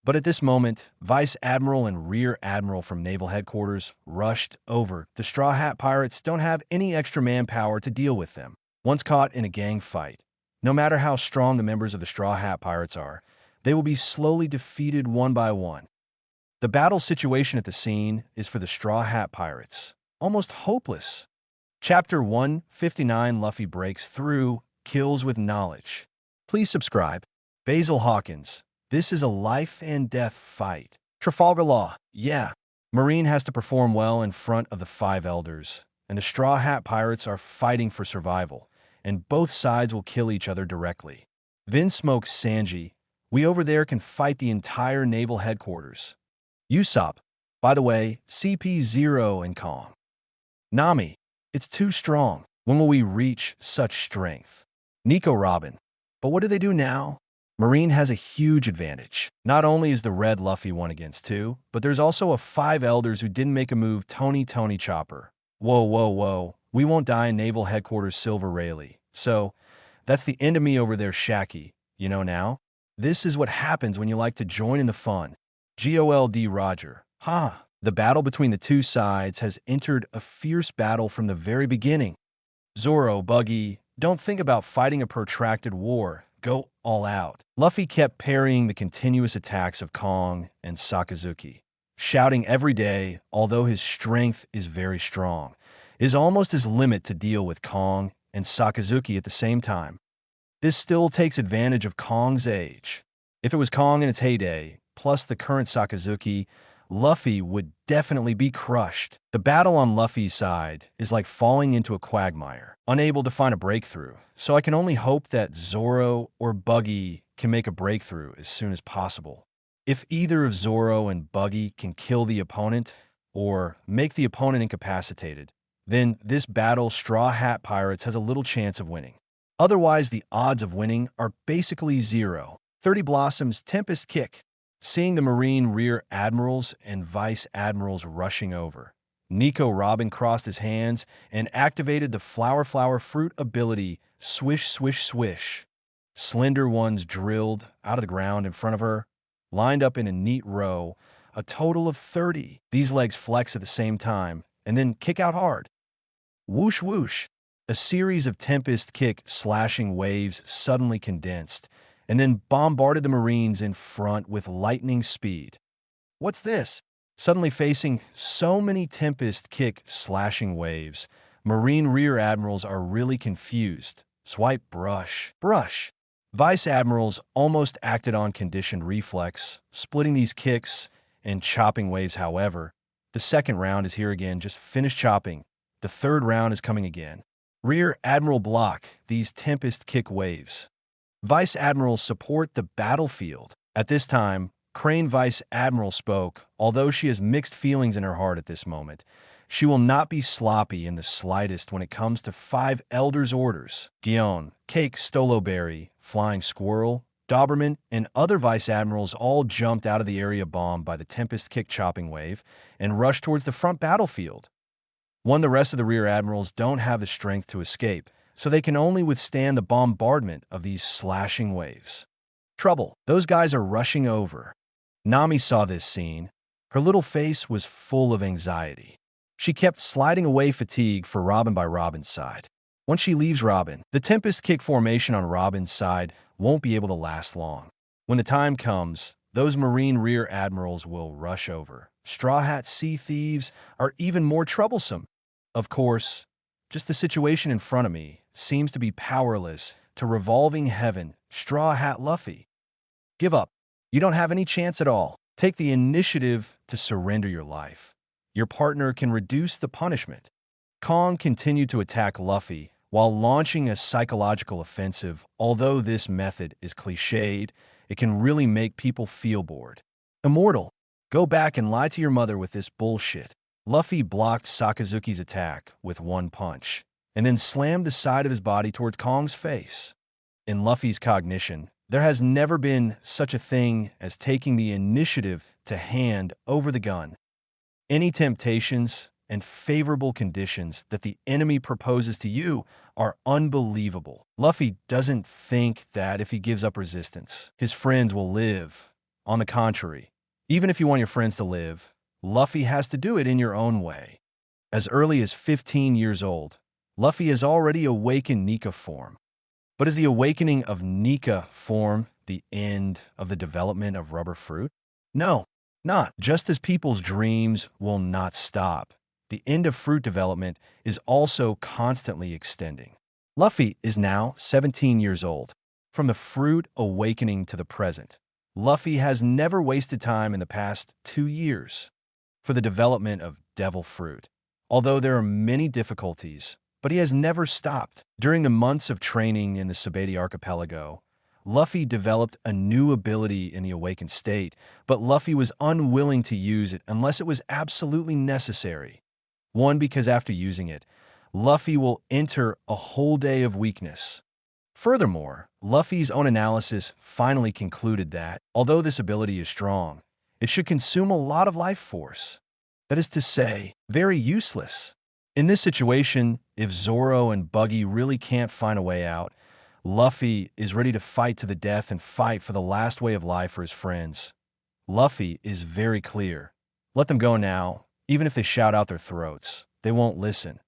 But at this moment, Vice Admiral and Rear Admiral from Naval Headquarters rushed over. The Straw Hat Pirates don't have any extra manpower to deal with them. Once caught in a gang fight, no matter how strong the members of the Straw Hat Pirates are, they will be slowly defeated one by one. The battle situation at the scene is for the Straw Hat Pirates. Almost hopeless. Chapter 159, Luffy breaks through, kills with knowledge. Please subscribe. Basil Hawkins. This is a life and death fight. Trafalgar Law. Yeah. Marine has to perform well in front of the 5 elders, and the Straw Hat Pirates are fighting for survival, and both sides will kill each other directly. Vin smokes Sanji. We over there can fight the entire naval headquarters. Usopp. By the way, CP0 and Calm. Nami. It's too strong. When will we reach such strength? Nico Robin. But what do they do now? Marine has a huge advantage. Not only is the red Luffy 1 against 2, but there's also a 5 elders who didn't make a move. Tony Chopper. Whoa. We won't die in Naval Headquarters Silver Rayleigh. So, that's the end of me over there, Shaki. You know now? This is what happens when you like to join in the fun. Gold Roger. The battle between the 2 sides has entered a fierce battle from the very beginning. Zoro, Buggy, don't think about fighting a protracted war. Go all out. Luffy kept parrying the continuous attacks of Kong and Sakazuki, shouting every day, although his strength is very strong, is almost his limit to deal with Kong and Sakazuki at the same time. This still takes advantage of Kong's age. If it was Kong in its heyday, plus the current Sakazuki, Luffy would definitely be crushed. The battle on Luffy's side is like falling into a quagmire, unable to find a breakthrough, so I can only hope that Zoro or Buggy can make a breakthrough as soon as possible. If either of Zoro and Buggy can kill the opponent, or make the opponent incapacitated, then this battle Straw Hat Pirates has a little chance of winning. Otherwise, the odds of winning are basically zero. 30 Blossoms Tempest Kick. Seeing the Marine Rear Admirals and Vice Admirals rushing over, Nico Robin crossed his hands and activated the Flower Fruit ability, Swish Swish Swish. Slender ones drilled out of the ground in front of her, lined up in a neat row, a total of 30. These legs flex at the same time, and then kick out hard. Whoosh whoosh. A series of Tempest Kick slashing waves suddenly condensed, and then bombarded the Marines in front with lightning speed. What's this? Suddenly facing so many Tempest Kick slashing waves, Marine Rear Admirals are really confused. Swipe, brush, brush. Vice Admirals almost acted on conditioned reflex, splitting these kicks and chopping waves. However, the second round is here again. Just finish chopping. The third round is coming again. Rear Admiral block these Tempest Kick waves. Vice Admirals support the battlefield. At this time, Crane Vice Admiral spoke. Although she has mixed feelings in her heart at this moment, she will not be sloppy in the slightest when it comes to 5 Elders' orders. Gion, Cake, Stoloberry, Flying Squirrel, Doberman, and other Vice Admirals all jumped out of the area bombed by the Tempest Kick chopping wave and rushed towards the front battlefield. The rest of the Rear Admirals don't have the strength to escape, so they can only withstand the bombardment of these slashing waves. Trouble. Those guys are rushing over. Nami saw this scene. Her little face was full of anxiety. She kept sliding away fatigue for Robin by Robin's side. Once she leaves Robin, the Tempest Kick formation on Robin's side won't be able to last long. When the time comes, those Marine Rear Admirals will rush over. Straw Hat Sea Thieves are even more troublesome. Of course, just the situation in front of me seems to be powerless to revolving heaven, Straw Hat Luffy. Give up. You don't have any chance at all. Take the initiative to surrender your life. Your partner can reduce the punishment. Kong continued to attack Luffy while launching a psychological offensive. Although this method is cliched, it can really make people feel bored. Immortal, go back and lie to your mother with this bullshit. Luffy blocked Sakazuki's attack with one punch, and then slammed the side of his body towards Kong's face. In Luffy's cognition, there has never been such a thing as taking the initiative to hand over the gun. Any temptations and favorable conditions that the enemy proposes to you are unbelievable. Luffy doesn't think that if he gives up resistance, his friends will live. On the contrary, even if you want your friends to live, Luffy has to do it in your own way. As early as 15 years old, Luffy has already awakened Nika form. But is the awakening of Nika form the end of the development of rubber fruit? No, not. Just as people's dreams will not stop, the end of fruit development is also constantly extending. Luffy is now 17 years old. From the fruit awakening to the present, Luffy has never wasted time in the past 2 years for the development of devil fruit. Although there are many difficulties, but he has never stopped. During the months of training in the Sabati Archipelago, Luffy developed a new ability in the awakened state, but Luffy was unwilling to use it unless it was absolutely necessary. One, because after using it, Luffy will enter a whole day of weakness. Furthermore, Luffy's own analysis finally concluded that, although this ability is strong, it should consume a lot of life force. That is to say, very useless. In this situation, if Zoro and Buggy really can't find a way out, Luffy is ready to fight to the death and fight for the last way of life for his friends. Luffy is very clear. Let them go now. Even if they shout out their throats, they won't listen.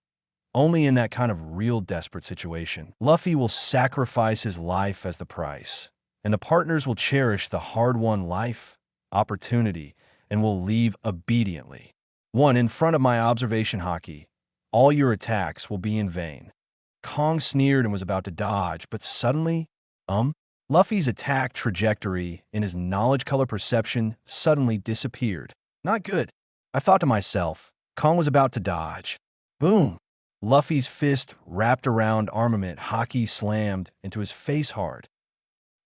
Only in that kind of real desperate situation. Luffy will sacrifice his life as the price, and the partners will cherish the hard-won life, opportunity, and will leave obediently. 1. In front of my observation haki, all your attacks will be in vain. Kong sneered and was about to dodge, but suddenly, Luffy's attack trajectory in his knowledge color perception suddenly disappeared. Not good. I thought to myself. Kong was about to dodge. Boom! Luffy's fist wrapped around armament haki slammed into his face hard.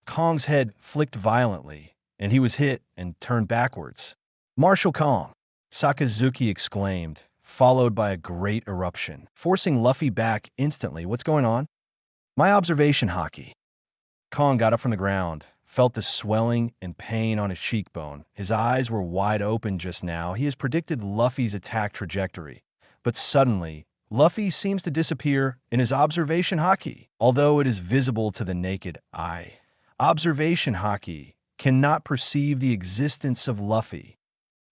Kong's head flicked violently, and he was hit and turned backwards. Martial Kong! Sakazuki exclaimed, followed by a great eruption, forcing Luffy back instantly. What's going on? My observation haki. Kong got up from the ground, felt the swelling and pain on his cheekbone. His eyes were wide open just now. He has predicted Luffy's attack trajectory. But suddenly, Luffy seems to disappear in his observation haki, although it is visible to the naked eye. Observation haki cannot perceive the existence of Luffy.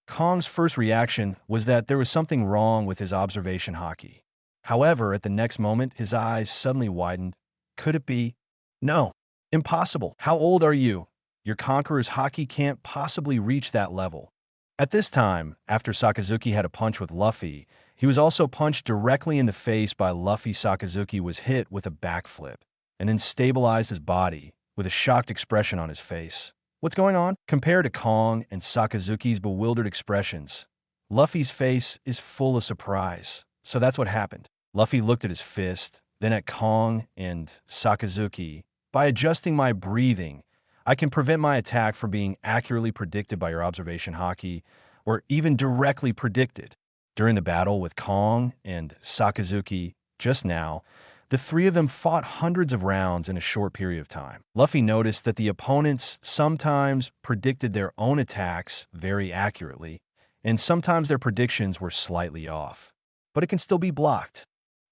Kong's first reaction was that there was something wrong with his observation haki. However, at the next moment, his eyes suddenly widened. Could it be? No. Impossible. How old are you? Your Conqueror's haki can't possibly reach that level. At this time, after Sakazuki had a punch with Luffy, he was also punched directly in the face by Luffy. Sakazuki was hit with a backflip and then stabilized his body with a shocked expression on his face. What's going on? Compared to Kong and Sakazuki's bewildered expressions, Luffy's face is full of surprise. So that's what happened. Luffy looked at his fist, then at Kong and Sakazuki. By adjusting my breathing, I can prevent my attack from being accurately predicted by your observation haki, or even directly predicted. During the battle with Kong and Sakazuki just now, the three of them fought hundreds of rounds in a short period of time. Luffy noticed that the opponents sometimes predicted their own attacks very accurately, and sometimes their predictions were slightly off. But it can still be blocked.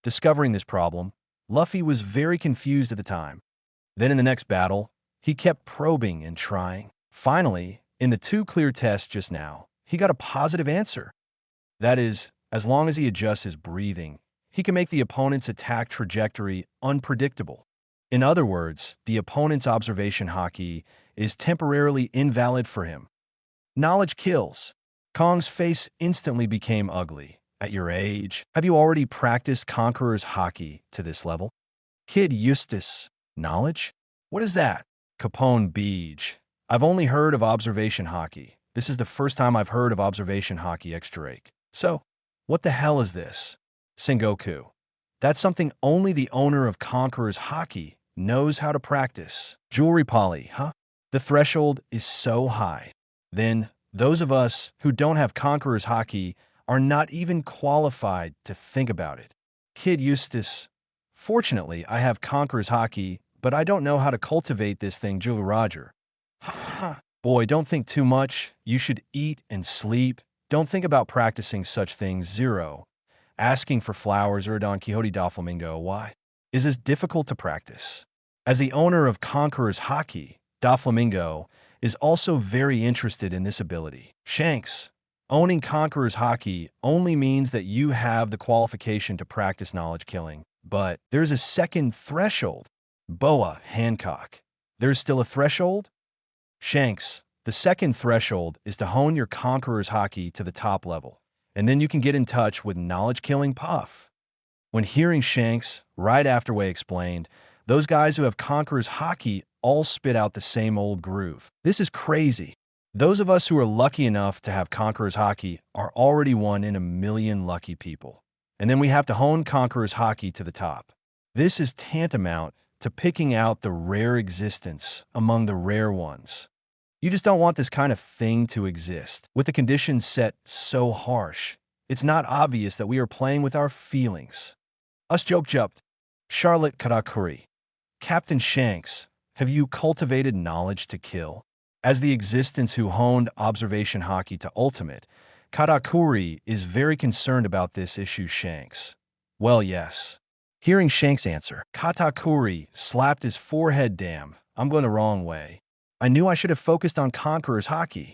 Discovering this problem, Luffy was very confused at the time. Then in the next battle, he kept probing and trying. Finally, in the 2 clear tests just now, he got a positive answer. That is, as long as he adjusts his breathing, he can make the opponent's attack trajectory unpredictable. In other words, the opponent's observation haki is temporarily invalid for him. Knowledge kills. Kong's face instantly became ugly. At your age, have you already practiced Conqueror's haki to this level? Kid Eustace. Knowledge? What is that? Capone Beach. I've only heard of observation haki. This is the first time I've heard of observation haki extra rake. So, what the hell is this? Sengoku. That's something only the owner of Conqueror's haki knows how to practice. Jewelry poly, huh? The threshold is so high. Then, those of us who don't have Conqueror's haki are not even qualified to think about it. Kid Eustace. Fortunately, I have Conqueror's haki, but I don't know how to cultivate this thing. Julie Roger. Ha ha. Boy, don't think too much. You should eat and sleep. Don't think about practicing such things. Zero. Asking for flowers or Don Quixote Doflamingo. Why? Is this difficult to practice? As the owner of Conqueror's haki, Doflamingo is also very interested in this ability. Shanks. Owning Conqueror's haki only means that you have the qualification to practice knowledge killing. But there's a second threshold. Boa Hancock. There's still a threshold? Shanks, the second threshold is to hone your Conqueror's haki to the top level, and then you can get in touch with knowledge-killing Puff. When hearing Shanks, right after Way explained, those guys who have Conqueror's haki all spit out the same old groove. This is crazy. Those of us who are lucky enough to have Conqueror's haki are already one in a million lucky people. And then we have to hone Conqueror's haki to the top. This is tantamount to picking out the rare existence among the rare ones. You just don't want this kind of thing to exist. With the conditions set so harsh, it's not obvious that we are playing with our feelings. Us joke jumped. Charlotte Karakuri. Captain Shanks, have you cultivated knowledge to kill? As the existence who honed observation haki to ultimate, Katakuri is very concerned about this issue. Shanks. Well, yes. Hearing Shanks' answer, Katakuri slapped his forehead. Damn, I'm going the wrong way. I knew I should have focused on Conqueror's haki.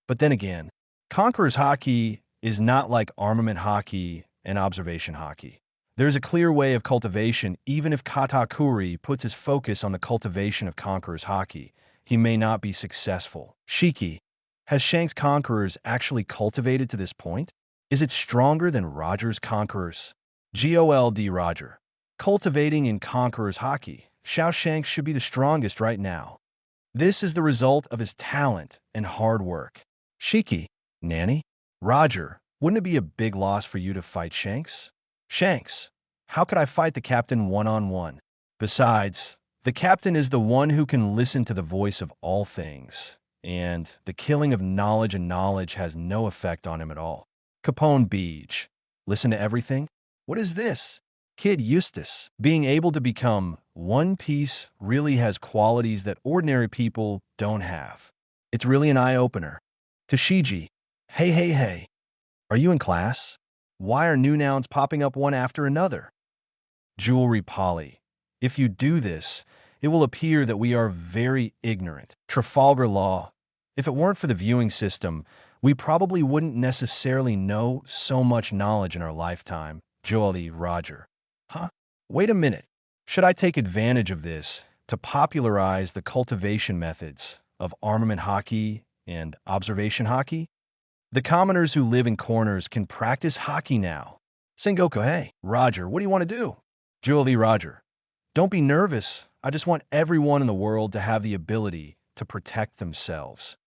But then again, Conqueror's haki is not like armament haki and observation haki. There's a clear way of cultivation. Even if Katakuri puts his focus on the cultivation of Conqueror's Haki, he may not be successful. Shiki, has Shanks' Conquerors actually cultivated to this point? Is it stronger than Roger's Conquerors? Gold Roger. Cultivating in Conqueror's Haki, Shanks should be the strongest right now. This is the result of his talent and hard work. Shiki, Nanny, Roger, wouldn't it be a big loss for you to fight Shanks? Shanks, how could I fight the captain one-on-one? Besides, the captain is the one who can listen to the voice of all things, and the killing of knowledge and knowledge has no effect on him at all. Capone Beach, listen to everything? What is this? Kid Eustace, being able to become One Piece really has qualities that ordinary people don't have. It's really an eye-opener. Tashiji, hey. Are you in class? Why are new nouns popping up one after another? Jewelry Polly, if you do this, it will appear that we are very ignorant. Trafalgar Law, if it weren't for the viewing system, we probably wouldn't necessarily know so much knowledge in our lifetime. Jolie Roger. Huh? Wait a minute. Should I take advantage of this to popularize the cultivation methods of armament haki and observation haki? The commoners who live in corners can practice haki now. Sengoku, hey, Roger, what do you want to do? Julie Roger. Don't be nervous. I just want everyone in the world to have the ability to protect themselves.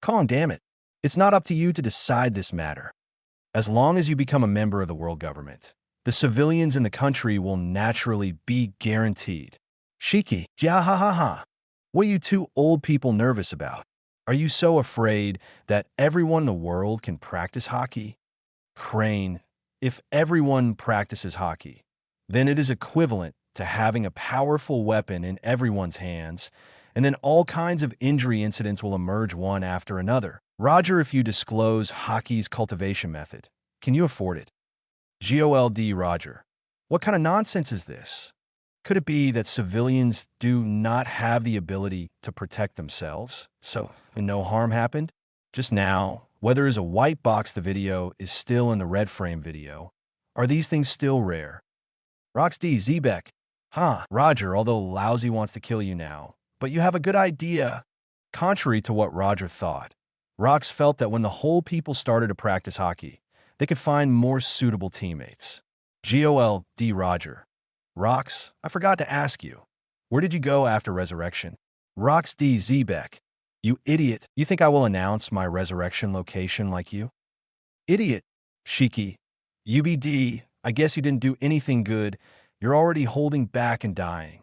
Kong, damn it. It's not up to you to decide this matter. As long as you become a member of the world government, the civilians in the country will naturally be guaranteed. Shiki, ha. What are you two old people nervous about? Are you so afraid that everyone in the world can practice haki? Crane, if everyone practices haki, then it is equivalent to having a powerful weapon in everyone's hands, and then all kinds of injury incidents will emerge one after another. Roger, if you disclose haki's cultivation method, can you afford it? Gold Roger. What kind of nonsense is this? Could it be that civilians do not have the ability to protect themselves, so no harm happened? Just now, whether is a white box the video is still in the red frame video, are these things still rare? Rox D. Zebek. Roger, although Lousy wants to kill you now, but you have a good idea. Contrary to what Roger thought, Rox felt that when the whole people started to practice haki, they could find more suitable teammates. Gold Roger. Rox, I forgot to ask you. Where did you go after resurrection? Rox D. Zebek. You idiot. You think I will announce my resurrection location like you? Idiot. Shiki. UBD. I guess you didn't do anything good. You're already holding back and dying.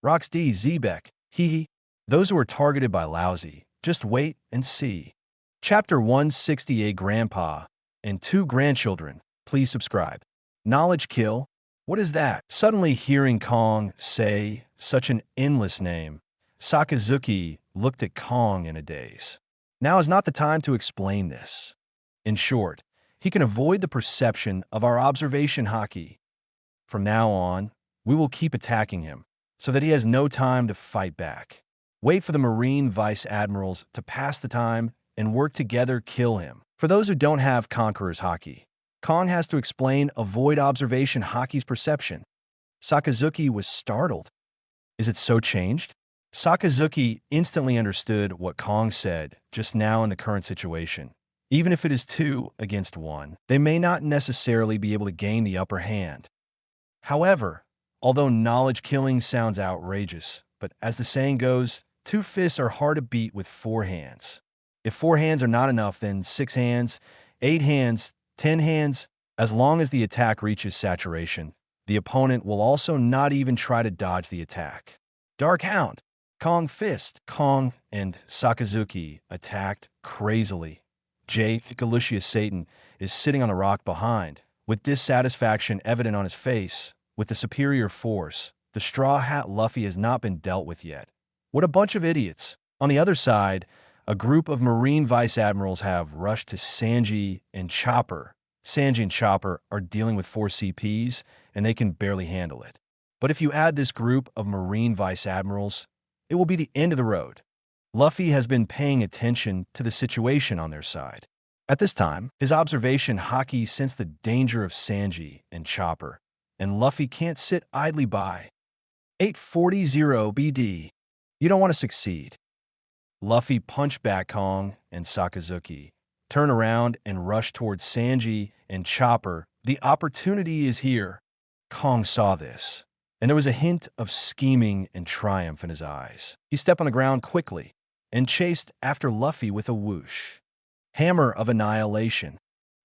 Rox D. Zebek. Hee. Those who are targeted by Lousy, just wait and see. Chapter 168 Grandpa and 2 grandchildren. Please subscribe. Knowledge Kill. What is that? Suddenly hearing Kong say such an endless name, Sakazuki looked at Kong in a daze. Now is not the time to explain this. In short, he can avoid the perception of our observation haki. From now on, we will keep attacking him, so that he has no time to fight back. Wait for the Marine Vice Admirals to pass the time and work together kill him. For those who don't have Conqueror's Haki, Kong has to explain avoid observation haki's perception. Sakazuki was startled. Is it so changed? Sakazuki instantly understood what Kong said just now in the current situation. Even if it is 2 against 1, they may not necessarily be able to gain the upper hand. However, although knowledge killing sounds outrageous, but as the saying goes, 2 fists are hard to beat with 4 hands. If 4 hands are not enough, then 6 hands, 8 hands, 10 hands. As long as the attack reaches saturation, the opponent will also not even try to dodge the attack. Dark Hound. Kong Fist. Kong and Sakazuki attacked crazily. Galucius Satan is sitting on the rock behind, with dissatisfaction evident on his face. With the superior force, the Straw Hat Luffy has not been dealt with yet. What a bunch of idiots. On the other side, a group of Marine Vice Admirals have rushed to Sanji and Chopper. Sanji and Chopper are dealing with 4 CPs, and they can barely handle it. But if you add this group of Marine Vice Admirals, it will be the end of the road. Luffy has been paying attention to the situation on their side. At this time, his observation haki sensed the danger of Sanji and Chopper, and Luffy can't sit idly by. 840 BD. You don't want to succeed. Luffy punched back Kong and Sakazuki, turn around and rush towards Sanji and Chopper. The opportunity is here. Kong saw this, and there was a hint of scheming and triumph in his eyes. He stepped on the ground quickly and chased after Luffy with a whoosh. Hammer of Annihilation.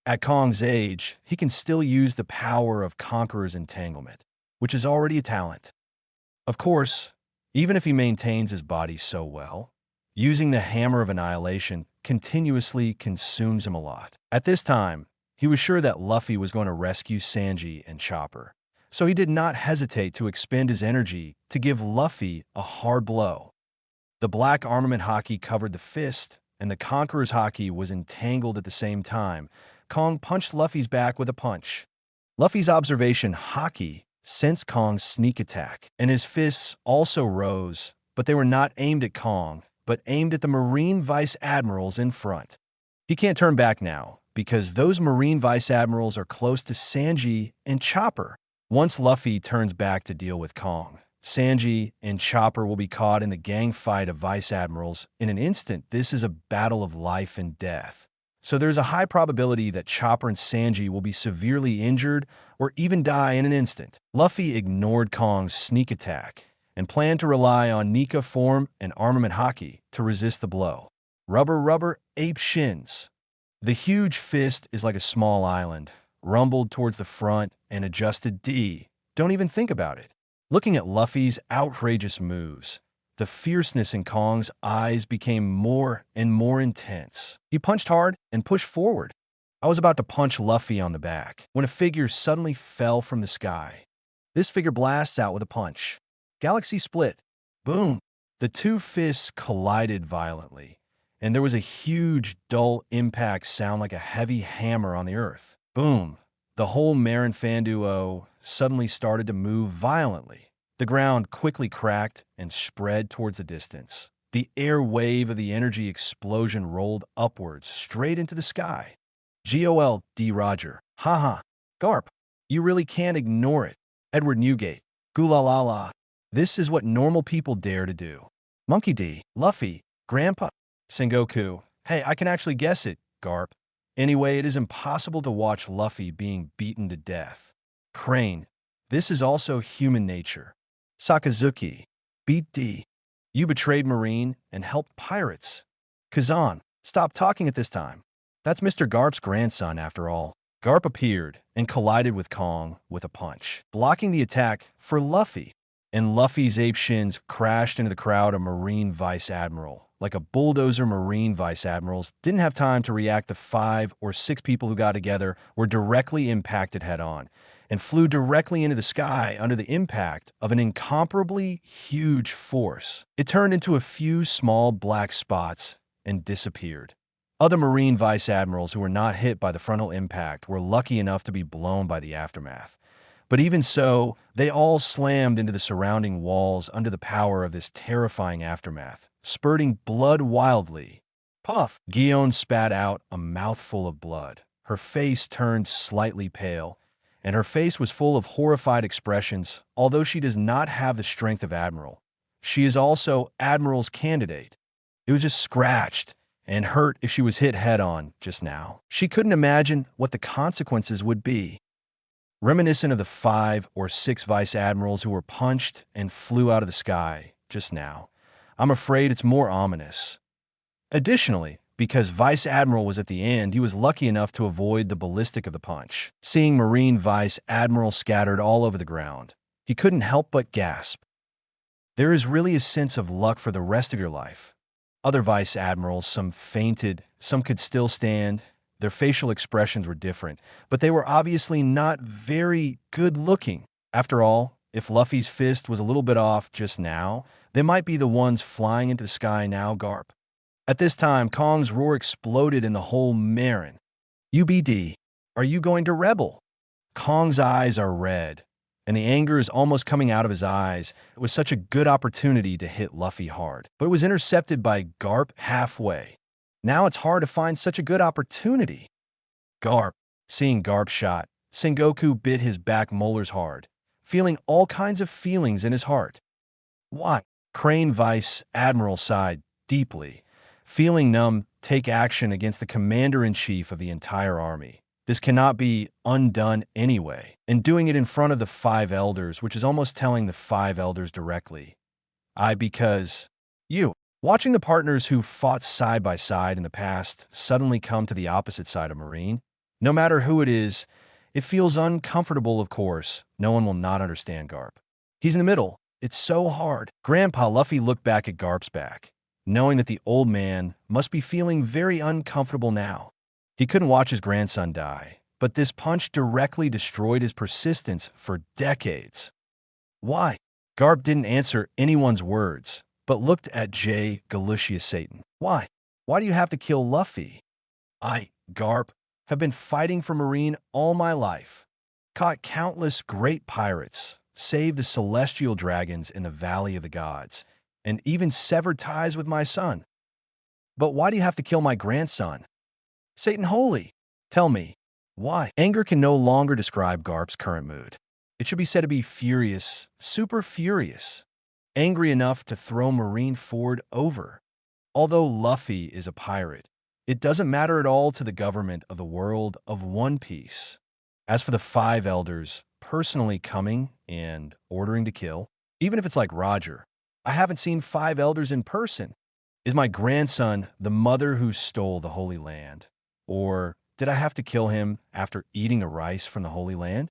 At Kong's age, he can still use the power of Conqueror's entanglement, which is already a talent. Of course, even if he maintains his body so well, using the Hammer of Annihilation continuously consumes him a lot. At this time, he was sure that Luffy was going to rescue Sanji and Chopper, so he did not hesitate to expend his energy to give Luffy a hard blow. The black armament haki covered the fist, and the Conqueror's haki was entangled at the same time. Kong punched Luffy's back with a punch. Luffy's Observation Haki sensed Kong's sneak attack, and his fists also rose, but they were not aimed at Kong, but aimed at the Marine Vice Admirals in front. He can't turn back now, because those Marine Vice Admirals are close to Sanji and Chopper. Once Luffy turns back to deal with Kong, Sanji and Chopper will be caught in the gang fight of Vice Admirals in an instant. This is a battle of life and death. So there's a high probability that Chopper and Sanji will be severely injured or even die in an instant. Luffy ignored Kong's sneak attack and planned to rely on Nika form and armament haki to resist the blow. Rubber, ape shins. The huge fist is like a small island, rumbled towards the front and adjusted D. Don't even think about it. Looking at Luffy's outrageous moves, the fierceness in Kong's eyes became more and more intense. He punched hard and pushed forward. I was about to punch Luffy on the back when a figure suddenly fell from the sky. This figure blasts out with a punch. Galaxy split. Boom! The two fists collided violently, and there was a huge, dull impact sound like a heavy hammer on the earth. Boom! The whole Marin fan duo suddenly started to move violently. The ground quickly cracked and spread towards the distance. The air wave of the energy explosion rolled upwards, straight into the sky. GOLD Roger. Haha. Garp. You really can't ignore it. Edward Newgate. Goolalala. This is what normal people dare to do. Monkey D. Luffy. Grandpa. Sengoku. Hey, I can actually guess it, Garp. Anyway, it is impossible to watch Luffy being beaten to death. Crane. This is also human nature. Sakazuki. Beat D. You betrayed Marine and helped pirates. Kazan. Stop talking at this time. That's Mr. Garp's grandson, after all. Garp appeared and collided with Kong with a punch, blocking the attack for Luffy. And Luffy's ape shins crashed into the crowd of Marine Vice Admiral. Like a bulldozer, Marine Vice Admirals didn't have time to react. The 5 or 6 people who got together were directly impacted head-on and flew directly into the sky under the impact of an incomparably huge force. It turned into a few small black spots and disappeared. Other Marine Vice Admirals who were not hit by the frontal impact were lucky enough to be blown by the aftermath. But even so, they all slammed into the surrounding walls under the power of this terrifying aftermath, spurting blood wildly. Puff! Guion spat out a mouthful of blood. Her face turned slightly pale, and her face was full of horrified expressions. Although she does not have the strength of Admiral, she is also Admiral's candidate. It was just scratched and hurt if she was hit head-on just now. She couldn't imagine what the consequences would be. Reminiscent of the 5 or 6 Vice Admirals who were punched and flew out of the sky just now. I'm afraid it's more ominous. Additionally, because Vice Admiral was at the end, he was lucky enough to avoid the ballistic of the punch. Seeing Marine Vice Admiral scattered all over the ground, he couldn't help but gasp. There is really a sense of luck for the rest of your life. Other Vice Admirals, some fainted, some could still stand. Their facial expressions were different, but they were obviously not very good-looking. After all, if Luffy's fist was a little bit off just now, they might be the ones flying into the sky now, Garp. At this time, Kong's roar exploded in the whole Marin. UBD, are you going to rebel? Kong's eyes are red, and the anger is almost coming out of his eyes. It was such a good opportunity to hit Luffy hard, but it was intercepted by Garp halfway. Now it's hard to find such a good opportunity. Garp, seeing Garp's shot, Sengoku bit his back molars hard, feeling all kinds of feelings in his heart. Why? Crane Vice Admiral sighed deeply, feeling numb, take action against the commander-in-chief of the entire army. This cannot be undone anyway, and doing it in front of the five elders, which is almost telling the five elders directly. Because you. Watching the partners who fought side by side in the past suddenly come to the opposite side of Marine, no matter who it is, it feels uncomfortable, of course. No one will not understand Garp. He's in the middle. It's so hard. Grandpa Luffy looked back at Garp's back, knowing that the old man must be feeling very uncomfortable now. He couldn't watch his grandson die, but this punch directly destroyed his persistence for decades. Why? Garp didn't answer anyone's words, but looked at J. Galucius Satan. Why? Why do you have to kill Luffy? Garp, have been fighting for Marine all my life. Caught countless great pirates, saved the celestial dragons in the Valley of the Gods, and even severed ties with my son. But why do you have to kill my grandson? Satan Holy, tell me, why? Anger can no longer describe Garp's current mood. It should be said to be furious, super furious. Angry enough to throw Marineford over. Although Luffy is a pirate, it doesn't matter at all to the government of the world of One Piece. As for the five elders personally coming and ordering to kill, even if it's like Roger, I haven't seen five elders in person. Is my grandson the mother who stole the Holy Land? Or did I have to kill him after eating the rice from the Holy Land?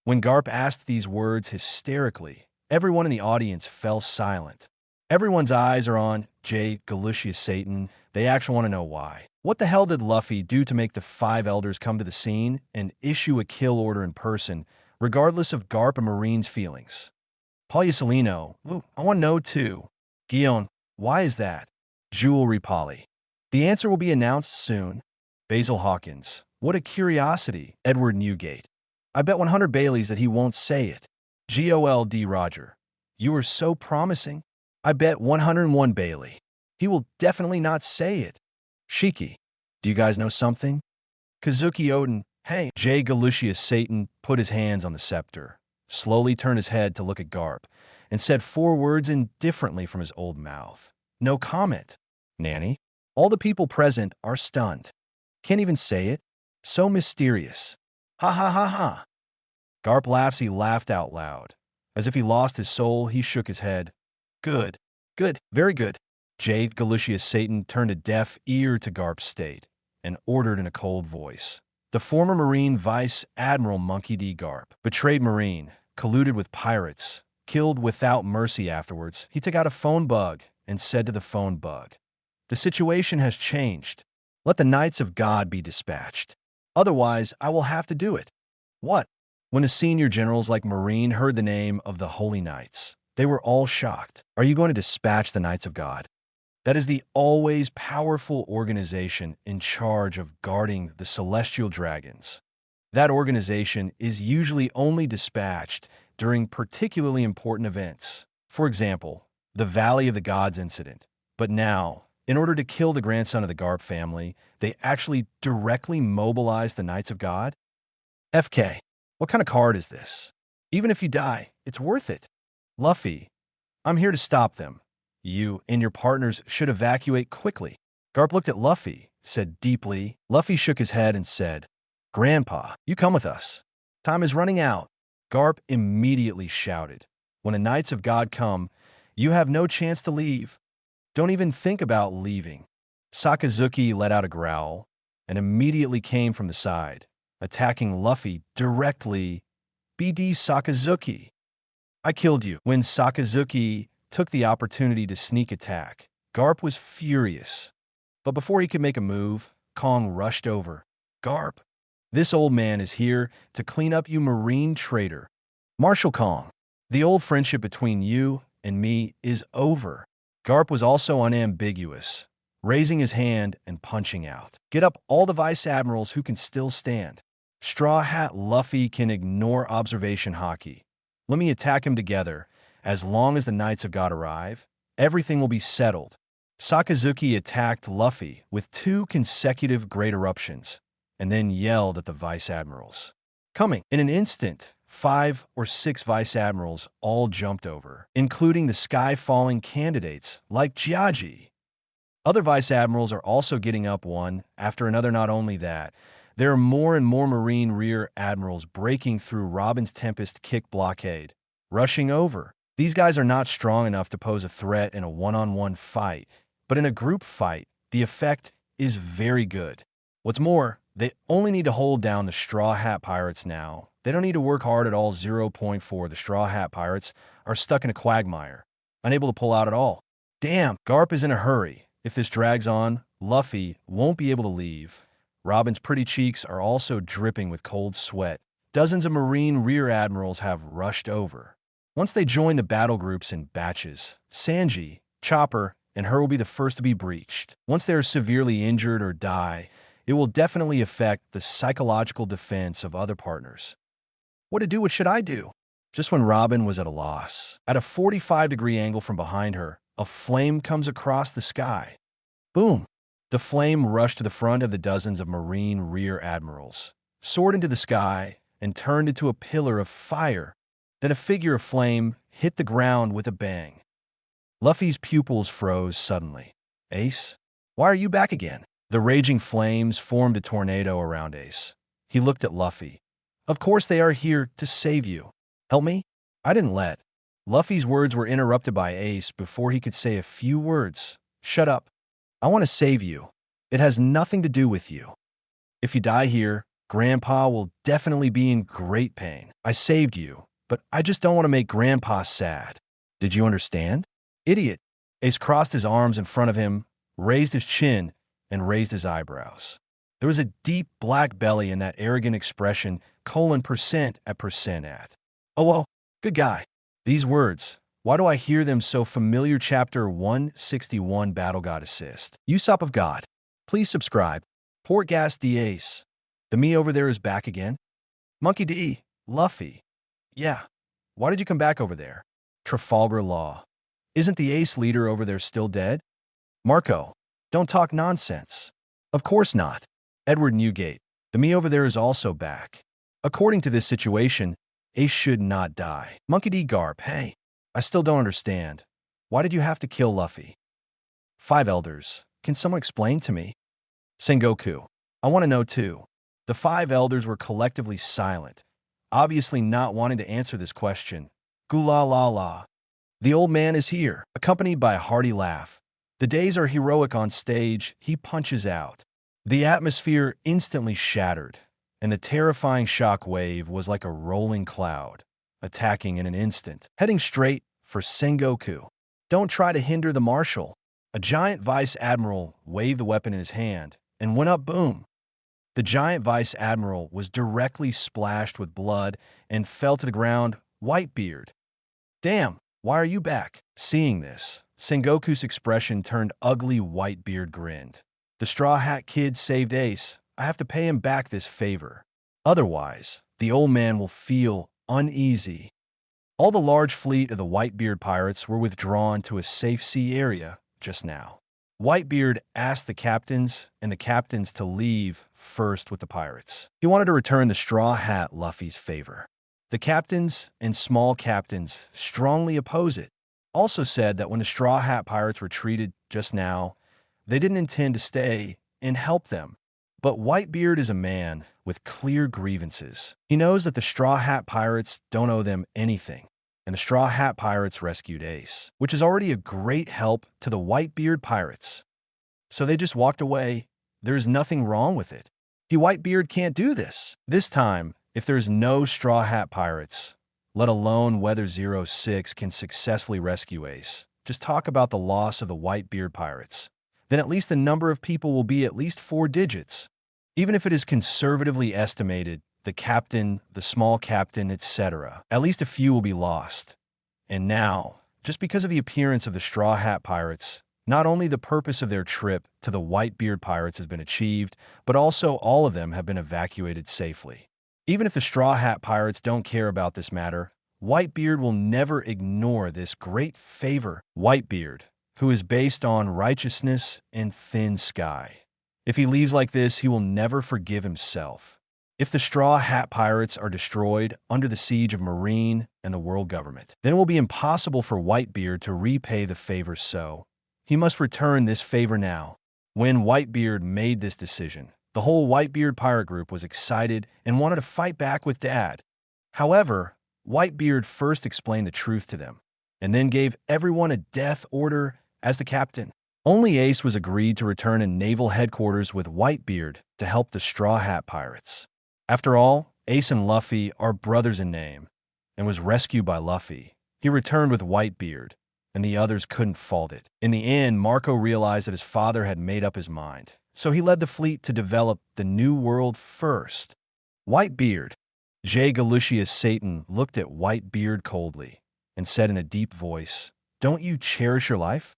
When Garp asked these words hysterically, everyone in the audience fell silent. Everyone's eyes are on J. Galucius Satan. They actually want to know why. What the hell did Luffy do to make the five elders come to the scene and issue a kill order in person, regardless of Garp and Marine's feelings? Polyasolino, I want to know too. Guion, why is that? Jewelry Polly. The answer will be announced soon. Basil Hawkins, what a curiosity. Edward Newgate. I bet 100 Baileys that he won't say it. Gold Roger. You are so promising. I bet 101 Bailey. He will definitely not say it. Shiki. Do you guys know something? Kazuki Odin. Hey. J. Galucius Satan put his hands on the scepter, slowly turned his head to look at Garp, and said four words indifferently from his old mouth. No comment. Nanny. All the people present are stunned. Can't even say it. So mysterious. Ha ha ha ha. Garp laughs. He laughed out loud. As if he lost his soul, he shook his head. Good. Good. Very good. J. Galucius Satan turned a deaf ear to Garp's state and ordered in a cold voice. The former Marine Vice Admiral Monkey D. Garp betrayed Marine, colluded with pirates, killed without mercy afterwards. He took out a phone bug and said to the phone bug, "The situation has changed. Let the Knights of God be dispatched. Otherwise, I will have to do it." What? When the senior generals like Marine heard the name of the Holy Knights, they were all shocked. Are you going to dispatch the Knights of God? That is the always powerful organization in charge of guarding the celestial dragons. That organization is usually only dispatched during particularly important events. For example, the Valley of the Gods incident. But now, in order to kill the grandson of the Garp family, they actually directly mobilized the Knights of God? FK, what kind of card is this? Even if you die, it's worth it. Luffy, I'm here to stop them. You and your partners should evacuate quickly. Garp looked at Luffy, said deeply. Luffy shook his head and said, Grandpa, you come with us. Time is running out. Garp immediately shouted, when the Knights of God come, you have no chance to leave. Don't even think about leaving. Sakazuki let out a growl and immediately came from the side, attacking Luffy directly. BD Sakazuki. I killed you. When Sakazuki took the opportunity to sneak attack, Garp was furious. But before he could make a move, Kong rushed over. Garp, this old man is here to clean up you Marine traitor. Marshal Kong, the old friendship between you and me is over. Garp was also unambiguous, raising his hand and punching out. Get up all the vice admirals who can still stand. Straw Hat Luffy can ignore Observation Haki. Let me attack him together. As long as the Knights of God arrive, everything will be settled. Sakazuki attacked Luffy with 2 consecutive great eruptions, and then yelled at the vice admirals. Coming. In an instant, 5 or 6 vice admirals all jumped over, including the sky-falling candidates like Jiaji. Other vice admirals are also getting up one after another. Not only that, there are more and more marine rear admirals breaking through Robin's Tempest kick blockade, rushing over. These guys are not strong enough to pose a threat in a one-on-one fight, but in a group fight, the effect is very good. What's more, they only need to hold down the Straw Hat Pirates now. They don't need to work hard at all. 0.4. The Straw Hat Pirates are stuck in a quagmire, unable to pull out at all. Damn, Garp is in a hurry. If this drags on, Luffy won't be able to leave. Robin's pretty cheeks are also dripping with cold sweat. Dozens of marine rear admirals have rushed over. Once they join the battle groups in batches, Sanji, Chopper, and her will be the first to be breached. Once they are severely injured or die, it will definitely affect the psychological defense of other partners. What to do? What should I do? Just when Robin was at a loss, at a 45-degree angle from behind her, a flame comes across the sky. Boom! The flame rushed to the front of the dozens of marine rear admirals, soared into the sky, and turned into a pillar of fire. Then a figure of flame hit the ground with a bang. Luffy's pupils froze suddenly. Ace? Why are you back again? The raging flames formed a tornado around Ace. He looked at Luffy. Of course they are here to save you. Help me? I didn't let. Luffy's words were interrupted by Ace before he could say a few words. Shut up. I want to save you. It has nothing to do with you. If you die here, Grandpa will definitely be in great pain. I saved you, but I just don't want to make Grandpa sad. Did you understand? Idiot. Ace crossed his arms in front of him, raised his chin, and raised his eyebrows. There was a deep black belly in that arrogant expression, %% at %. Oh, well, good guy. These words, why do I hear them so familiar? Chapter 161 Battle God Assist. Usopp of God. Please subscribe. Port Gas D Ace. The me over there is back again? Monkey D. Luffy. Yeah. Why did you come back over there? Trafalgar Law. Isn't the Ace leader over there still dead? Marco. Don't talk nonsense. Of course not. Edward Newgate. The me over there is also back. According to this situation, Ace should not die. Monkey D. Garp. Hey. I still don't understand. Why did you have to kill Luffy? 5 elders. Can someone explain to me? Sengoku. I want to know too. The 5 elders were collectively silent, obviously not wanting to answer this question. Gula la la. The old man is here, accompanied by a hearty laugh. The days are heroic on stage. He punches out. The atmosphere instantly shattered, and the terrifying shock wave was like a rolling cloud, attacking in an instant, heading straight for Sengoku. Don't try to hinder the marshal. A giant vice admiral waved the weapon in his hand and went up. Boom. The giant vice admiral was directly splashed with blood and fell to the ground. Whitebeard. Damn, why are you back? Seeing this, Sengoku's expression turned ugly. Whitebeard grinned. The Straw Hat Kid saved Ace. I have to pay him back this favor. Otherwise, the old man will feel uneasy. All the large fleet of the Whitebeard pirates were withdrawn to a safe sea area just now. Whitebeard asked the captains and the captains to leave first with the pirates. He wanted to return the Straw Hat Luffy's favor. The captains and small captains strongly oppose it. Also said that when the Straw Hat pirates were treated just now, they didn't intend to stay and help them. But Whitebeard is a man with clear grievances. He knows that the Straw Hat pirates don't owe them anything, and the Straw Hat pirates rescued Ace, which is already a great help to the Whitebeard pirates. So they just walked away. There's nothing wrong with it. Whitebeard can't do this. This time, if there's no Straw Hat pirates, let alone whether 06 can successfully rescue Ace, just talk about the loss of the Whitebeard pirates, then at least the number of people will be at least 4 digits. Even if it is conservatively estimated, the captain, the small captain, etc., at least a few will be lost. And now, just because of the appearance of the Straw Hat pirates, not only the purpose of their trip to the Whitebeard pirates has been achieved, but also all of them have been evacuated safely. Even if the Straw Hat pirates don't care about this matter, Whitebeard will never ignore this great favor. Whitebeard, who is based on righteousness and thin sky. If he leaves like this, he will never forgive himself. If the Straw Hat Pirates are destroyed under the siege of Marine and the world government, then it will be impossible for Whitebeard to repay the favor, so he must return this favor now. When Whitebeard made this decision, the whole Whitebeard pirate group was excited and wanted to fight back with Dad. However, Whitebeard first explained the truth to them, and then gave everyone a death order as the captain. Only Ace was agreed to return in naval headquarters with Whitebeard to help the Straw Hat Pirates. After all, Ace and Luffy are brothers in name, and was rescued by Luffy. He returned with Whitebeard, and the others couldn't fault it. In the end, Marco realized that his father had made up his mind, so he led the fleet to develop the New World first. Whitebeard. J. Galucius Satan looked at Whitebeard coldly and said in a deep voice, "Don't you cherish your life?"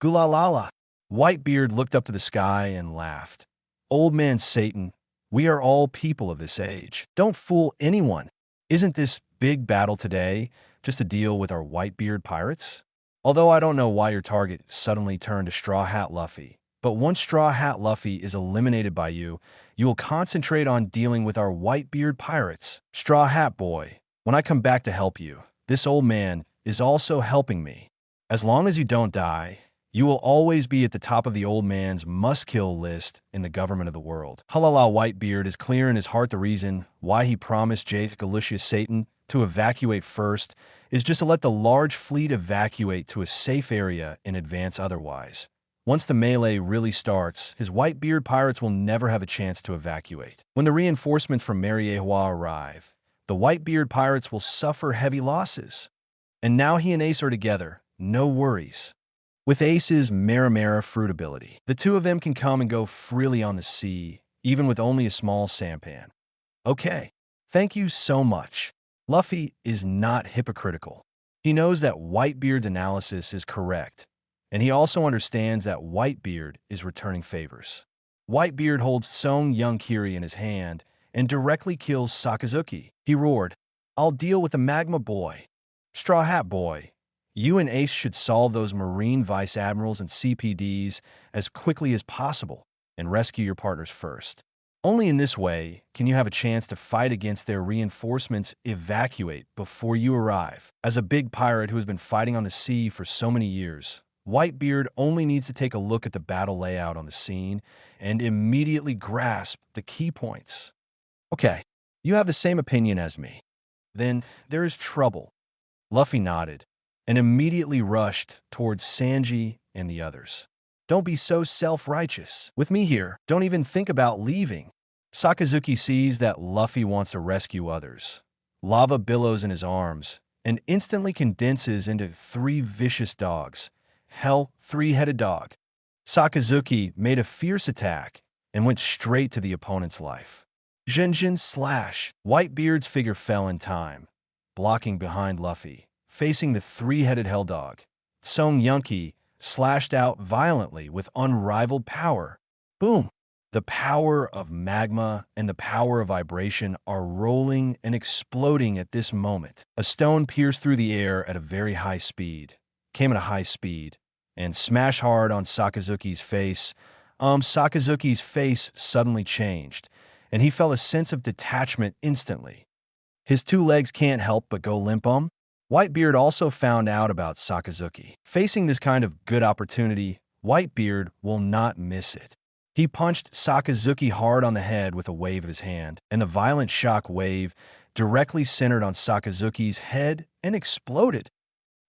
Gulalala. Whitebeard looked up to the sky and laughed. "Old man Satan, we are all people of this age. Don't fool anyone. Isn't this big battle today just a deal with our Whitebeard pirates? Although I don't know why your target suddenly turned to Straw Hat Luffy, but once Straw Hat Luffy is eliminated by you, you will concentrate on dealing with our Whitebeard pirates. Straw Hat Boy, when I come back to help you, this old man is also helping me. As long as you don't die, you will always be at the top of the old man's must-kill list in the government of the world." Halala Whitebeard is clear in his heart the reason why he promised J. Galucius Satan to evacuate first is just to let the large fleet evacuate to a safe area in advance otherwise. Once the melee really starts, his Whitebeard pirates will never have a chance to evacuate. When the reinforcements from Mariejois arrive, the Whitebeard pirates will suffer heavy losses. And now he and Ace are together, no worries. With Ace's Marimara fruit ability, the two of them can come and go freely on the sea, even with only a small sampan. Okay, thank you so much. Luffy is not hypocritical. He knows that Whitebeard's analysis is correct, and he also understands that Whitebeard is returning favors. Whitebeard holds Song Young-Kiri in his hand and directly kills Sakazuki. He roared, "I'll deal with the Magma Boy. Straw Hat Boy, you and Ace should solve those Marine Vice Admirals and CPDs as quickly as possible and rescue your partners first. Only in this way can you have a chance to fight against their reinforcements evacuate before you arrive." As a big pirate who has been fighting on the sea for so many years, Whitebeard only needs to take a look at the battle layout on the scene and immediately grasp the key points. Okay, you have the same opinion as me. Then there is trouble. Luffy nodded and immediately rushed towards Sanji and the others. "Don't be so self-righteous. With me here, don't even think about leaving." Sakazuki sees that Luffy wants to rescue others. Lava billows in his arms and instantly condenses into 3 vicious dogs. Hell, 3-headed dog. Sakazuki made a fierce attack and went straight to the opponent's life. Jinjin slash. Whitebeard's figure fell in time, blocking behind Luffy, facing the 3-headed hell dog. Song Yunki slashed out violently with unrivaled power. Boom! The power of magma and the power of vibration are rolling and exploding at this moment. A stone pierced through the air at a very high speed, came at a high speed, and smashed hard on Sakazuki's face. Sakazuki's face suddenly changed, and he felt a sense of detachment instantly. His 2 legs can't help but go limp. Whitebeard also found out about Sakazuki. Facing this kind of good opportunity, Whitebeard will not miss it. He punched Sakazuki hard on the head with a wave of his hand, and the violent shock wave directly centered on Sakazuki's head and exploded.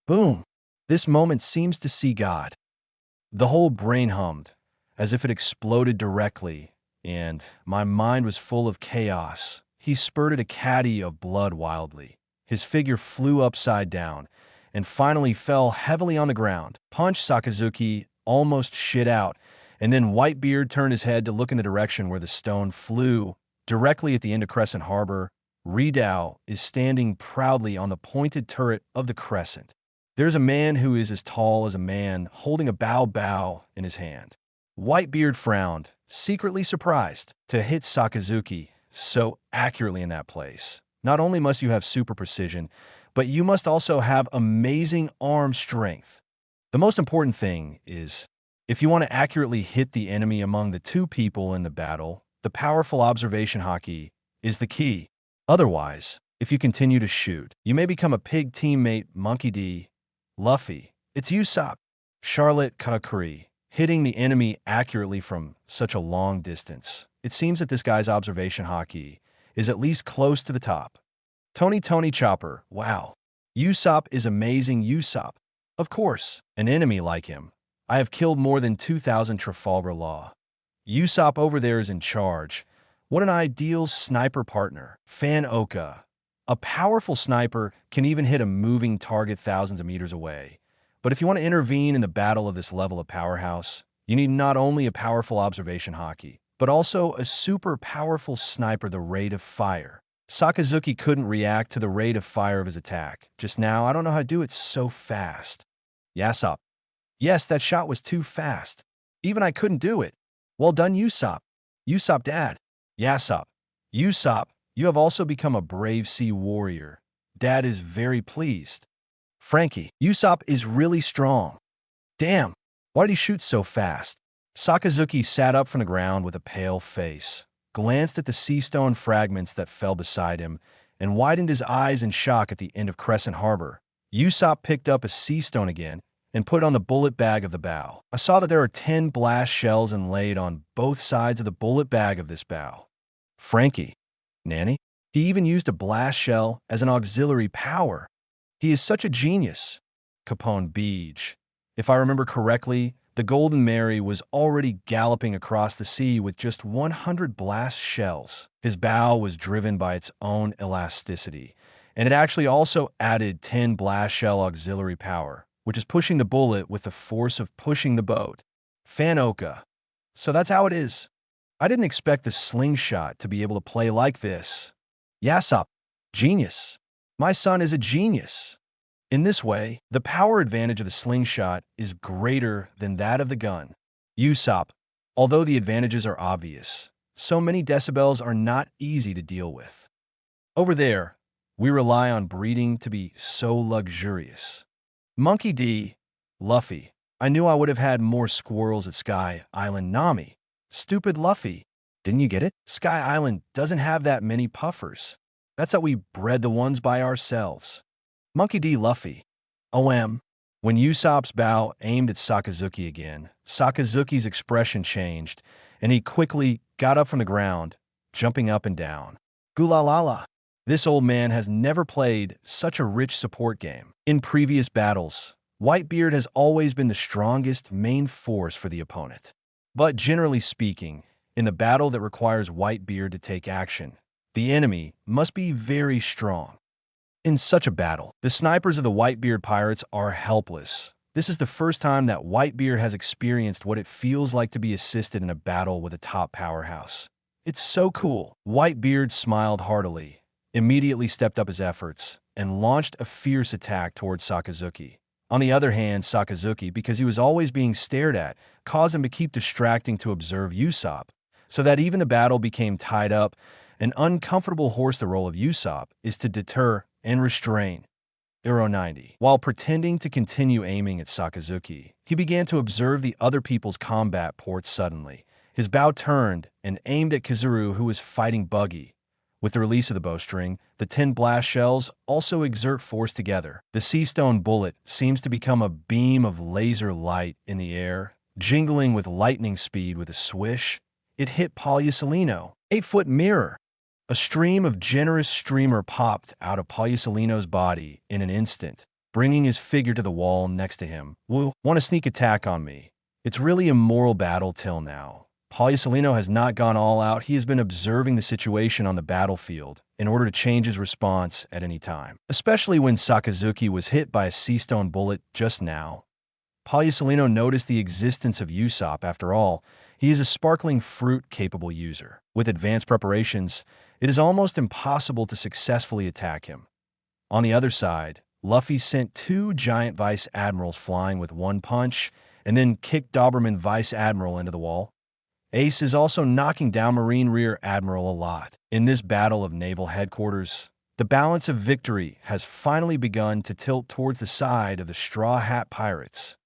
Boom! This moment seems to see God. The whole brain hummed, as if it exploded directly, and my mind was full of chaos. He spurted a caddy of blood wildly. His figure flew upside down, and finally fell heavily on the ground. Punched Sakazuki, almost shit out, and then Whitebeard turned his head to look in the direction where the stone flew. Directly at the end of Crescent Harbor, Redao is standing proudly on the pointed turret of the Crescent. There's a man who is as tall as a man holding a bow in his hand. Whitebeard frowned, secretly surprised to hit Sakazuki so accurately in that place. Not only must you have super precision, but you must also have amazing arm strength. The most important thing is, if you want to accurately hit the enemy among the 2 people in the battle, the powerful Observation Haki is the key. Otherwise, if you continue to shoot, you may become a pig teammate Monkey D. Luffy. It's Usopp. Charlotte Kakuri, hitting the enemy accurately from such a long distance. It seems that this guy's observation haki is at least close to the top. Tony Chopper, wow. Usopp is amazing Usopp. Of course, an enemy like him. I have killed more than 2,000 Trafalgar Law. Usopp over there is in charge. What an ideal sniper partner. Fan Oka. A powerful sniper can even hit a moving target thousands of meters away. But if you want to intervene in the battle of this level of powerhouse, you need not only a powerful observation haki, but also a super powerful sniper, the rate of fire. Sakazuki couldn't react to the rate of fire of his attack. Just now, I don't know how to do it so fast. Usopp. Yes, that shot was too fast. Even I couldn't do it. Well done, Usopp. Usopp, Dad. Usopp. Usopp, you have also become a brave sea warrior. Dad is very pleased. Frankie, Usopp is really strong. Damn, why did he shoot so fast? Sakazuki sat up from the ground with a pale face, glanced at the sea stone fragments that fell beside him, and widened his eyes in shock at the end of Crescent Harbor. Usopp picked up a sea stone again and put it on the bullet bag of the bow. I saw that there are 10 blast shells inlaid on both sides of the bullet bag of this bow. Frankie. Nanny? He even used a blast shell as an auxiliary power. He is such a genius. Capone Beach. If I remember correctly, the Golden Mary was already galloping across the sea with just 100 blast shells. His bow was driven by its own elasticity, and it actually also added 10 blast shell auxiliary power, which is pushing the bullet with the force of pushing the boat. Fanoka. So that's how it is. I didn't expect the slingshot to be able to play like this. Usopp. Genius. My son is a genius. In this way, the power advantage of the slingshot is greater than that of the gun. Usopp. Although the advantages are obvious, so many decibels are not easy to deal with. Over there, we rely on breeding to be so luxurious. Monkey D. Luffy. I knew I would have had more squirrels at Sky Island. Nami. Stupid Luffy. Didn't you get it? Sky Island doesn't have that many puffers. That's how we bred the ones by ourselves. Monkey D. Luffy. OM. When Usopp's bow aimed at Sakazuki again, Sakazuki's expression changed, and he quickly got up from the ground, jumping up and down. Gulalala. This old man has never played such a rich support game. In previous battles, Whitebeard has always been the strongest main force for the opponent. But generally speaking, in the battle that requires Whitebeard to take action, the enemy must be very strong. In such a battle, the snipers of the Whitebeard pirates are helpless. This is the first time that Whitebeard has experienced what it feels like to be assisted in a battle with a top powerhouse. It's so cool. Whitebeard smiled heartily, immediately stepped up his efforts, and launched a fierce attack towards Sakazuki. On the other hand, Sakazuki, because he was always being stared at, caused him to keep distracting to observe Usopp, so that even the battle became tied up. An uncomfortable horse. The role of Usopp is to deter and restrain. Euro 90. While pretending to continue aiming at Sakazuki, he began to observe the other people's combat ports suddenly. His bow turned and aimed at Kizuru, who was fighting Buggy. With the release of the bowstring, the 10 blast shells also exert force together. The sea stone bullet seems to become a beam of laser light in the air, jingling with lightning speed. With a swish, it hit Polyusolino. 8-foot mirror. A stream of generous streamer popped out of Polyusolino's body in an instant, bringing his figure to the wall next to him. Want a sneak attack on me? It's really a moral battle till now. Polyusolino has not gone all out. He has been observing the situation on the battlefield in order to change his response at any time, especially when Sakazuki was hit by a sea stone bullet just now. Polyusolino noticed the existence of Usopp. After all, he is a sparkling fruit-capable user. With advanced preparations, it is almost impossible to successfully attack him. On the other side, Luffy sent 2 giant Vice Admirals flying with one punch and then kicked Doberman Vice Admiral into the wall. Ace is also knocking down Marine Rear Admiral a lot. In this battle of naval headquarters, the balance of victory has finally begun to tilt towards the side of the Straw Hat Pirates.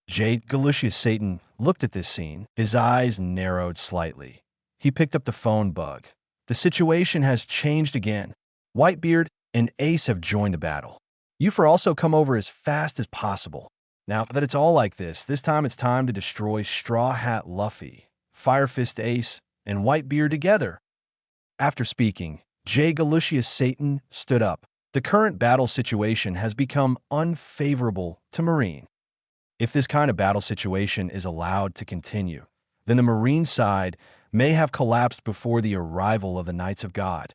Jade Galucius Satan looked at this scene. His eyes narrowed slightly. He picked up the phone bug. The situation has changed again. Whitebeard and Ace have joined the battle. Euphor also come over as fast as possible. Now that it's all like this time it's time to destroy Straw Hat Luffy, Fire Fist Ace, and Whitebeard together. After speaking, J. Galucius Satan stood up. The current battle situation has become unfavorable to Marine. If this kind of battle situation is allowed to continue, then the Marine side may have collapsed before the arrival of the Knights of God.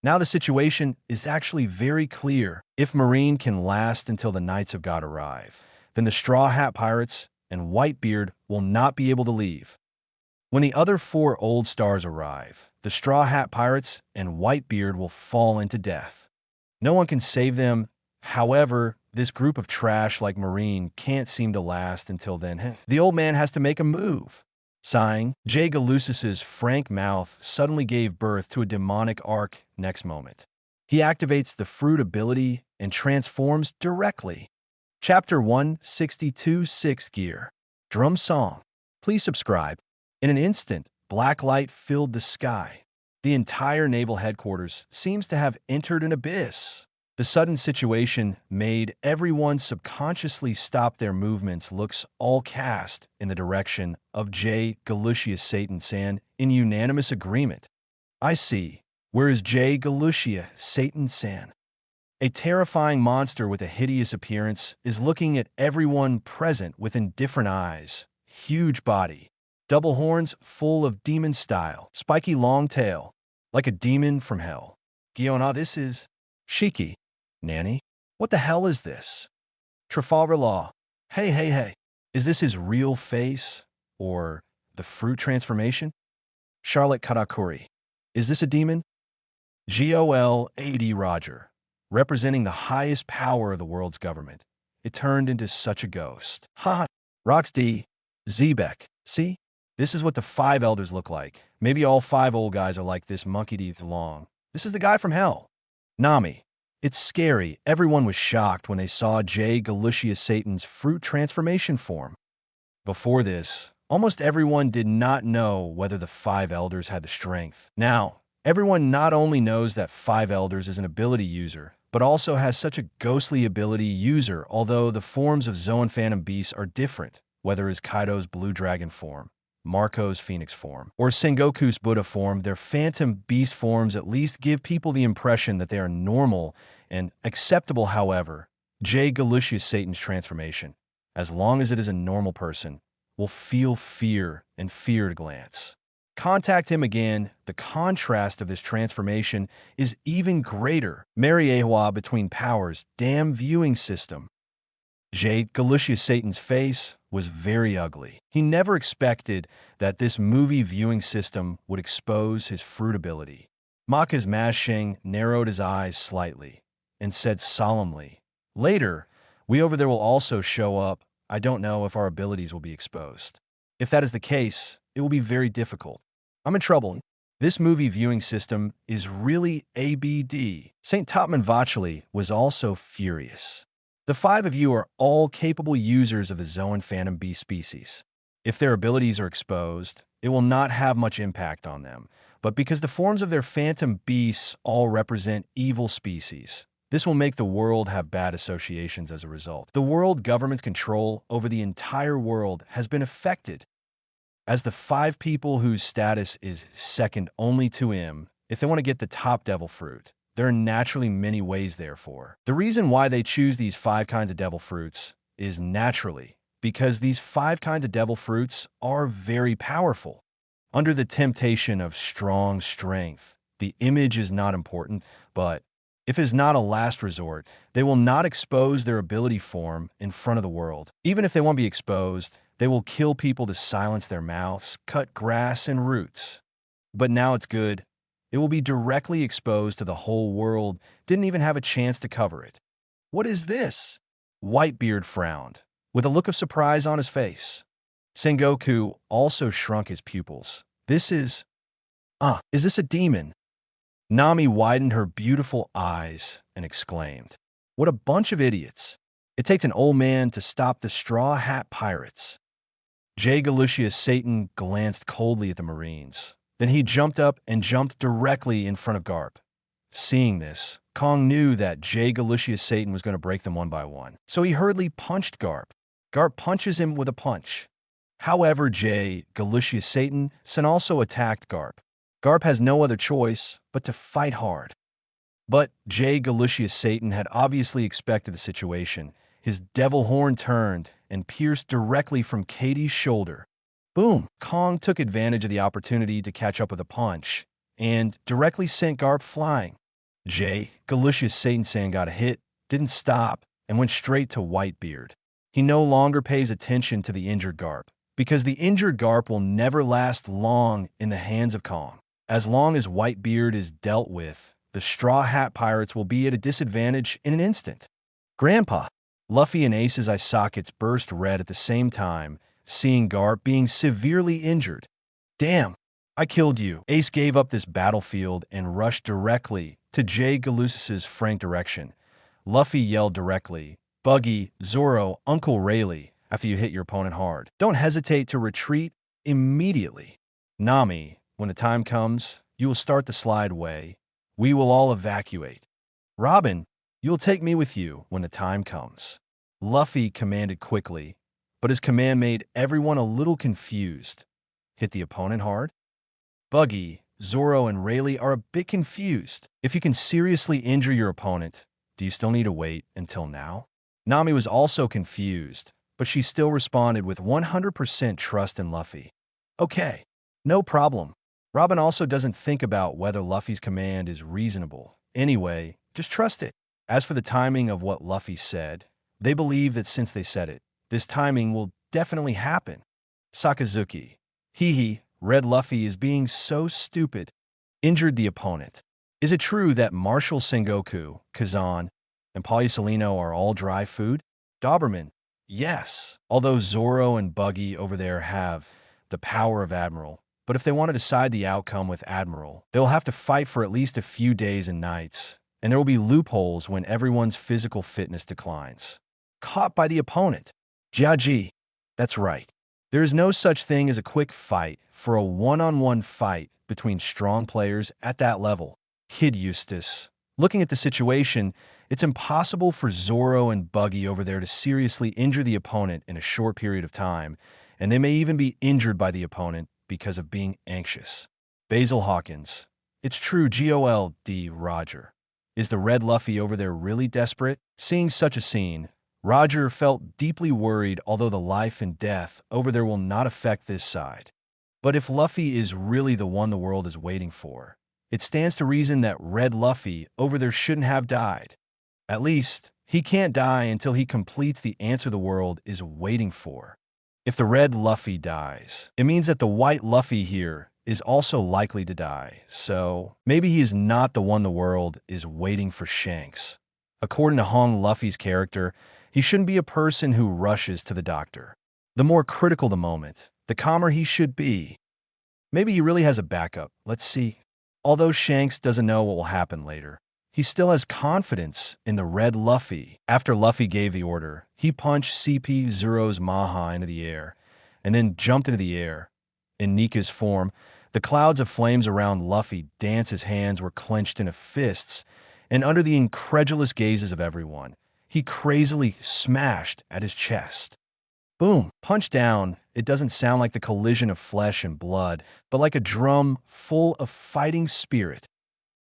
Now the situation is actually very clear. If Marine can last until the Knights of God arrive, then the Straw Hat Pirates and Whitebeard will not be able to leave. When the other 4 old stars arrive, the Straw Hat Pirates and Whitebeard will fall into death. No one can save them. However, this group of trash like Marine can't seem to last until then. The old man has to make a move. Sighing, J. Galucis's frank mouth suddenly gave birth to a demonic arc next moment. He activates the fruit ability and transforms directly. Chapter 162 Sixth Gear. Drum Song. Please subscribe. In an instant, black light filled the sky. The entire naval headquarters seems to have entered an abyss. The sudden situation made everyone subconsciously stop their movements. Looks all cast in the direction of J. Galucius Satan-san in unanimous agreement. I see. Where is J. Galucia Satan-san? A terrifying monster with a hideous appearance is looking at everyone present with indifferent eyes. Huge body. Double horns full of demon style. Spiky long tail. Like a demon from hell. Giona, this is Shiki. Nanny? What the hell is this? Trafalgar Law. Hey. Is this his real face? Or the fruit transformation? Charlotte Katakuri. Is this a demon? GOL-AD Roger. Representing the highest power of the world's government. It turned into such a ghost. Ha! Rox D. Zebek. See? This is what the 5 elders look like. Maybe all 5 old guys are like this monkey-teeth long. This is the guy from hell. Nami. It's scary. Everyone was shocked when they saw J. Galucius Satan's fruit transformation form. Before this, almost everyone did not know whether the 5 elders had the strength. Now, everyone not only knows that 5 elders is an ability user, but also has such a ghostly ability user, although the forms of Zoan Phantom Beasts are different, whether it's Kaido's Blue Dragon form, Marco's Phoenix form, or Sengoku's Buddha form. Their Phantom Beast forms at least give people the impression that they are normal and acceptable. However, J. Galucius Satan's transformation, as long as it is a normal person, will feel fear and fear at a glance. Contact him again. The contrast of this transformation is even greater. Mariehua between powers. Damn viewing system. J. Galucius Satan's face was very ugly. He never expected that this movie viewing system would expose his fruit ability. Maka's Mashing narrowed his eyes slightly and said solemnly, "Later, we over there will also show up. I don't know if our abilities will be exposed. If that is the case, it will be very difficult. I'm in trouble. This movie viewing system is really ABD." St. Topman Vacheli was also furious. The 5 of you are all capable users of the Zoan Phantom Beast species. If their abilities are exposed, it will not have much impact on them, but because the forms of their Phantom Beasts all represent evil species, this will make the world have bad associations as a result. The world government's control over the entire world has been affected. As the 5 people whose status is second only to him, if they want to get the top devil fruit, there are naturally many ways therefore. The reason why they choose these 5 kinds of devil fruits is naturally because these 5 kinds of devil fruits are very powerful. Under the temptation of strong strength, the image is not important, but if it is not a last resort, they will not expose their ability form in front of the world. Even if they won't be exposed, they will kill people to silence their mouths, cut grass and roots. But now it's good. It will be directly exposed to the whole world. Didn't even have a chance to cover it. What is this? Whitebeard frowned, with a look of surprise on his face. Sengoku also shrunk his pupils. Is this a demon? Nami widened her beautiful eyes and exclaimed, "What a bunch of idiots. It takes an old man to stop the Straw Hat Pirates." J. Galucius Satan glanced coldly at the Marines. Then he jumped up and jumped directly in front of Garp. Seeing this, Kong knew that J. Galucius Satan was going to break them one by one, so he hurriedly punched Garp. Garp punches him with a punch. However, J. Galucius Satan also attacked Garp. Garp has no other choice but to fight hard. But J. Galucius Satan had obviously expected the situation. His devil horn turned and pierced directly from Katie's shoulder. Boom! Kong took advantage of the opportunity to catch up with a punch and directly sent Garp flying. J. Galucius Satan got a hit, didn't stop, and went straight to Whitebeard. He no longer pays attention to the injured Garp, because the injured Garp will never last long in the hands of Kong. As long as Whitebeard is dealt with, the Straw Hat Pirates will be at a disadvantage in an instant. Grandpa! Luffy and Ace's eye sockets burst red at the same time, seeing Garp being severely injured. Damn! I killed you. Ace gave up this battlefield and rushed directly to J. Galucius's frank direction. Luffy yelled directly, Buggy, Zoro, Uncle Rayleigh, after you hit your opponent hard. Don't hesitate to retreat immediately. Nami, when the time comes, you will start the slide way. We will all evacuate. Robin, you will take me with you when the time comes. Luffy commanded quickly, but his command made everyone a little confused. Hit the opponent hard? Buggy, Zoro, and Rayleigh are a bit confused. If you can seriously injure your opponent, do you still need to wait until now? Nami was also confused, but she still responded with 100% trust in Luffy. Okay, no problem. Robin also doesn't think about whether Luffy's command is reasonable. Anyway, just trust it. As for the timing of what Luffy said, they believe that since they said it, this timing will definitely happen. Sakazuki. Hee, Red Luffy is being so stupid. Injured the opponent. Is it true that Marshal Sengoku, Kazan, and Polysolino are all dry food? Doberman. Yes, although Zoro and Buggy over there have the power of Admiral. But if they want to decide the outcome with Admiral, they'll have to fight for at least a few days and nights, and there will be loopholes when everyone's physical fitness declines. Caught by the opponent. Jiaji. That's right. There is no such thing as a quick fight for a one-on-one fight between strong players at that level. Kid Eustace. Looking at the situation, it's impossible for Zoro and Buggy over there to seriously injure the opponent in a short period of time, and they may even be injured by the opponent because of being anxious. Basil Hawkins. It's true, GOLD, Roger. Is the Red Luffy over there really desperate? Seeing such a scene, Roger felt deeply worried, although the life and death over there will not affect this side. But if Luffy is really the one the world is waiting for, it stands to reason that Red Luffy over there shouldn't have died. At least, he can't die until he completes the answer the world is waiting for. If the Red Luffy dies, it means that the White Luffy here is also likely to die, so maybe he is not the one the world is waiting for. Shanks. According to Hong Luffy's character, he shouldn't be a person who rushes to the doctor. The more critical the moment, the calmer he should be. Maybe he really has a backup. Let's see. Although Shanks doesn't know what will happen later, he still has confidence in the Red Luffy. After Luffy gave the order, he punched CP Zero's Maha into the air, and then jumped into the air. In Nika's form, the clouds of flames around Luffy danced. His hands were clenched into fists, and under the incredulous gazes of everyone, he crazily smashed at his chest. Boom! Punch down. It doesn't sound like the collision of flesh and blood, but like a drum full of fighting spirit.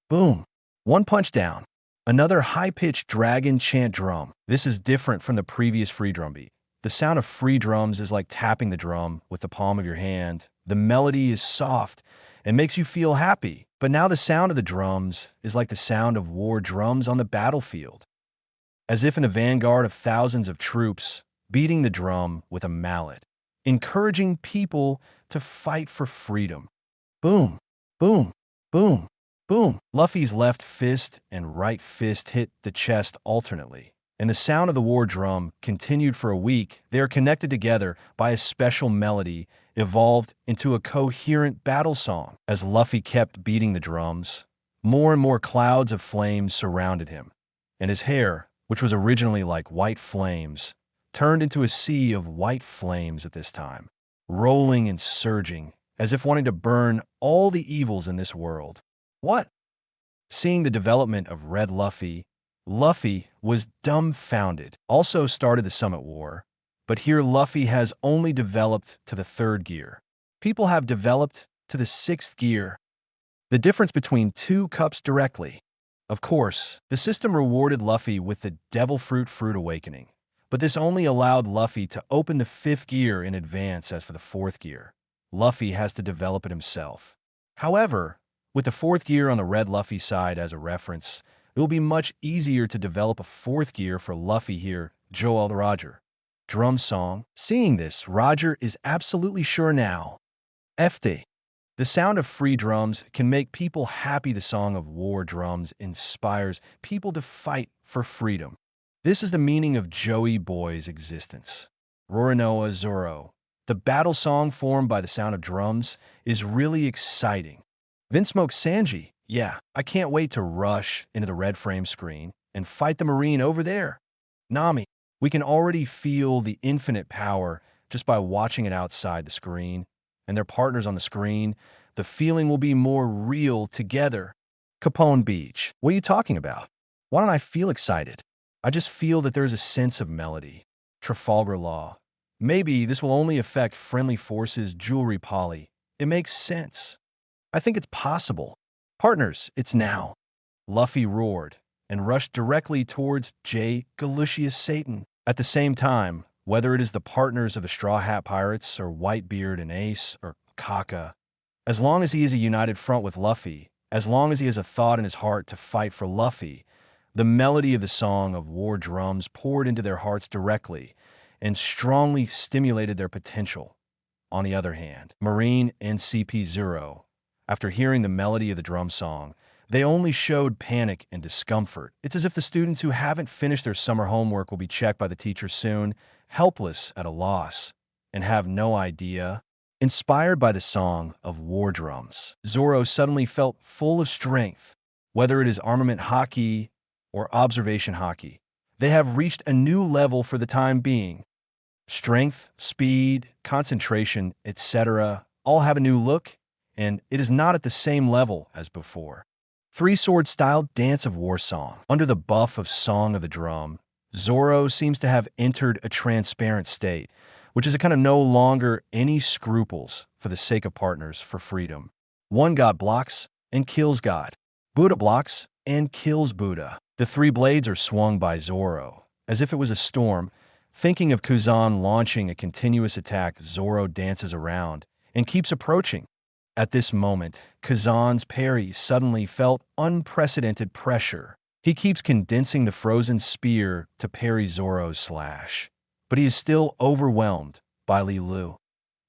Boom! One punch down. Another high-pitched dragon chant drum. This is different from the previous free drum beat. The sound of free drums is like tapping the drum with the palm of your hand. The melody is soft and makes you feel happy. But now the sound of the drums is like the sound of war drums on the battlefield. As if in a vanguard of thousands of troops, beating the drum with a mallet, encouraging people to fight for freedom. Boom, boom, boom, boom. Luffy's left fist and right fist hit the chest alternately, and the sound of the war drum continued for a week. They are connected together by a special melody, evolved into a coherent battle song. As Luffy kept beating the drums, more and more clouds of flames surrounded him, and his hair, which was originally like white flames, turned into a sea of white flames at this time, rolling and surging as if wanting to burn all the evils in this world. What? Seeing the development of Red Luffy, Luffy was dumbfounded. Also started the Summit War, but here Luffy has only developed to the 3rd gear. People have developed to the 6th gear. The difference between 2 cups directly. Of course, the system rewarded Luffy with the Devil Fruit Awakening, but this only allowed Luffy to open the 5th gear in advance. As for the 4th gear, Luffy has to develop it himself. However, with the 4th gear on the Red Luffy side as a reference, it will be much easier to develop a 4th gear for Luffy here. Joel Roger. Drum song. Seeing this, Roger is absolutely sure now. FD. The sound of free drums can make people happy. The song of war drums inspires people to fight for freedom. This is the meaning of Joey Boy's existence. Roronoa Zoro. The battle song formed by the sound of drums is really exciting. Vinsmoke Sanji. Yeah, I can't wait to rush into the red frame screen and fight the Marine over there. Nami. We can already feel the infinite power just by watching it outside the screen, and their partners on the screen. The feeling will be more real together. Capone Beach. What are you talking about? Why don't I feel excited? I just feel that there's a sense of melody. Trafalgar Law. Maybe this will only affect friendly forces. Jewelry Poly. It makes sense. I think it's possible. Partners, it's now. Luffy roared and rushed directly towards J. Galucius Satan. At the same time, whether it is the partners of the Straw Hat Pirates or Whitebeard and Ace or Kaka, as long as he is a united front with Luffy, as long as he has a thought in his heart to fight for Luffy, the melody of the song of war drums poured into their hearts directly and strongly stimulated their potential. On the other hand, Marine and CP0, after hearing the melody of the drum song, they only showed panic and discomfort. It's as if the students who haven't finished their summer homework will be checked by the teacher soon, helpless at a loss, and have no idea. Inspired by the song of war drums, Zoro suddenly felt full of strength. Whether it is armament haki or observation haki, they have reached a new level for the time being. Strength, speed, concentration, etc. all have a new look, and it is not at the same level as before. Three-sword-style dance of war song. Under the buff of Song of the Drum, Zoro seems to have entered a transparent state, which is a kind of no longer any scruples for the sake of partners for freedom. One god blocks and kills God. Buddha blocks and kills Buddha. The 3 blades are swung by Zoro, as if it was a storm. Thinking of Kuzan launching a continuous attack, Zoro dances around and keeps approaching. At this moment, Kazan's parry suddenly felt unprecedented pressure. He keeps condensing the frozen spear to parry Zoro's slash, but he is still overwhelmed by Li Lu.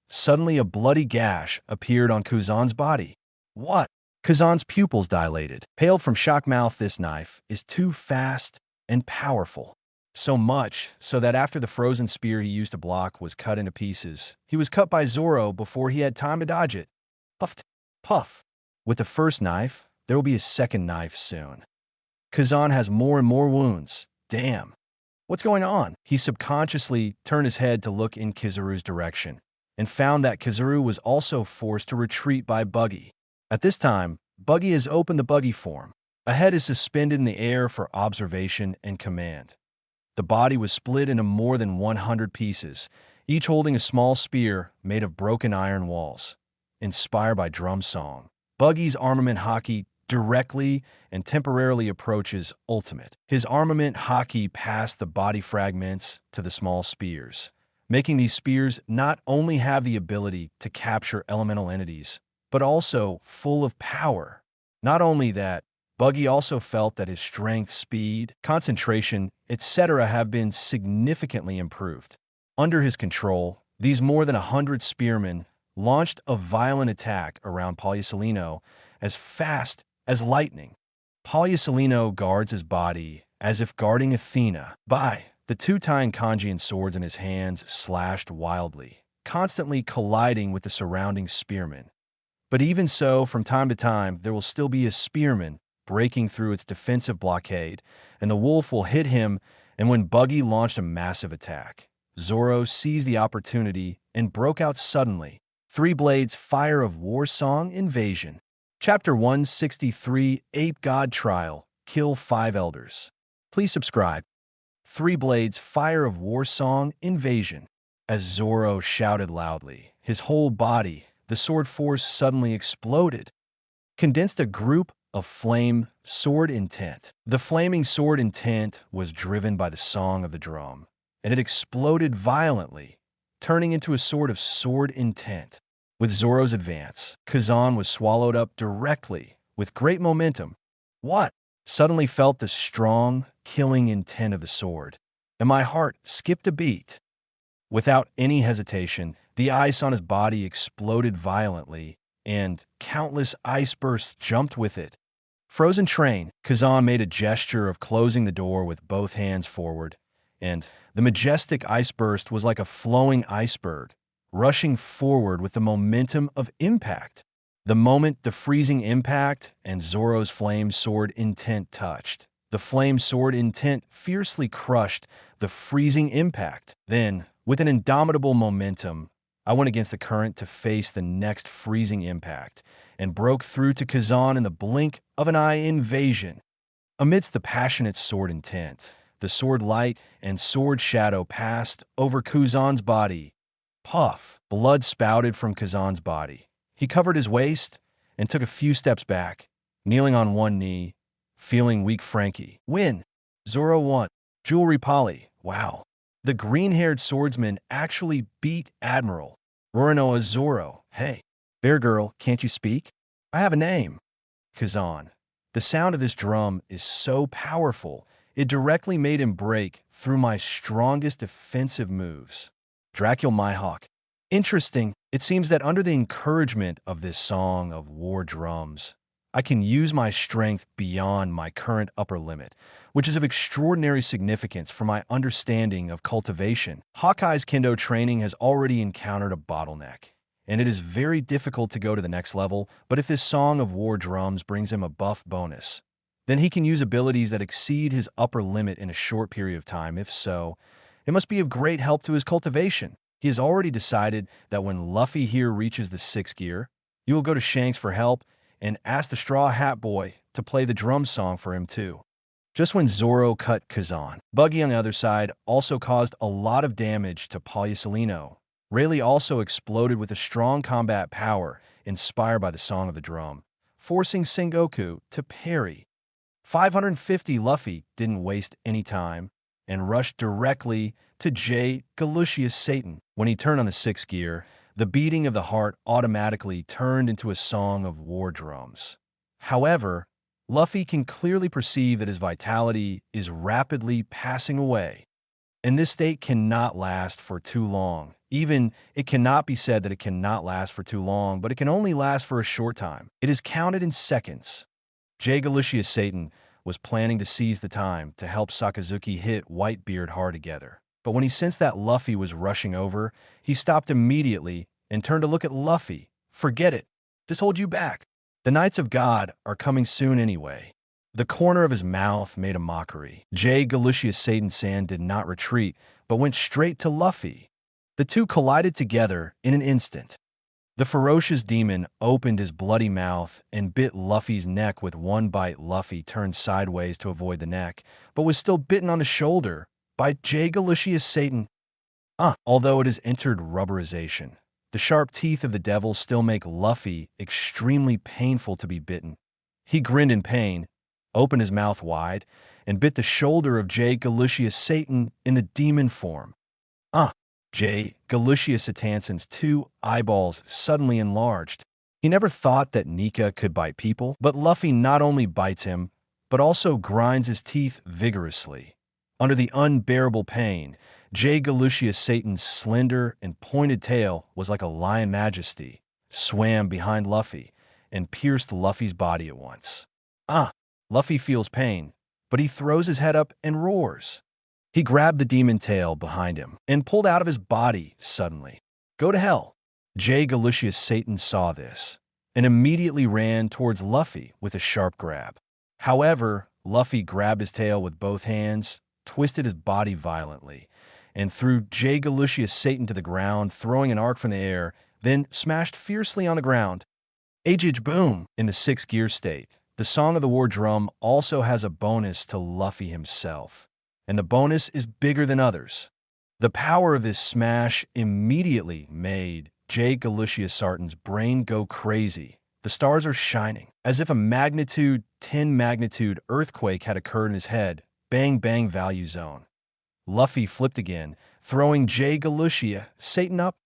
Suddenly a bloody gash appeared on Kazan's body. What? Kazan's pupils dilated. Paled from shock mouth, this knife is too fast and powerful. So much so that after the frozen spear he used to block was cut into pieces, he was cut by Zoro before he had time to dodge it. Puffed. Puff. With the first knife, there will be a second knife soon. Kazan has more and more wounds. Damn. What's going on? He subconsciously turned his head to look in Kizaru's direction and found that Kizaru was also forced to retreat by Buggy. At this time, Buggy has opened the Buggy form. A head is suspended in the air for observation and command. The body was split into more than 100 pieces, each holding a small spear made of broken iron walls. Inspired by drum song, Buggy's armament haki directly and temporarily approaches ultimate. His armament haki passed the body fragments to the small spears, making these spears not only have the ability to capture elemental entities, but also full of power. Not only that, Buggy also felt that his strength, speed, concentration, etc. have been significantly improved. Under his control, these more than 100 spearmen launched a violent attack around Poliucelino as fast as lightning. Poliucelino guards his body as if guarding Athena. The 2 Tine Kanjian swords in his hands slashed wildly, constantly colliding with the surrounding spearmen. But even so, from time to time, there will still be a spearman breaking through its defensive blockade, and the wolf will hit him. And when Buggy launched a massive attack, Zoro seized the opportunity and broke out suddenly. Three Blades Fire of War Song Invasion. Chapter 163 Ape God Trial. Kill 5 Elders. Please subscribe. Three Blades Fire of War Song Invasion. As Zoro shouted loudly, his whole body, the sword force suddenly exploded, condensed a group of flame sword intent. The flaming sword intent was driven by the song of the drum, and it exploded violently, turning into a sword of sword intent. With Zoro's advance, Kazan was swallowed up directly, with great momentum. What? Suddenly felt the strong, killing intent of the sword, and my heart skipped a beat. Without any hesitation, the ice on his body exploded violently, and countless ice bursts jumped with it. Frozen train, Kazan made a gesture of closing the door with both hands forward, and the majestic ice burst was like a flowing iceberg, rushing forward with the momentum of impact. The moment the freezing impact and Zoro's flame sword intent touched, the flame sword intent fiercely crushed the freezing impact. Then, with an indomitable momentum, I went against the current to face the next freezing impact and broke through to Kazan in the blink of an eye invasion. Amidst the passionate sword intent, the sword light and sword shadow passed over Kazan's body. Puff! Blood spouted from Kazan's body. He covered his waist and took a few steps back, kneeling on one knee, feeling weak. Frankie. Win. Zoro won. Jewelry Polly. Wow. The green-haired swordsman actually beat Admiral. Roronoa Zoro. Hey. Bear Girl, can't you speak? I have a name. Kazan. The sound of this drum is so powerful, it directly made him break through my strongest defensive moves. Dracula Mihawk. Interesting, it seems that under the encouragement of this song of war drums, I can use my strength beyond my current upper limit, which is of extraordinary significance for my understanding of cultivation. Hawkeye's kendo training has already encountered a bottleneck, and it is very difficult to go to the next level, but if this song of war drums brings him a buff bonus, then he can use abilities that exceed his upper limit in a short period of time. If so, it must be of great help to his cultivation. He has already decided that when Luffy here reaches the 6th gear, he will go to Shanks for help and ask the Straw Hat Boy to play the drum song for him too. Just when Zoro cut Kazan, Buggy on the other side also caused a lot of damage to Polysolino. Rayleigh also exploded with a strong combat power inspired by the song of the drum, forcing Sengoku to parry. 550 Luffy didn't waste any time and rushed directly to J. Galucius Satan. When he turned on the 6th gear, the beating of the heart automatically turned into a song of war drums. However, Luffy can clearly perceive that his vitality is rapidly passing away, and this state cannot last for too long. Even it cannot be said that it cannot last for too long, but it can only last for a short time. It is counted in seconds. J. Galucius Satan was planning to seize the time to help Sakazuki hit Whitebeard hard together. But when he sensed that Luffy was rushing over, he stopped immediately and turned to look at Luffy. Forget it. Just hold you back. The Knights of God are coming soon anyway. The corner of his mouth made a mockery. J. Galucius Satan-san did not retreat, but went straight to Luffy. The two collided together in an instant. The ferocious demon opened his bloody mouth and bit Luffy's neck with one bite. Luffy turned sideways to avoid the neck, but was still bitten on the shoulder by J. Galucius Satan. Although it has entered rubberization, the sharp teeth of the devil still make Luffy extremely painful to be bitten. He grinned in pain, opened his mouth wide, and bit the shoulder of J. Galucius Satan in the demon form. J. Galucius Satansen's 2 eyeballs suddenly enlarged. He never thought that Nika could bite people, but Luffy not only bites him, but also grinds his teeth vigorously. Under the unbearable pain, J. Galucius Satan's slender and pointed tail was like a lion majesty, swam behind Luffy, and pierced Luffy's body at once. Luffy feels pain, but he throws his head up and roars. He grabbed the demon tail behind him and pulled out of his body suddenly. Go to hell. J. Galucius Satan saw this and immediately ran towards Luffy with a sharp grab. However, Luffy grabbed his tail with both hands, twisted his body violently, and threw J. Galucius Satan to the ground, throwing an arc from the air then smashed fiercely on the ground. Aged boom in the 6th gear state. The Song of the War drum also has a bonus to Luffy himself, and the bonus is bigger than others. The power of this smash immediately made J. Galucia Sarton's brain go crazy. The stars are shining, as if a magnitude 10 magnitude earthquake had occurred in his head. Bang bang value zone. Luffy flipped again, throwing J. Galucia Satan up.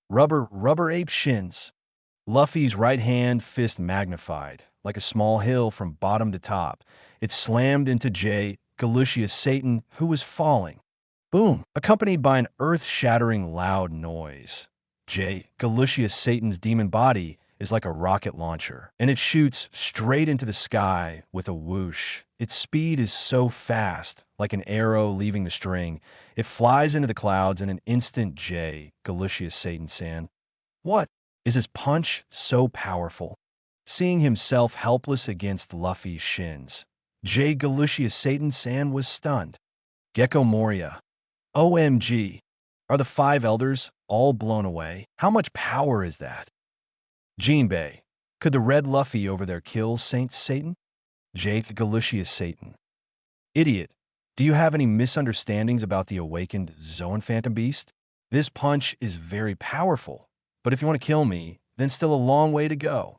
Rubber ape shins. Luffy's right hand fist magnified, like a small hill from bottom to top. It slammed into J. Galucia Satan, who was falling. Boom, accompanied by an earth-shattering loud noise. J. Galucia Satan's demon body is like a rocket launcher, and it shoots straight into the sky with a whoosh. Its speed is so fast, like an arrow leaving the string. It flies into the clouds in an instant. J. Galucia Satan-san. What? Is his punch so powerful? Seeing himself helpless against Luffy's shins, J. Galucia Satan-san was stunned. Gecko Moria. OMG. Are the 5 elders all blown away? How much power is that? Jinbei. Could the red Luffy over there kill Saint Satan? J. Galucia Satan. Idiot. Do you have any misunderstandings about the awakened Zoan Phantom Beast? This punch is very powerful, but if you want to kill me, then still a long way to go.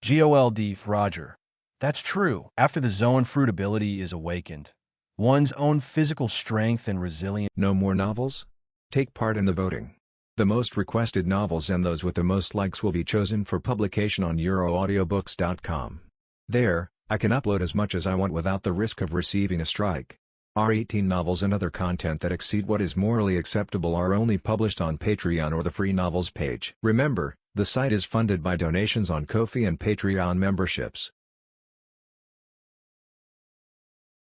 GOLD Roger. That's true. After the Zoan Fruit ability is awakened, one's own physical strength and resilience. No more novels? Take part in the voting. The most requested novels and those with the most likes will be chosen for publication on euroaudiobooks.com. There, I can upload as much as I want without the risk of receiving a strike. Our 18 novels and other content that exceed what is morally acceptable are only published on Patreon or the free novels page. Remember, the site is funded by donations on Ko-fi and Patreon memberships.